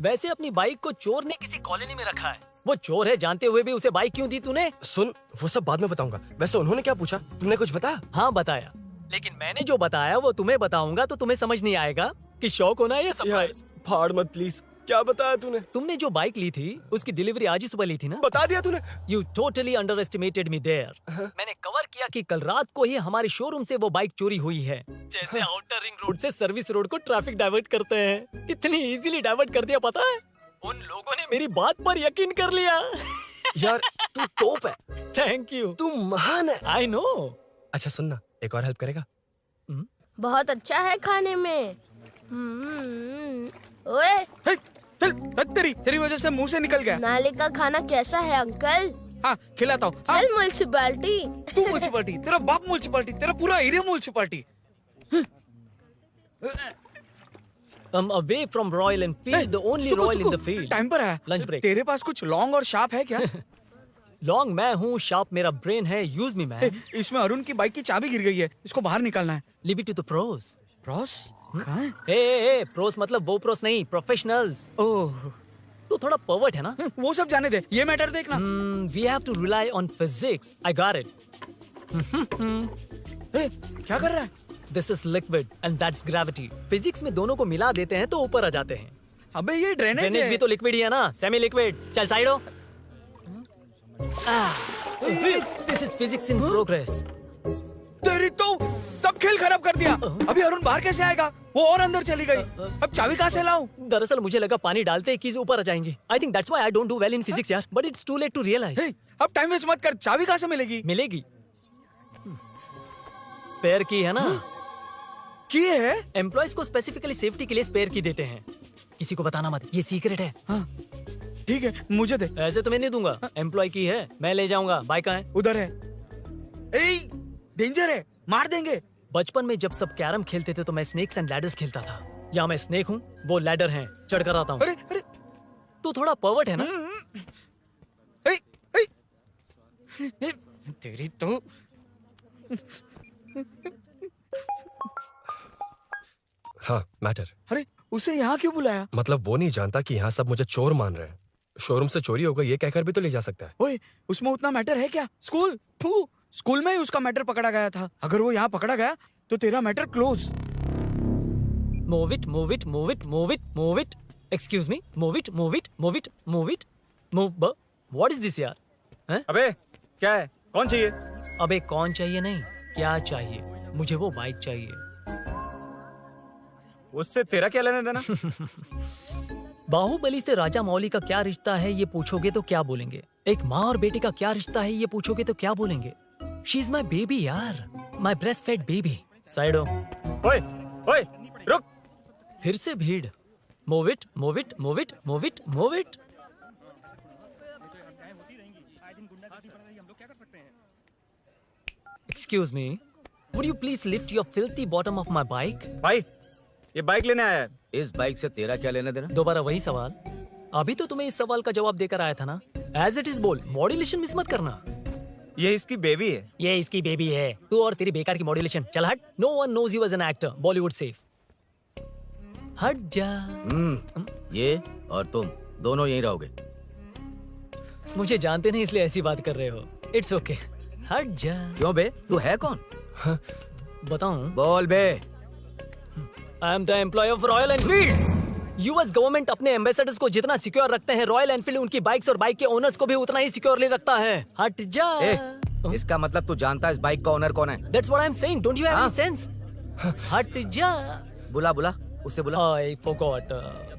वैसे अपनी बाइक को चोर ने किसी कॉलोनी में रखा है। वो चोर है जानते हुए भी उसे बाइक क्यों दी तूने? सुन, वो सब बाद में बताऊंगा। वैसे उन्होंने क्या पूछा? तुमने कुछ बताया? हाँ बताया, लेकिन मैंने जो बताया वो तुम्हें बताऊंगा तो तुम्हें समझ नहीं आएगा कि शौक होना है या सरप्राइज। फाड़ मत प्लीज। क्या बताया तूने? तुमने जो बाइक ली थी उसकी डिलीवरी आज ही सुबह ली थी ना? बता दिया तूने? You totally underestimated me there. मैंने कवर किया कि कल रात को ही हमारे शोरूम से वो बाइक चोरी हुई है। जैसे आउटर रिंग रोड से सर्विस रोड को ट्रैफिक डाइवर्ट करते हैं, इतनी इजीली डाइवर्ट कर दिया। पता है, उन लोगों ने मेरी बात पर यकीन कर लिया। यार तू टॉप है। Thank you. तू महान है। I know. अच्छा सुनना, एक और हेल्प करेगा? बहुत अच्छा है खाने में। ओए, तेरी वजह से मुंह से निकल गया। नाले का खाना कैसा है अंकल? हाँ, खिलाता हूँ। चल म्युनिसिपैलिटी। तू म्युनिसिपैलिटी, तेरा बाप म्युनिसिपैलिटी, तेरा पूरा area municipality. I'm away from Royal Enfield, the only Royal in the field. Time पर है। Lunch break. तेरे पास कुछ लॉन्ग और शार्प है क्या? लॉन्ग मैं हूँ, शार्प मेरा ब्रेन है, यूज मी मैन। इसमें अरुण की बाइक की चाबी गिर गई है, इसको बाहर निकालना है। Leave it to the pros. Cross कहाँ है? ए प्रोस मतलब वो प्रोस नहीं, प्रोफेशनल्स। ओह, तू थोड़ा पर्वर्ट है ना? वो सब जाने दे, ये मैटर देखना। We have to rely on physics. I got it. क्या कर रहा है? This is liquid and that's gravity. Physics में दोनों को मिला देते हैं तो ऊपर आ जाते हैं। अबे ये ड्रेनेज ड्रेनेज है। भी तो लिक्विड ही है ना, सेमी लिक्विड। चल साइड हो। This is physics in progress. तेरी तो सब खेल खराब कर दिया। अभी अरुण बाहर कैसे आएगा? वो और अंदर चली गई। अब चाबी कहाँ से लाऊं? दरअसल मुझे लगा पानी डालते ही कीज ऊपर आ जाएंगी। I think that's why I don't do well in physics यार। But it's too late to realize. अब टाइम वेस्ट मत कर, चाबी कहाँ से मिलेगी? मिलेगी। स्पेयर की है ना? की है? एम्प्लॉयज को स्पेसिफिकली सेफ्टी के लिए स्पेयर की देते हैं। किसी को बताना मत, ये सीक्रेट है। हाँ, ठीक है, मुझे दे। ऐसे तो मैं नहीं दूंगा। एम्प्लॉय की है, मैं ले जाऊंगा। बाइक कहाँ है? उधर है। ए, डेंजर है, मार देंगे। बचपन में जब सब कैरम खेलते थे तो मैं स्नेक्स एंड लैडर्स खेलता था। या मैं स्नेक हूँ, वो लैडर है, चढ़ कर आता हूँ। अरे अरे, तू थोड़ा पर्वर्ट है ना? ए, ए, ए, तेरी तो हाँ मैटर। अरे उसे यहाँ क्यों बुलाया? मतलब वो नहीं जानता कि यहाँ सब मुझे चोर मान रहे हैं। शोरूम से चोरी होगा ये कहकर भी तो ले जा सकता है। ओए, उसमें उतना मैटर है क्या? स्कूल स्कूल में ही उसका मैटर पकड़ा गया था। अगर वो यहाँ पकड़ा गया तो तेरा matter close. Move it, move it, move it, move it, move it. Excuse me, move it, move it, move it, move it, move. What is this यार? हैं? अबे क्या है? कौन चाहिए? अबे कौन चाहिए नहीं, क्या चाहिए? मुझे वो बाइक चाहिए। उससे तेरा क्या लेना देना? बाहुबली से राजा मौली का क्या रिश्ता है ये पूछोगे तो क्या बोलेंगे? एक माँ और बेटे का क्या रिश्ता है ये पूछोगे तो क्या बोलेंगे? शी इज माई बेबी यार, my breast fed baby. Side हो। ओए ओए रुक। फिर से भीड़। Move it, move it, move it, move it, move it. Excuse me, would you please lift your filthy bottom of my bike? भाई, ये बाइक लेने आया है। इस बाइक से तेरा क्या लेना देना? दोबारा वही सवाल। अभी तो तुम्हें इस सवाल का जवाब देकर आया था ना। एज इट इज बोल, मॉड्यूलेशन मिस मत करना। ये इसकी बेबी है। ये इसकी बेबी है। तू और तेरी बेकार की मॉड्यूलेशन। चल हट। No one knows you as an actor, Bollywood safe. हट जा। ये और तुम दोनों यहीं रहोगे। मुझे जानते नहीं इसलिए ऐसी बात कर रहे हो। इट्स ओके, हट जा। क्यों बे, तू है कौन? बताऊं? बोल बे। I am the employ of Royal Enfield. US government अपने एम्बेसडर्स को जितना सिक्योर रखते हैं, रॉयल एनफील्ड उनकी बाइक्स और बाइक के ओनर्स को भी उतना ही सिक्योरली रखता है। हट जा। इसका मतलब तू जानता है इस बाइक का ओनर कौन है? That's what I'm saying. Don't you have any sense? हट जा। बुला बुला, उससे बुला। I forgot.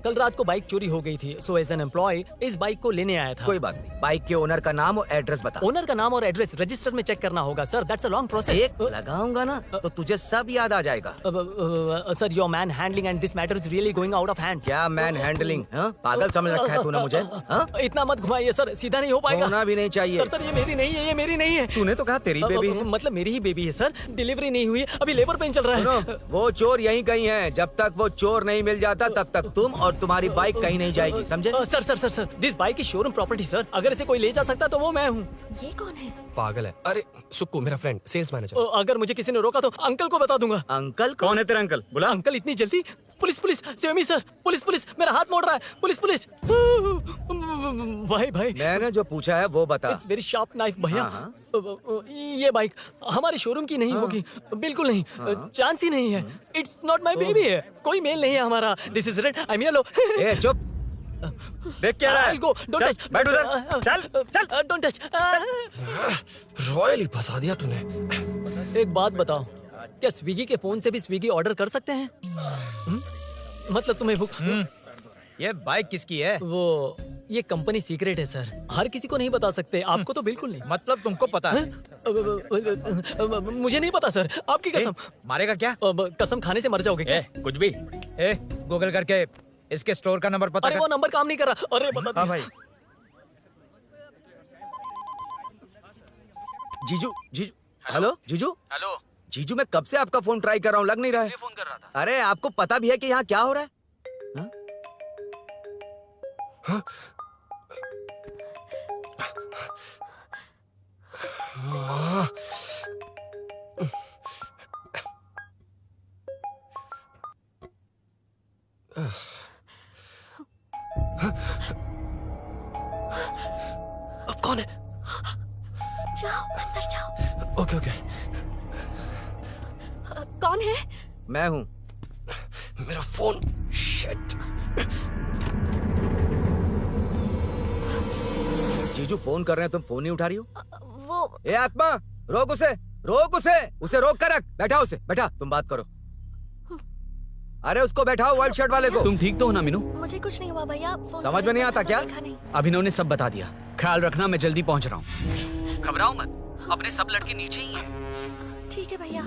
कल रात को बाइक चोरी हो गई थी, so as an employee इस बाइक को लेने आया था। कोई बात नहीं, बाइक के ओनर का नाम और एड्रेस बता। ओनर का नाम और एड्रेस रजिस्टर में चेक करना होगा sir. That's a long process. एक लगाऊंगा ना तो तुझे सब याद आ जाएगा। Sir, your man handling and this matter is really going out of hand. क्या मैन हैंडलिंग? पागल समझ रखा है तूने मुझे? इतना मत घुमाइए सर, सीधा नहीं हो पाएगा। होना भी नहीं चाहिए। सर ये मेरी नहीं है, ये मेरी नहीं है। तूने तो कहा तेरी बेबी है। मतलब मेरी ही बेबी है सर। डिलीवरी नहीं हुई, अभी लेबर पेन चल रहा है। वो चोर यहीं कहीं है। जब तक वो चोर नहीं मिल जाता तब तक तुम और तुम्हारी बाइक कहीं नहीं जाएगी, समझे? Sir sir sir sir, this bike is showroom property sir. अगर इसे कोई ले जा सकता तो वो मैं हूँ। ये कौन है? पागल है। अरे सुक्कू मेरा फ्रेंड, सेल्स मैनेजर। अगर मुझे किसी ने रोका तो अंकल को बता दूंगा। अंकल कौन है तेरा अंकल? बुला। अंकल इतनी जल्दी? Police police, save me sir. Police police, मेरा हाथ मोड़ रहा है। Police police. भाई भाई, मैंने जो पूछा है वो बता। इट्स वेरी शार्प नाइफ भैया। हाँ, ये बाइक हमारे शोरूम की नहीं होगी, बिल्कुल नहीं। चांस ही नहीं है। इट्स नॉट माय बेबी है, कोई मेल नहीं है हमारा। This is red, I am yellow. ए चुप। देख क्या रहा है? Go, don't चल, touch. बैठ उधर। चल चल। Don't touch. रॉयली फंसा दिया तूने। एक बात बताओ, क्या स्विगी के फोन से भी स्विगी ऑर्डर कर सकते हैं? मतलब तुम्हें भूख? ये बाइक किसकी है? वो ये कंपनी सीक्रेट है सर, हर किसी को नहीं बता सकते। आपको तो बिल्कुल नहीं। मतलब तुमको पता है? मुझे नहीं पता सर, आपकी कसम। मारेगा क्या? कसम खाने से मर जाओगे क्या? कुछ भी। गूगल करके इसके स्टोर का नंबर पता अरे कर। वो नंबर काम नहीं कर रहा। अरे बता। हाँ भाई। जीजू जीजू, हेलो जीजू। हेलो जीजू, मैं कब से आपका फोन ट्राई कर रहा हूँ, लग नहीं रहा है। फोन कर रहा था। अरे आपको पता भी है कि यहाँ क्या हो रहा है? अब कौन है? जाओ अंदर जाओ। Okay okay. कौन है? मैं हूँ। मेरा फोन। शिट। जीजू फोन कर रहे हैं, तुम फोन नहीं उठा रही हो? वो ए आत्मा, रोक उसे, उसे रोक कर रख। बैठा उसे, बैठा, तुम बात करो। अरे उसको बैठाओ, व्हाइट शर्ट वाले को। तुम ठीक तो हो ना मीनू? मुझे कुछ नहीं हुआ भैया। फोन समझ में नहीं आता क्या? देखा नहीं। अभिनव ने सब बता दिया। ख्याल रखना, मैं जल्दी पहुंच रहा हूँ। घबराओ मत, अपने सब लड़के नीचे ही हैं। ठीक है भैया।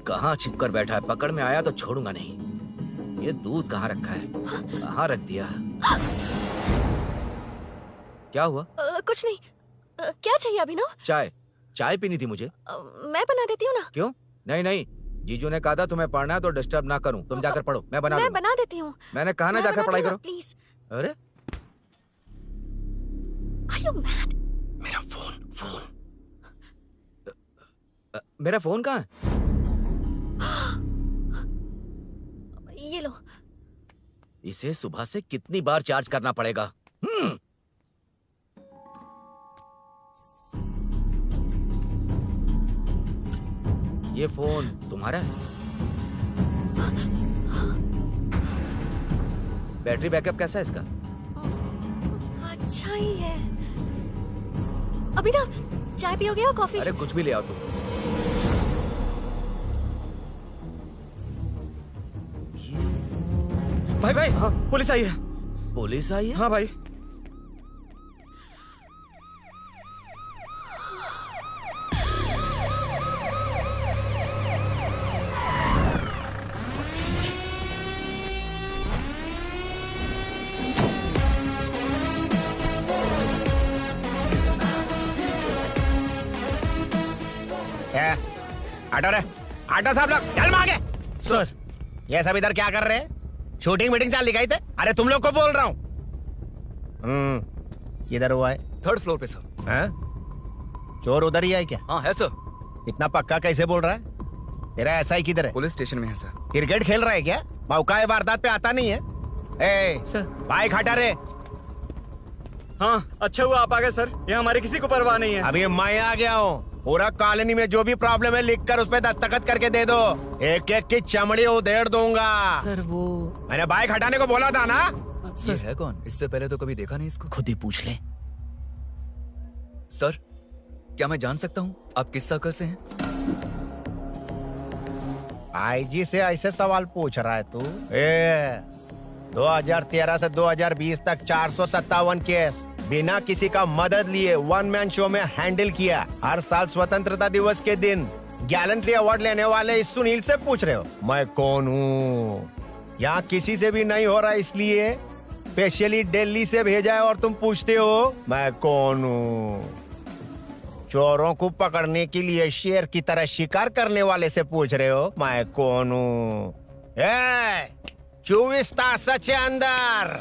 कहाँ छिप कर बैठा है? पकड़ में आया तो छोड़ूंगा नहीं। ये दूध कहाँ रखा है? कहाँ रख दिया? क्या हुआ? कुछ नहीं। क्या चाहिए अभिनव? चाय पीनी थी मुझे। मैं बना देती हूँ ना। क्यों? नहीं, जीजू ने कहा था तुम्हें पढ़ना है तो डिस्टर्ब ना करूं। तुम जाकर पढ़ो, मैं बना देती हूँ। मैंने कहा ना जाकर पढ़ाई करो। प्लीज। अरे Are you mad? मेरा फोन। मेरा फोन कहाँ है? ये लो। इसे सुबह से कितनी बार चार्ज करना पड़ेगा? ये फोन तुम्हारा है? बैटरी बैकअप कैसा है इसका? अच्छा ही है। अभिनव, चाय पियोगे या कॉफी? अरे कुछ भी ले आओ तुम। भाई हाँ, पुलिस आई है। पुलिस आई है? हाँ भाई। ऑटो रे, ऑटो साहब लोग चल मांगे। सर, ये सब इधर क्या कर रहे हैं? शूटिंग मीटिंग चाल दिखाई थे? अरे तुम लोग को बोल रहा हूँ। किधर हुआ है? 3rd फ्लोर पे सर। हैं? चोर उधर ही है क्या? हाँ है सर। इतना पक्का कैसे बोल रहा है? तेरा एसआई किधर है? पुलिस स्टेशन में है सर। क्रिकेट खेल रहा है क्या? मौका वारदात पे आता नहीं है? ए सर। बाइक हटा रे। हाँ, अच्छा हुआ आप आ गए सर। ये हमारे किसी को परवाह नहीं है। अभी मैं आ गया हूँ। पूरा कॉलोनी में जो भी प्रॉब्लम है लिख कर उस पे दस्तखत करके दे दो। एक एक की चमड़ी उधेड़ दूंगा। सर वो मैंने बाइक हटाने को बोला था ना? ये है कौन? इससे पहले तो कभी देखा नहीं इसको। खुद ही पूछ ले। सर, क्या मैं जान सकता हूँ आप किस सर्कल से हैं? आईजी से ऐसे सवाल पूछ रहा है तू? 2013 से 2020 तक 457 केस बिना किसी का मदद लिए 1 मैन शो में हैंडल किया। हर साल स्वतंत्रता दिवस के दिन गैलेंट्री अवार्ड लेने वाले इस सुनील से पूछ रहे हो मैं कौन हूँ? यहाँ किसी से भी नहीं हो रहा, इसलिए स्पेशली दिल्ली से भेजा है और तुम पूछते हो मैं कौन हूँ? चोरों को पकड़ने के लिए शेर की तरह शिकार करने वाले से पूछ रहे हो मैं कौन हूँ? 24 तास के अंदर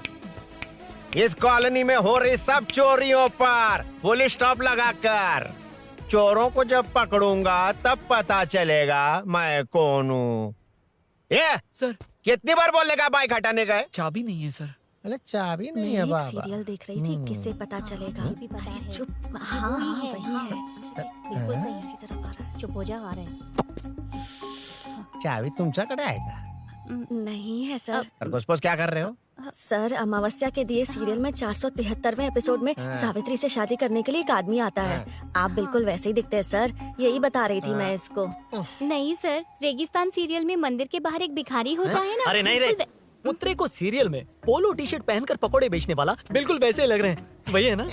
इस कॉलोनी में हो रही सब चोरियों पर पुलिस स्टॉप लगाकर चोरों को जब पकड़ूंगा तब पता चलेगा मैं कौन हूँ। ये सर, कितनी बार बोलेगा बाइक हटाने का? चाबी नहीं है सर। अरे चाबी नहीं मैं है एक बाबा। सीरियल देख रही थी, किससे पता चलेगा? भी पता है। चुप। हाँ वही वही है। है। बिल्कुल सही। इसी तरफ आ रहा है। चुप हो जा, आ रहे हैं। चाबी तुमच्याकडे आहे का? नहीं है सर। खरगोश क्या कर रहे हो? सर, अमावस्या के दिए सीरियल में 473वें एपिसोड में सावित्री से शादी करने के लिए एक आदमी आता है। आप बिल्कुल वैसे ही दिखते हैं सर। यही बता रही थी मैं इसको। नहीं सर, रेगिस्तान सीरियल में मंदिर के बाहर एक भिखारी होता है ना। अरे नहीं रे, पुत्रे को सीरियल में पोलो टी शर्ट पहनकर पकोड़े बेचने वाला बिल्कुल वैसे ही लग रहे हैं। वही है ना?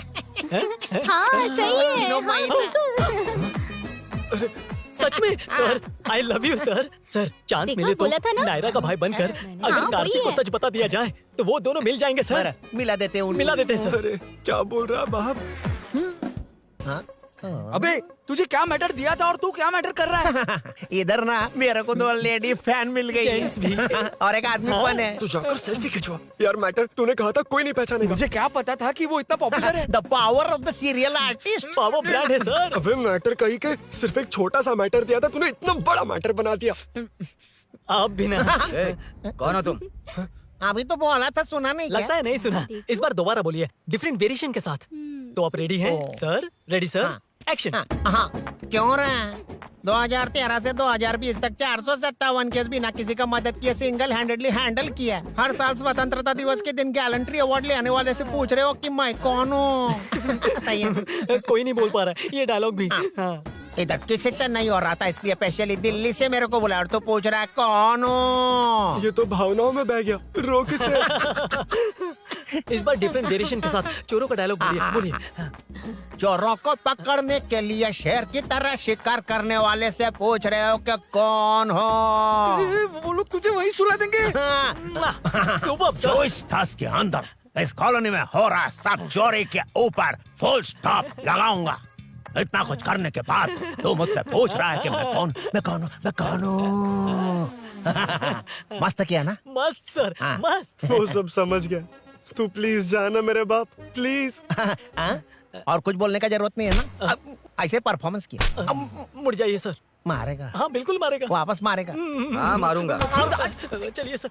हाँ सही है। हाँ, बिल्कुल। सच में sir, I love you sir. Sir, chance देखा, मिले तो बोला था ना? नायरा का भाई बनकर अगर हाँ, कार्तिक वही को है। सच बता दिया जाए तो वो दोनों मिल जाएंगे सर। मिला देते हैं उनको। मिला देते हैं सर। अरे क्या बोल रहा बाप? हाँ? अबे तुझे क्या मैटर दिया था और तू क्या मैटर कर रहा है? इधर ना मेरे को 2 लेडी फैन मिल गई जेंट्स भी। है और एक आदमी फन है। तू जाकर सेल्फी खिंचवा। यार मैटर तूने कहा था कोई नहीं पहचानेगा। मुझे क्या पता था कि वो इतना पॉपुलर है। The power of the serial artist. Power brand है सर। अबे मैटर कहीं के सिर्फ एक छोटा सा मैटर दिया था, तूने इतना बड़ा मैटर बना दिया। आप भी ना। ए, कौन हो तुम? अभी तो बोला था, सुना नहीं क्या? लगता है नहीं सुना। इस बार दोबारा बोलिए डिफरेंट वेरिएशन के साथ। तो आप रेडी हैं सर? Ready sir? एक्शन। हाँ, क्यों रहे? 2013 से 2020 तक 457 केस बिना किसी का मदद किए सिंगल हैंडेडली हैंडल किया। हर साल स्वतंत्रता दिवस के दिन गैलेंट्री अवार्ड लेने वाले से पूछ रहे हो कि मैं कौन हूँ? बताइए। कोई नहीं बोल पा रहा है ये डायलॉग भी। हाँ। इधर किसी से नहीं हो रहा था, इसलिए स्पेशली दिल्ली से मेरे को बुलाया और तो पूछ रहा है कौन हूँ? ये तो भावनाओं में बह गया। रोक इसे। इस बार डिफरेंट वेरिएशन के साथ चोरों का डायलॉग बोलिए बोलिए। चोरों को पकड़ने के लिए शेर की तरह शिकार करने वाले से पूछ रहे हो कि कौन हो? वो लोग तुझे वही सुला देंगे। सुपर जो इस थास के अंदर इस कॉलोनी में हो रहा सब चोरी के ऊपर फुल स्टॉप लगाऊंगा। इतना कुछ करने के बाद तू मुझसे पूछ रहा है कि मैं कौन हूँ? मस्त किया ना? मस्त सर मस्त। वो सब समझ गया। तू प्लीज जाना मेरे बाप, प्लीज। और कुछ बोलने का जरूरत नहीं है ना? ऐसे परफॉर्मेंस किया। मुड़ जाइए सर। मारेगा? हाँ बिल्कुल मारेगा। वापस मारेगा? हाँ मारूंगा, चलिए सर।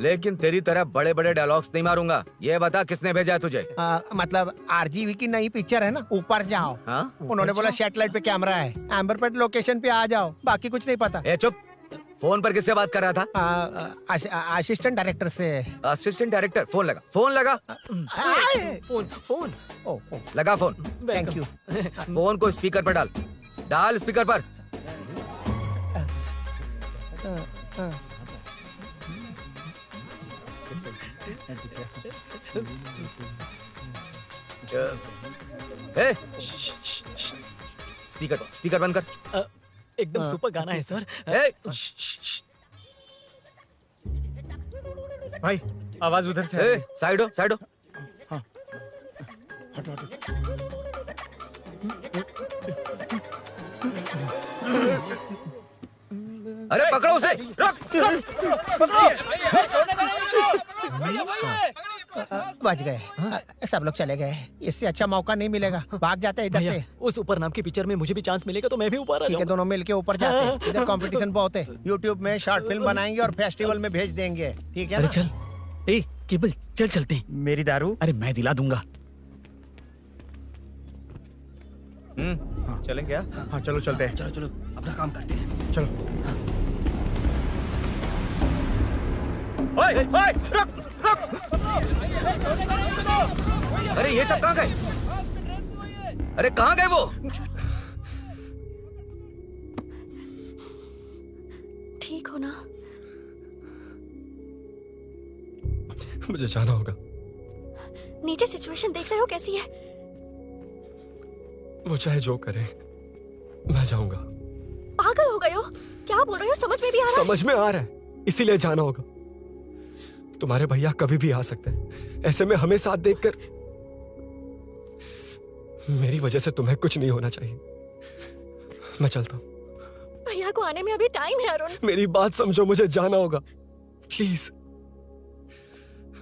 लेकिन तेरी तरह बड़े बड़े डायलॉग्स नहीं मारूंगा। ये बता किसने भेजा है तुझे? मतलब आरजीवी की नई पिक्चर है ना, ऊपर जाओ। हाँ? उन्होंने बोला सैटेलाइट पे कैमरा है, एम्बरपेट लोकेशन पे आ जाओ, बाकी कुछ नहीं पता। ए चुप, फोन पर किससे बात कर रहा था? असिस्टेंट डायरेक्टर से। Assistant director? फोन लगा, फोन लगा। फोन लगा फोन। Thank you. फोन को स्पीकर पर डाल, डाल स्पीकर पर। ए, स्पीकर बंद कर। एकदम सुपर गाना है सर। ए, भाई आवाज उधर से ए, साइड हो, साइड हो। अरे पकड़ो उसे, रुक। बच गए। सब लोग चले गए, इससे अच्छा मौका नहीं मिलेगा। भाग जाते हैं इधर से। उस ऊपर नाम की पिक्चर में मुझे भी चांस मिलेगा तो मैं भी ऊपर आ ठीक है, जाऊंगा। दोनों मिलके ऊपर जाते हैं। इधर कंपटीशन बहुत है। यूट्यूब में शॉर्ट फिल्म बनाएंगे और फेस्टिवल में भेज देंगे। ठीक है अरे ना? चल, ए केबल चल चलते हैं। मेरी दारू अरे मैं दिला दूंगा। चलें क्या? हाँ चलो चलते हैं। चलो चलो अपना काम करते हैं। चलो। ओए, ओए, रुक, रुक। अरे ये सब कहाँ गए? अरे कहाँ गए वो? ठीक हो ना? मुझे जाना होगा। नीचे सिचुएशन देख रहे हो कैसी है? वो चाहे जो करे, मैं जाऊंगा। पागल हो गए हो? क्या बोल रहे हो? समझ में भी आ रहा है? समझ में आ रहा है, इसीलिए जाना होगा। तुम्हारे भैया कभी भी आ सकते हैं। ऐसे में हमें साथ देखकर मेरी वजह से तुम्हें कुछ नहीं होना चाहिए। मैं चलता हूँ। भैया को आने में अभी टाइम है अरुण। मेरी बात समझो, मुझे जाना होगा। प्लीज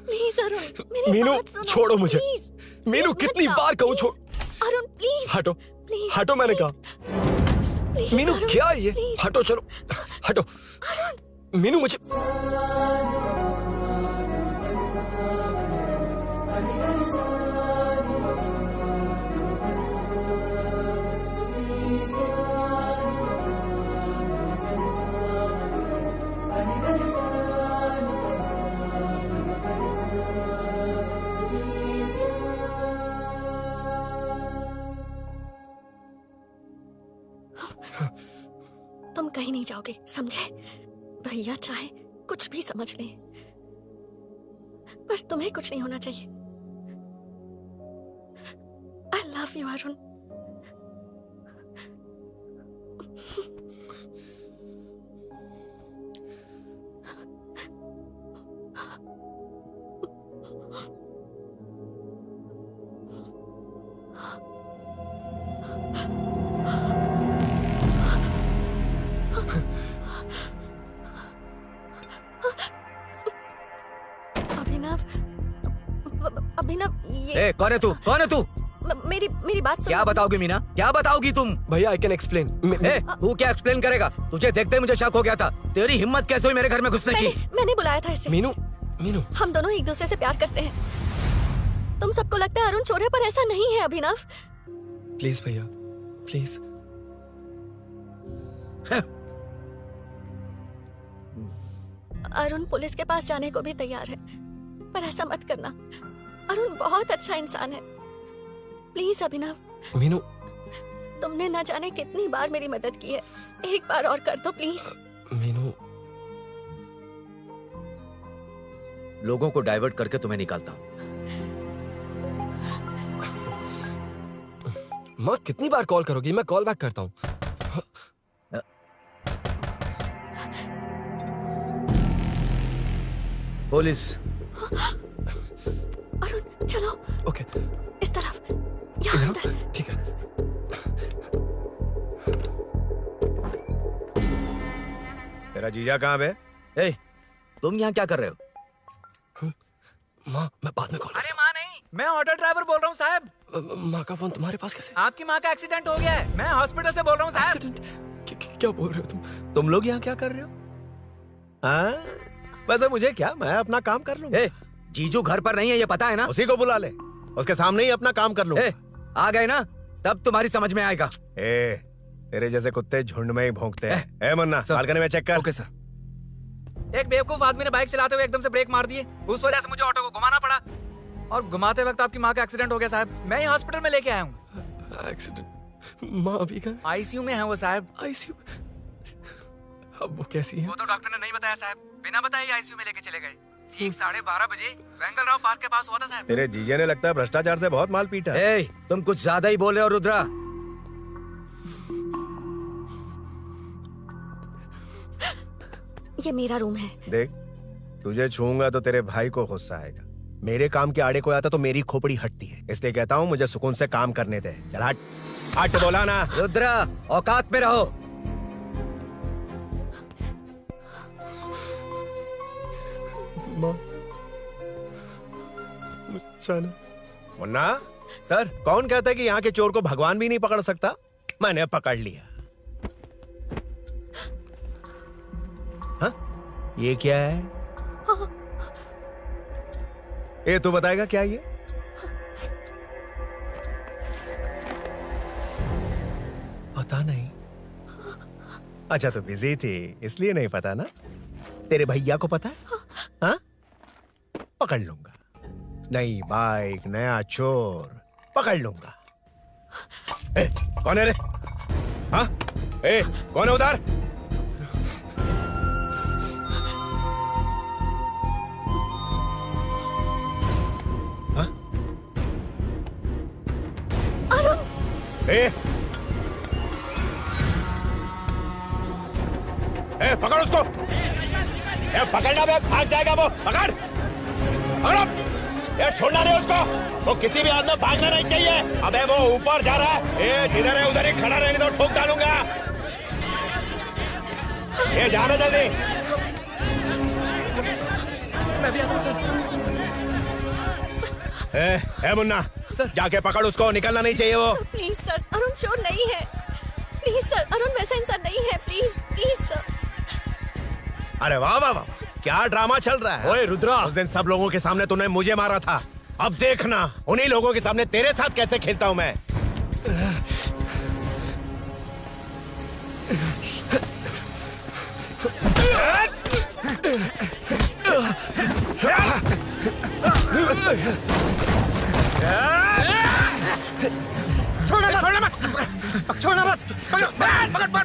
प्लीज अरुण, मेरी मीनू, बात सुनो। छोड़ो मुझे। प्लीज, मीनू प्लीज कितनी मत बार जाओ, कहूँ छोड़। प्लीज। अरुण प्लीज। हटो, प्लीज, हटो मैंने कहा। प्लीज, मीनू अरुण, क्या है ये? प्लीज। हटो, चलो हटो। मीनू मुझे तुम कहीं नहीं जाओगे, समझे? भैया चाहे कुछ भी समझ लें, पर तुम्हें कुछ नहीं होना चाहिए। I love you Arun. ए, कौन है तू? कौन है तू? मेरी बात सुनो। क्या बताओगी मीना? क्या बताओगी तुम? भैया आई कैन एक्सप्लेन। ए, तू क्या एक्सप्लेन करेगा? तुझे देखते ही मुझे शक हो गया था। तेरी हिम्मत कैसे हुई मेरे घर में घुसने की? मैंने बुलाया था इसे। मीनू, मीनू, हम दोनों एक दूसरे से प्यार करते हैं। तुम सबको लगता है अरुण चोर है, पर ऐसा नहीं है अभिनव। प्लीज भैया, प्लीज। अरुण पुलिस के पास जाने को भी तैयार है, पर ऐसा मत करना। अरुण बहुत अच्छा इंसान है। प्लीज अभिनव। मीनू, तुमने न जाने कितनी बार मेरी मदद की है, एक बार और कर दो प्लीज। मीनू, लोगों को डाइवर्ट करके तुम्हें निकालता हूँ। माँ कितनी बार कॉल करोगी? मैं कॉल बैक करता हूँ। पुलिस। अरुण चलो। ओके। इस तरफ, यहाँ अंदर। ठीक है। तेरा जीजा कहाँ है? ए, तुम यहाँ क्या कर रहे हो? माँ मैं बाद में कॉल। अरे माँ नहीं, मैं ऑटो ड्राइवर बोल रहा हूँ साहब। माँ का फोन तुम्हारे पास कैसे? आपकी माँ का एक्सीडेंट हो गया है, मैं हॉस्पिटल से बोल रहा हूँ साहब। एक्सीडेंट? क्या बोल रहे हो तुम? तुम लोग यहाँ क्या कर रहे हो? हाँ? वैसे मुझे क्या, मैं अपना काम कर लूंगा। ए, जीजू घर पर नहीं है ये पता है ना? उसी को बुला ले, उसके सामने ही अपना काम कर लूंगा। ए, आ गए ना, तब तुम्हारी समझ में आएगा। ए, तेरे जैसे कुत्ते झुंड में ही भौंकते हैं। ए मुन्ना, बालकनी में चेक कर। Okay sir. एक बेवकूफ आदमी ने बाइक चलाते हुए एकदम से ब्रेक मार दिए, उस वजह से मुझे ऑटो को घुमाना पड़ा, और घुमाते वक्त आपकी माँ का एक्सीडेंट हो गया साहब। मैं ही हॉस्पिटल में लेके आया हूँ। एक्सीडेंट? माँ अभी कहाँ? आईसीयू में है वो साहब। आईसीयू? अब वो कैसी है? वो तो डॉक्टर ने नहीं बताया साहब, बिना बताए आईसीयू में लेके चले गए। ठीक 12:30 बजे वेंगल राव पार्क के पास हुआ था साहब। तेरे जीजे ने लगता है भ्रष्टाचार से बहुत माल पीटा। ए, तुम कुछ ज्यादा ही बोल रहे हो रुद्रा। ये मेरा रूम है। देख, तुझे छूंगा तो तेरे भाई को गुस्सा आएगा। मेरे काम के आड़े को आता तो मेरी खोपड़ी हटती है, इसलिए कहता हूँ मुझे सुकून से काम करने दे। चल हट, हट बोला ना। रुद्रा, औकात में रहो। माँ, मुन्ना सर, कौन कहता है कि यहाँ के चोर को भगवान भी नहीं पकड़ सकता? मैंने पकड़ लिया। हाँ? ये क्या है? ये तू बताएगा क्या ये? पता नहीं। अच्छा, तो बिजी थी इसलिए नहीं पता ना? तेरे भैया को पता है? हाँ? पकड़ लूंगा। नई बाइक, नया चोर, पकड़ लूंगा। ए, कौन है रे? हाँ? ए, कौन है उधर? हाँ? ए, पकड़ उसको। ए, पकड़ना बे, भाग जाएगा वो। पकड़, पकड़ो। ये छोड़ना नहीं उसको, वो किसी भी हाथ में भागना नहीं चाहिए। अबे वो ऊपर जा रहा है। ए, जिधर है उधर ही खड़ा रहने दो, ठोक डालूंगा। ये जाना जल्दी। मैं भी आता हूं सर। ए मुन्ना सर, जाके पकड़ उसको, निकलना नहीं चाहिए वो। प्लीज सर, अरुण चोर नहीं है। प्लीज सर, अरुण वैसा इंसान नहीं है। Please please sir. अरे वाह वाह वाह, क्या ड्रामा चल रहा है। ओए रुद्रा, उस दिन सब लोगों के सामने तूने मुझे मारा था, अब देखना उन्हीं लोगों के सामने तेरे साथ कैसे खेलता हूं मैं। छोड़ना मत, छोड़ना मत, पकड़, पकड़, पकड़।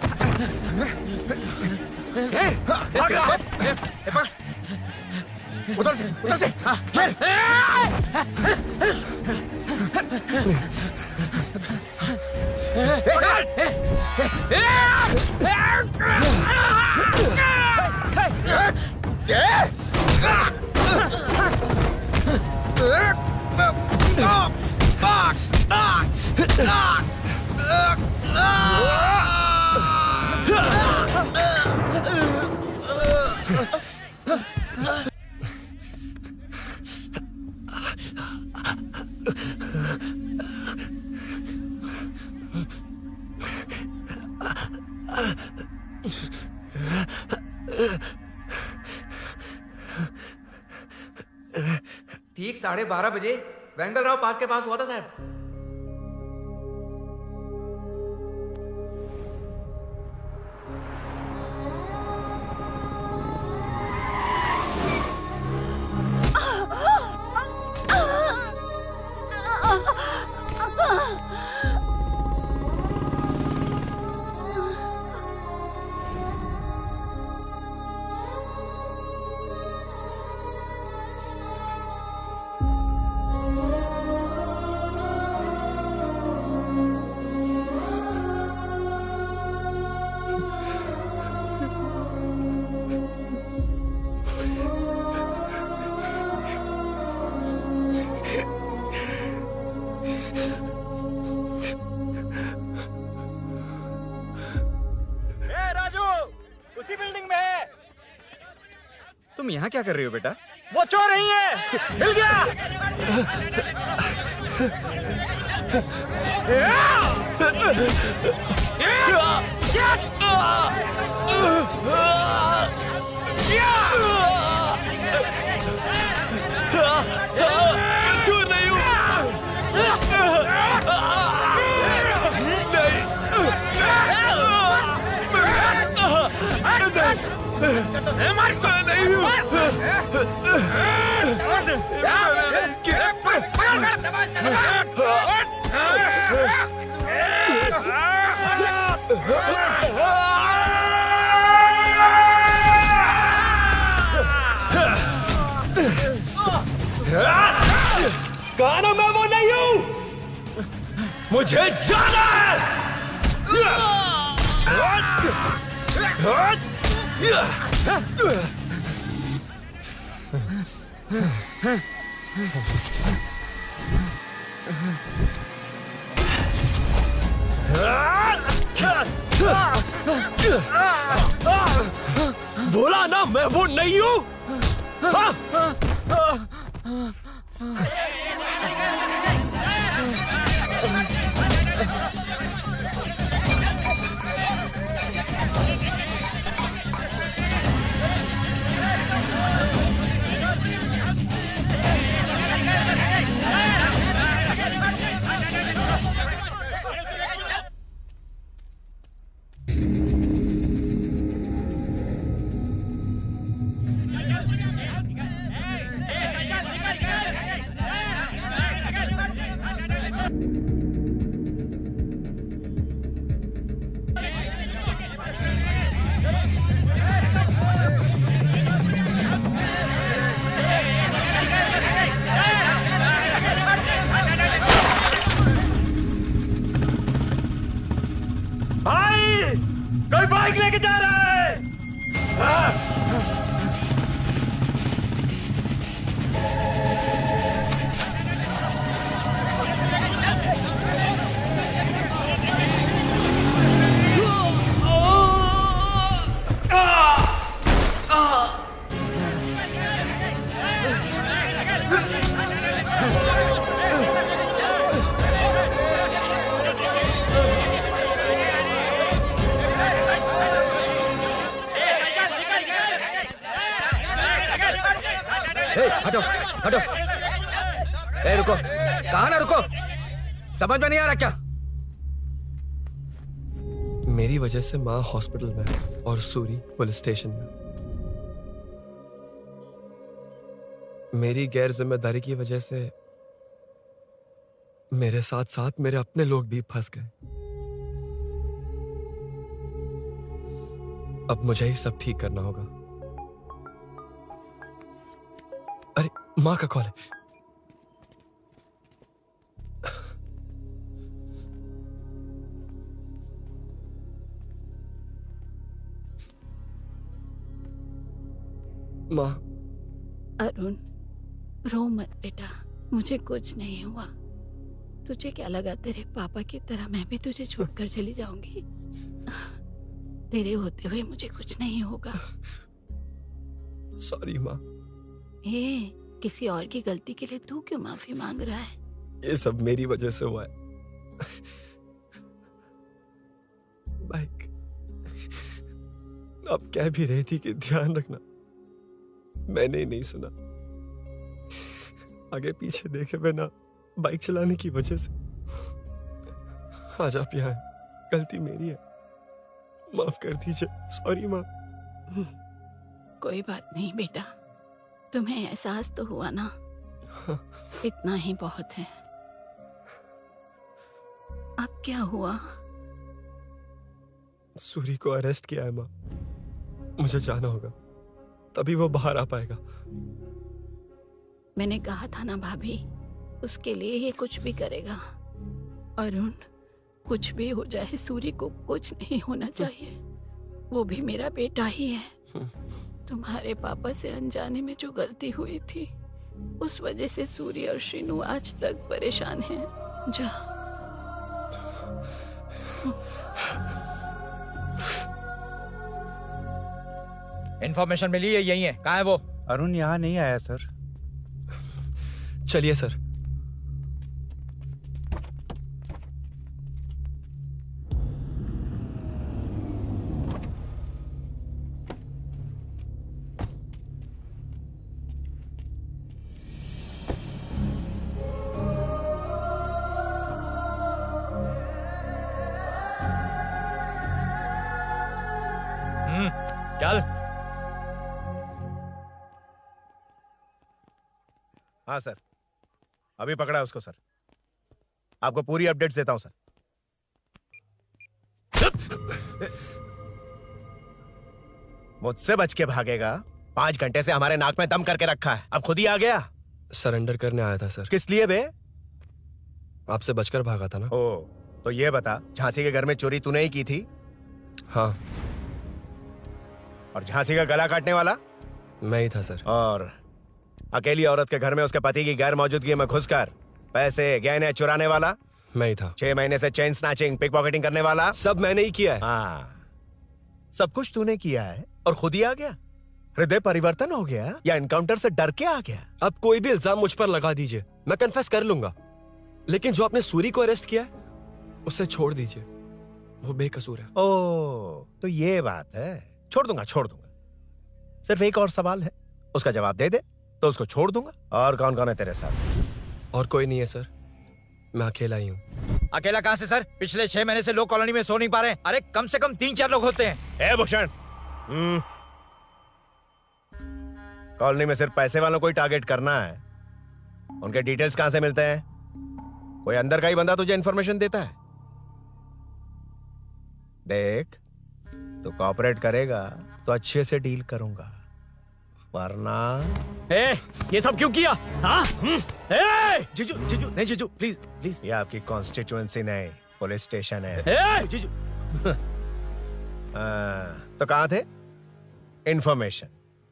भाग रहा है। उधर से, उधर से। ठीक 12:30 बजे वेंगल राव पार्क के पास हुआ था साहब। तुम यहाँ क्या कर रही हो बेटा? वो चोर नहीं है, हिल गया। चोर नहीं हूँ। कहा ना मैं वो नहीं हूं, मुझे जाना बोला ना मैं वो नहीं हूं। भाई कोई बाइक लेके जा रहा है। हटो हटो। ए रुको, कहा ना रुको, समझ में नहीं आ रहा क्या? मेरी वजह से माँ हॉस्पिटल में है और सूरी पुलिस स्टेशन में। मेरी गैर जिम्मेदारी की वजह से मेरे साथ साथ मेरे अपने लोग भी फंस गए। अब मुझे ही सब ठीक करना होगा। अरे माँ का कॉल है। माँ। अरुण रो मत बेटा, मुझे कुछ नहीं हुआ। तुझे क्या लगा तेरे पापा की तरह मैं भी तुझे छोड़कर चली जाऊंगी? तेरे होते हुए मुझे कुछ नहीं होगा। सॉरी माँ। किसी और की गलती के लिए तू क्यों माफी मांग रहा है? ये सब मेरी वजह से हुआ है। बाइक अब कह भी रही थी कि ध्यान रखना, मैंने ही नहीं सुना। आगे पीछे देखे बिना बाइक चलाने की वजह से आज आप यहाँ हैं। गलती मेरी है, माफ कर दीजिए। सॉरी माँ। कोई बात नहीं बेटा, तुम्हें एहसास तो हुआ ना, इतना ही बहुत है। अब क्या हुआ? सूरी को अरेस्ट किया है माँ, मुझे जाना होगा, तभी वो बाहर आ पाएगा। मैंने कहा था ना भाभी, उसके लिए ये कुछ भी करेगा। अरुण, कुछ भी हो जाए सूरी को कुछ नहीं होना चाहिए, वो भी मेरा बेटा ही है। तुम्हारे पापा से अनजाने में जो गलती हुई थी, उस वजह से सूरी और श्रीनू आज तक परेशान हैं। जा। इन्फॉर्मेशन मिली है, यही है। कहाँ है वो? अरुण यहाँ नहीं आया सर। चलिए सर। चल। हाँ सर, अभी पकड़ा है उसको सर। आपको पूरी अपडेट्स देता हूं सर। मुझसे बच के भागेगा? 5 घंटे से हमारे नाक में दम करके रखा है, अब खुद ही आ गया। सरेंडर करने आया था सर। किस लिए बे? आपसे बचकर भागा था ना। ओ, तो ये बता, झांसी के घर में चोरी तूने ही की थी? हाँ। और झांसी का गला काटने वाला? मैं ही था सर। और अकेली औरत के घर में उसके पति की गैर मौजूदगी में घुसकर पैसे गहने चुराने वाला? मैं ही था। 6 महीने से चेन स्नैचिंग, पिक पॉकेटिंग करने वाला? सब मैंने ही किया है। हाँ, सब कुछ तूने किया है और खुद ही आ गया? हृदय परिवर्तन हो गया या एनकाउंटर से डर के आ गया? अब कोई भी इल्जाम मुझ पर लगा दीजिए, मैं कन्फेस कर लूंगा, लेकिन जो आपने सूरी को अरेस्ट किया है उसे छोड़ दीजिए, वो बेकसूर है। ओ, तो ये बात है। छोड़ दूंगा, छोड़ दूंगा। सिर्फ एक और सवाल है, उसका जवाब दे दे तो उसको छोड़ दूंगा। और कौन कौन है तेरे साथ? और कोई नहीं है सर, मैं अकेला ही हूँ। अकेला कहाँ से सर? पिछले 6 महीने से लोग कॉलोनी में सो नहीं पा रहे। अरे कम से कम 3-4 लोग होते हैं। ए भूषण, कॉलोनी में सिर्फ पैसे वालों को ही टारगेट करना है? उनके डिटेल्स कहां से मिलते हैं? कोई अंदर का ही बंदा तुझे इंफॉर्मेशन देता है? देख, तू कोऑपरेट करेगा तो अच्छे से डील करूंगा, वरना ये सब क्यों किया? हाँ? जीजू जीजू नहीं जीजू, प्लीज प्लीज। ये आपकी कॉन्स्टिट्यूएंसी नहीं, पुलिस स्टेशन है। जीजू तो कहां थे? इंफॉर्मेशन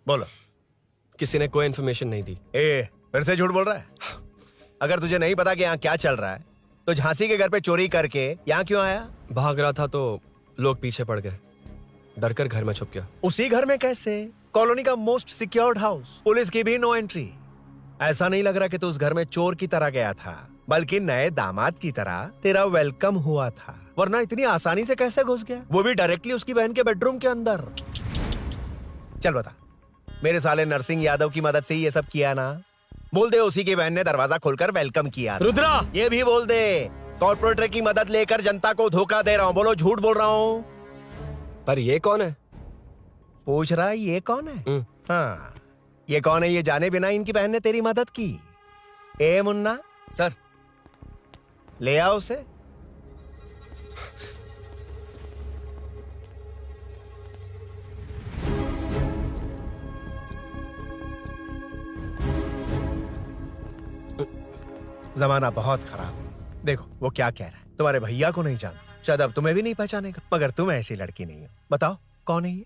बोलो। किसी ने कोई इन्फॉर्मेशन नहीं दी। फिर से झूठ बोल रहा है? अगर तुझे नहीं पता कि यहाँ क्या चल रहा है तो झांसी के घर पे चोरी करके यहाँ क्यों आया? भाग रहा था तो लोग पीछे पड़ गए, डर कर घर में छुप गया। उसी घर में कैसे? कॉलोनी का मोस्ट सिक्योर्ड हाउस, पुलिस की भी नो एंट्री। ऐसा नहीं लग रहा कि तू उस घर में चोर की तरह गया था, बल्कि नए दामाद की तरह तेरा वेलकम हुआ था। वरना इतनी आसानी से कैसे घुस गया, वो भी डायरेक्टली उसकी बहन के बेडरूम के अंदर? चल बता, मेरे साले नरसिंह यादव की मदद से ही ये सब किया ना? बोल दे उसी की बहन ने दरवाजा खोलकर वेलकम किया। रुद्रा, ये भी बोल दे कॉर्पोरेटर की मदद लेकर जनता को धोखा दे रहा हूँ। बोलो झूठ बोल रहा हूँ? पर ये कौन है? पूछ रहा है ये कौन है? हाँ, ये कौन है ये जाने बिना इनकी बहन ने तेरी मदद की। ए मुन्ना सर, ले आओ उसे। जमाना बहुत खराब है। देखो वो क्या कह रहा है, तुम्हारे भैया को नहीं जानता, शायद अब तुम्हें भी नहीं पहचानेगा, मगर तुम ऐसी लड़की नहीं हो। बताओ कौन है ये?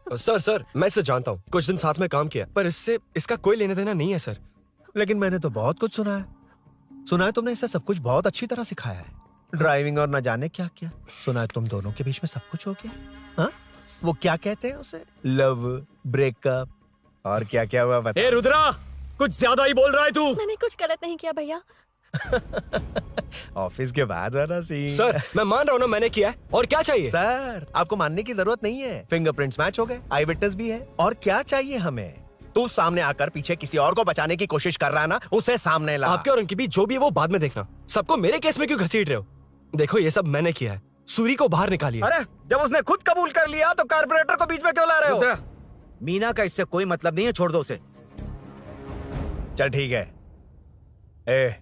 सर मैं इसे जानता हूँ, कुछ दिन साथ में काम किया, पर इससे इसका कोई लेना देना नहीं है सर। लेकिन मैंने तो बहुत कुछ सुना है। सुना है तुमने इसे सब कुछ बहुत अच्छी तरह सिखाया है, ड्राइविंग और न जाने क्या क्या। सुना है तुम दोनों के बीच में सब कुछ हो गया। हाँ, वो क्या कहते हैं उसे, लव, ब्रेकअप और क्या क्या हुआ बता। रुद्रा, कुछ ज्यादा ही बोल रहा है तू। मैंने कुछ गलत नहीं किया भैया। ऑफिस के बाद वाला सीन। सर मैं मान रहा हूँ ना मैंने किया है, और क्या चाहिए? सर आपको मानने की जरूरत नहीं है, फिंगरप्रिंट्स मैच हो गए, आई विटनेस भी है, और क्या चाहिए हमें? तू सामने आकर पीछे किसी और को बचाने की कोशिश कर रहा है ना, उसे सामने ला। आपके और उनके बीच जो भी है वो बाद में देखना, सबको मेरे केस में क्यों घसीट रहे हो? देखो ये सब मैंने किया है, सूरी को बाहर निकालिए। अरे जब उसने खुद कबूल कर लिया तो कारपोरेटर को बीच में क्यों ला रहे हो? रुद्रा, मीना का इससे कोई मतलब नहीं है, छोड़ दो उसे। चल ठीक है। ए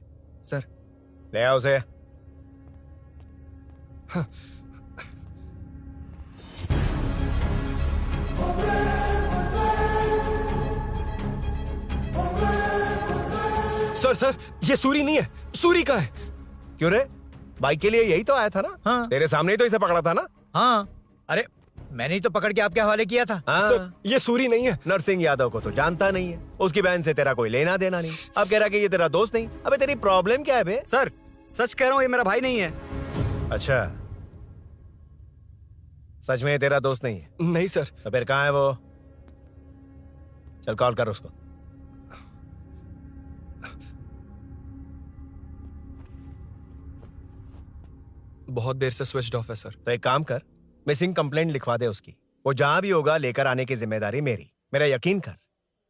सर ले आओ उसे। सर ये सूरी नहीं है, सूरी का है। क्यों रे, बाइक के लिए यही तो आया था ना? हाँ। तेरे सामने ही तो इसे पकड़ा था ना? हाँ, अरे मैंने ही तो पकड़ के आपके हवाले किया था। हाँ। सर ये सूरी नहीं है। नरसिंह यादव को तो जानता नहीं है, उसकी बहन से तेरा कोई लेना देना नहीं, अब कह रहा कि ये तेरा दोस्त नहीं। अबे तेरी प्रॉब्लम क्या है बे? सर सच कह रहा हूँ, ये मेरा भाई नहीं है। अच्छा, सच में ये तेरा दोस्त नहीं है? नहीं सर। तो फिर कहाँ है वो? चल कॉल कर उसको। बहुत देर से स्विच ऑफ है सर। तो एक काम कर, मिसिंग कंप्लेंट लिखवा दे उसकी, वो जहां भी होगा लेकर आने की जिम्मेदारी मेरी। मेरा यकीन कर,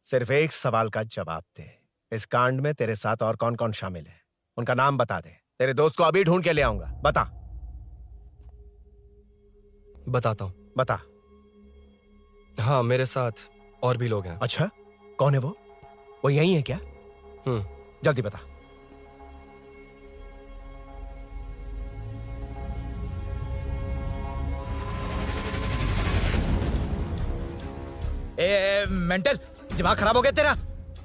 सिर्फ एक सवाल का जवाब दे, इस कांड में तेरे साथ और कौन कौन शामिल है, उनका नाम बता दे। तेरे दोस्त को अभी ढूंढ के ले आऊंगा। बता। बताता हूँ। बता। हाँ मेरे साथ और भी लोग हैं। अच्छा, कौन है वो यही है क्या? जल्दी बता। ए मेंटल, दिमाग खराब हो गया तेरा?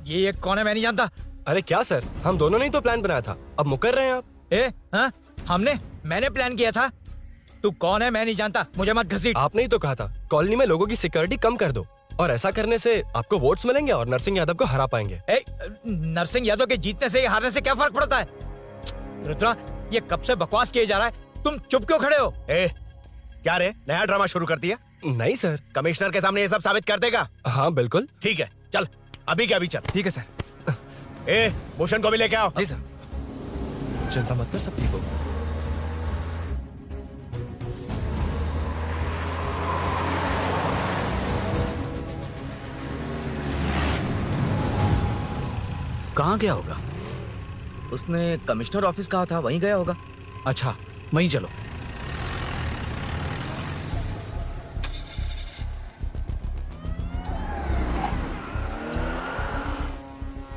ये कौन है मैं नहीं जानता। अरे क्या सर, हम दोनों ने ही तो प्लान बनाया था, अब मुकर रहे हैं आप। हाँ मैंने प्लान किया था। तू कौन है मैं नहीं जानता, मुझे मत घसीट। आपने ही तो कहा था कॉलोनी में लोगों की सिक्योरिटी कम कर दो, और ऐसा करने से आपको वोट्स मिलेंगे और नरसिंह यादव को हरा पाएंगे। नरसिंह यादव के जीतने से या हारने से क्या फर्क पड़ता है? रुद्रा, ये कब से बकवास किए जा रहा है, तुम चुप क्यों खड़े हो? क्या रे, नया ड्रामा शुरू कर दिया? नहीं सर। कमिश्नर के सामने ये सब साबित कर देगा? हाँ बिल्कुल। ठीक है, चल अभी क्या अभी चल। ठीक है सर। भूषण को भी लेके आओ। जी सर। चिंता मत कर, सब ठीक होगा। कहाँ गया होगा? उसने कमिश्नर ऑफिस कहा था, वहीं गया होगा। अच्छा वहीं चलो।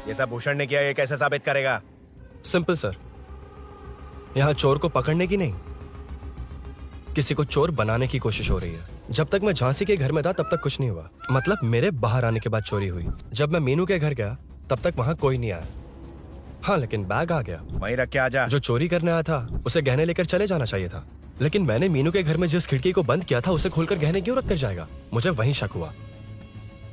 ये सब भूषण ने किया, ये कैसे साबित करेगा? सिंपल सर, यहाँ चोर को पकड़ने की नहीं, किसी को चोर बनाने की कोशिश हो रही है। जब तक मैं झांसी के घर में था तब तक कुछ नहीं हुआ, मतलब मेरे बाहर आने के बाद चोरी हुई। जब मैं मीनू के घर गया तब तक वहाँ कोई नहीं आया। हाँ लेकिन बैग आ गया। वहीं रख के आ जा। जो चोरी करने आया था उसे गहने लेकर चले जाना चाहिए था, लेकिन मैंने मीनू के घर में जिस खिड़की को बंद किया था उसे खोलकर गहने क्यों रख कर जाएगा? मुझे वहीं शक हुआ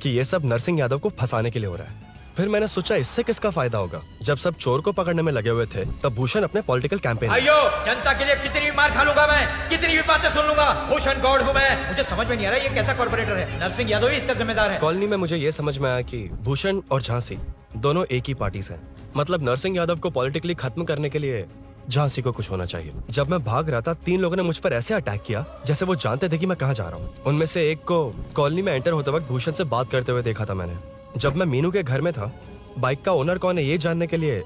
कि ये सब नरसिंह यादव को फंसाने के लिए हो रहा है। फिर मैंने सोचा इससे किसका फायदा होगा। जब सब चोर को पकड़ने में लगे हुए थे तब भूषण अपने पॉलिटिकल कैंपेन। अयो, जनता के लिए कितनी भी मार खा लूंगा मैं, कितनी भी बातें सुन लूंगा, भूषण गॉड हूँ मैं। मुझे समझ में नहीं आ रहा ये कैसा कॉर्पोरेटर है। नरसिंह यादव ही इसका जिम्मेदार है। कॉलोनी में मुझे ये समझ में आया कि भूषण और झांसी दोनों एक ही पार्टी से हैं। मतलब नरसिंह यादव को पॉलिटिकली खत्म करने के लिए झांसी को कुछ होना चाहिए। जब मैं भाग रहा था 3 लोगों ने मुझ पर ऐसे अटैक किया जैसे वो जानते थे कि मैं कहाँ जा रहा हूँ। उनमें से एक को कॉलोनी में एंटर होते वक्त भूषण से बात करते हुए देखा था मैंने। जब मैं मीनू के घर में था, बाइक का ओनर कौन है ये जानने के लिए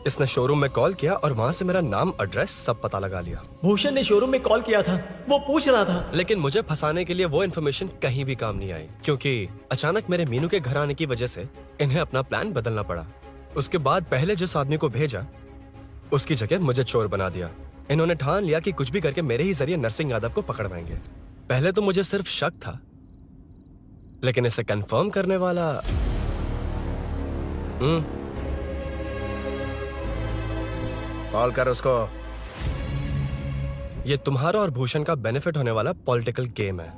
इसने शोरूम में कॉल किया और वहां से मेरा नाम, एड्रेस सब पता लगा लिया। भूषण ने शोरूम में कॉल किया था, वो पूछ रहा था। लेकिन मुझे फंसाने के लिए वो इन्फॉर्मेशन कहीं भी काम नहीं आई, क्योंकि अचानक मेरे मीनू के घर आने की वजह से इन्हें अपना प्लान बदलना पड़ा। उसके बाद पहले जिस आदमी को भेजा उसकी जगह मुझे चोर बना दिया। इन्होंने ठान लिया कि कुछ भी करके मेरे ही जरिए नरसिंह यादव को पकड़वाएंगे। पहले तो मुझे सिर्फ शक था, लेकिन इसे कंफर्म करने वाला कॉल कर उसको। ये तुम्हारा और भूषण का बेनिफिट होने वाला पॉलिटिकल गेम है।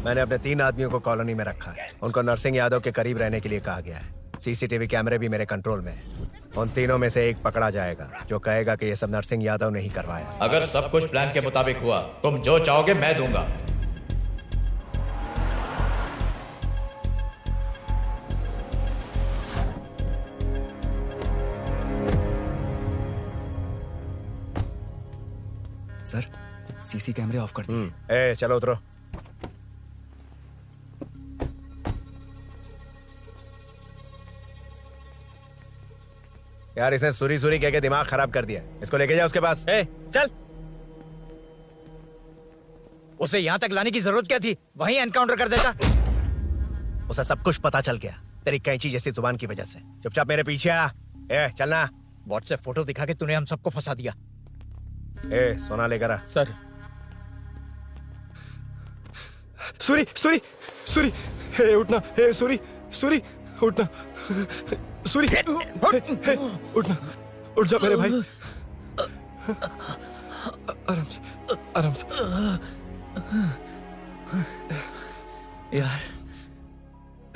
मैंने अपने 3 आदमियों को कॉलोनी में रखा है, उनको नरसिंह यादव के करीब रहने के लिए कहा गया है। सीसीटीवी कैमरे भी मेरे कंट्रोल में है। उन तीनों में से एक पकड़ा जाएगा जो कहेगा कि ये सब नरसिंह यादव ने ही करवाया। अगर सब कुछ प्लान के मुताबिक हुआ, तुम जो चाहोगे मैं दूंगा। सर सीसी कैमरे ऑफ कर दिए। ए चलो उतरो। यार इसने सुरी सुरी कह के दिमाग खराब कर दिया, इसको लेके जाओ उसके पास। ए चल, उसे यहाँ तक लाने की जरूरत क्या थी? वहीं एनकाउंटर कर देता। उसे सब कुछ पता चल गया तेरी कैंची जैसी जुबान की वजह से। चुपचाप मेरे पीछे आ। ए चलना। व्हाट्सएप फोटो दिखा के तूने हम सबको फंसा दिया। ए सोना लेकर आ। सर सूरी सूरी सूरी, हे उठना, हे सूरी सूरी उठना, सूरी हे उठना, उठ जा मेरे भाई। आराम से आराम से। यार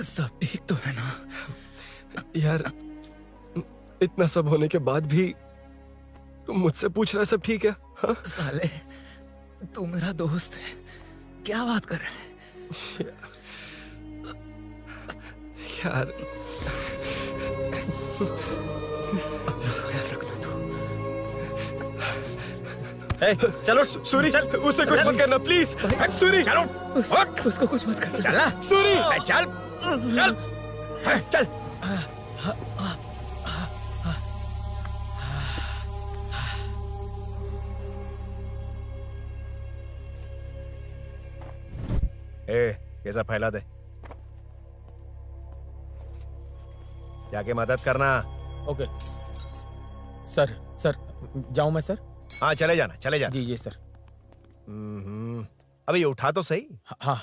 सब ठीक तो है ना? यार इतना सब होने के बाद भी तुम मुझसे पूछ रहा है सब ठीक है? हाँ? साले तू मेरा दोस्त है, क्या बात कर रहा है? यार ए, चलो सूरी चल, उससे कुछ मत करना प्लीज। सूरी चलो उसको कुछ मत कर। चलना। सूरी चल चल चल। ए ये सब फैला दे, जाके मदद करना। Okay sir. सर जाऊं मैं सर? हाँ चले जाना, चले जाना। जी जी सर। अबे ये उठा तो सही। हाँ।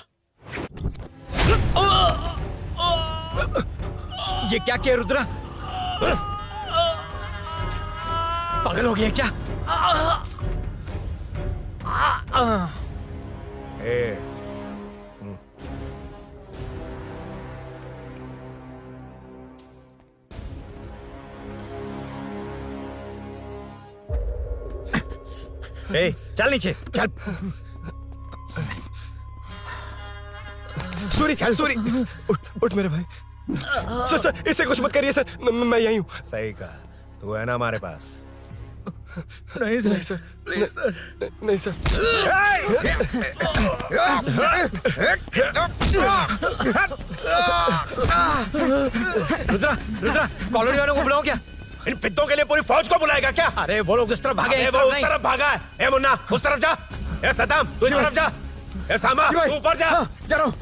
ये क्या किया रुद्रा? पागल हो गया क्या? ए ए, चल नीचे चल। सूरी सूरी उठ मेरे भाई। सर सर इससे कुछ मत करिए सर, मैं यहीं हूँ। सही कहा, तू है ना हमारे पास। नहीं सर, नहीं सर, प्लीज सर, नहीं सर। रुद्रा रुद्रा कॉलोनी वालों को बुलाओ क्या? इन पिद्दों के लिए पूरी फौज को बुलाएगा क्या? अरे वो लोग उस तरफ भागे हैं, वो उस तरफ भागा है। ए मुन्ना उस तरफ जा। ए सदाम तू इस तरफ जा। ए सामा तू ऊपर जा। जा रहा हूं।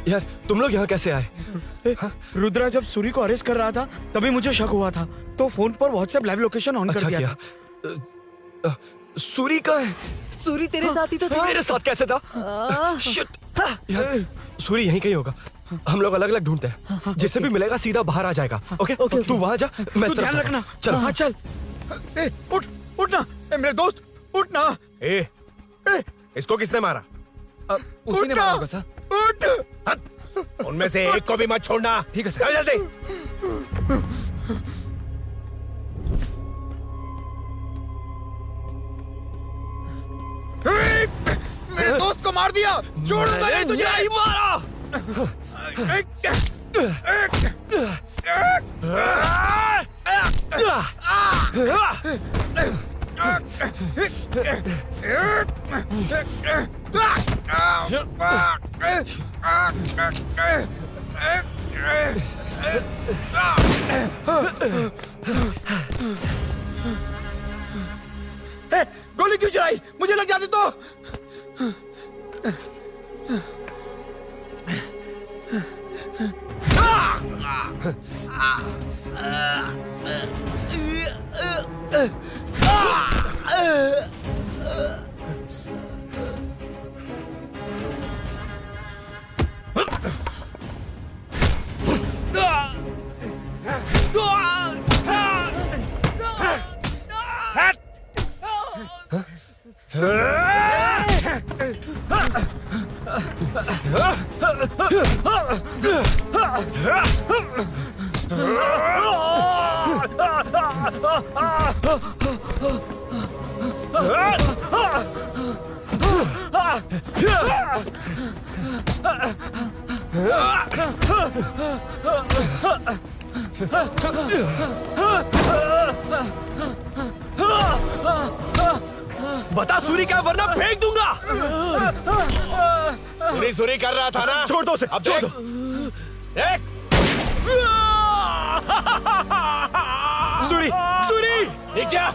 यार तुम लोग यहाँ कैसे आए? रुद्रा जब सूरी को अरेस्ट कर रहा था तभी मुझे शक हुआ था, तो फोन पर व्हाट्सएप लाइव लोकेशन ऑन कर अच्छा दिया किया। सूरी का है? सूरी तेरे साथ ही तो था। मेरे साथ कैसे था? शिट। यार सूरी यहीं कहीं होगा, हम लोग अलग अलग ढूंढते हैं। जिसे भी मिलेगा सीधा बाहर आ जाएगा। ओके तू वहां जा, मैं इस तरफ ध्यान जाता रखना। हूं। चलो हाँ चल। ए उठ उठना। ए मेरे दोस्त उठना। ए इसको किसने मारा? उसी ने मारा होगा सर। उठ। उनमें से एक को भी मत छोड़ना। ठीक है सर। चल जल्दी। मेरे दोस्त को मार दिया, छोड़ूंगा नहीं तुझे। नहीं मारा। गोली क्यों चलाई? मुझे लग जाती तो। बता सूरी क्या, वरना फेंक दूंगा। सूरी कर रहा था ना, छोड़ दो उसे, अब छोड़ देख। दो। देख सूरी, सूरी, देख जा।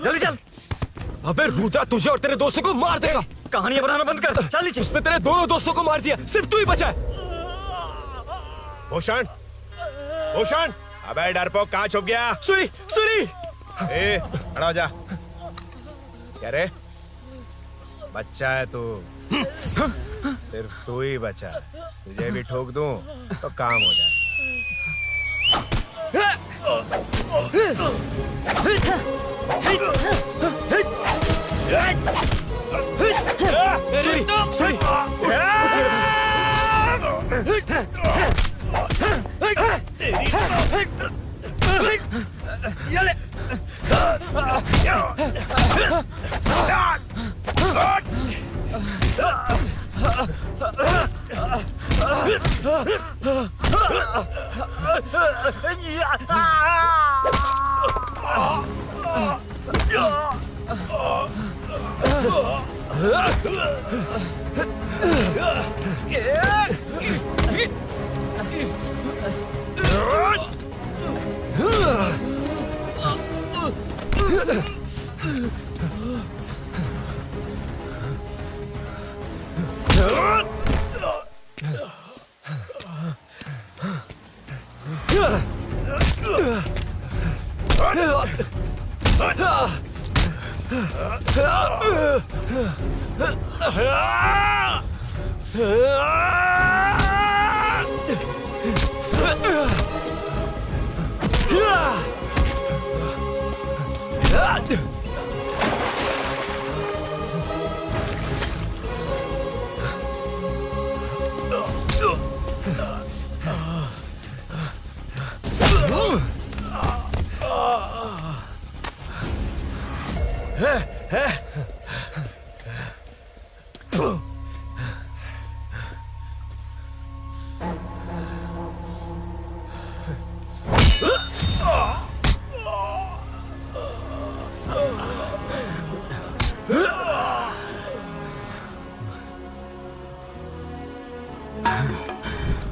जल्दी चल। अबे रुद्रा तुझे और तेरे दोस्तों को मार देगा। कहानियां बनाना बंद कर। चल नीचे। उसने तेरे दोनों दोस्तों को मार दिया, सिर्फ तू ही बचा है। भूषण, भूषण, अबे डरपोक कहाँ छुप गया? सूरी, सूरी। ए, खड़ा हो जा। क्या रे? बच्चा है तू, सिर्फ तू ही बचा है। तुझे भी ठोक दूं तो काम हो जाए। सूरी, सूरी।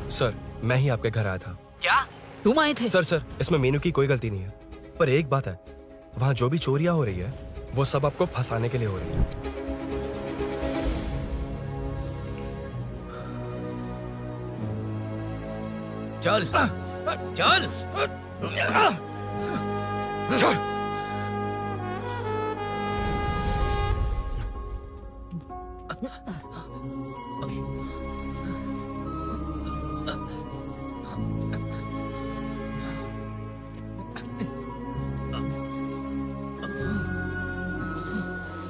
सर, मैं ही आपके घर आया था। क्या तुम आए थे? सर, इसमें मीनू की कोई गलती नहीं है, पर एक बात है, वहाँ जो भी चोरियां हो रही है वो सब आपको फंसाने के लिए हो रही है। चल चल चल।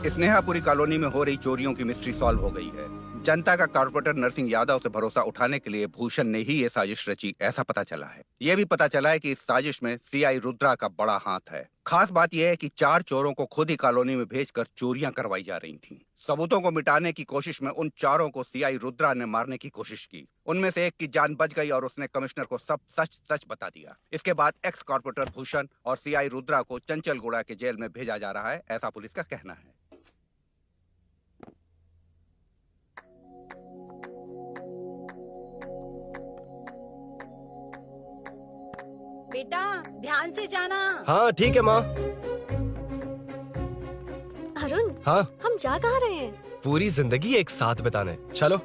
स्नेहापुरी कॉलोनी में हो रही चोरियों की मिस्ट्री सॉल्व हो गई है। जनता का कॉर्पोरेटर नरसिंह यादव से भरोसा उठाने के लिए भूषण ने ही ये साजिश रची, ऐसा पता चला है। ये भी पता चला है कि इस साजिश में सीआई रुद्रा का बड़ा हाथ है। खास बात यह है कि 4 चोरों को खुद ही कॉलोनी में भेजकर चोरियां करवाई जा रही थीं। सबूतों को मिटाने की कोशिश में उन 4 को सीआई रुद्रा ने मारने की कोशिश की। उनमें से एक की जान बच गई और उसने कमिश्नर को सब सच सच बता दिया। इसके बाद एक्स कॉर्पोरेटर भूषण और सीआई रुद्रा को चंचलगुड़ा के जेल में भेजा जा रहा है, ऐसा पुलिस का कहना है। बेटा ध्यान से जाना। हाँ ठीक है माँ। अरुण, हाँ, हम जा कहाँ रहे हैं? पूरी जिंदगी एक साथ बिताने। चलो।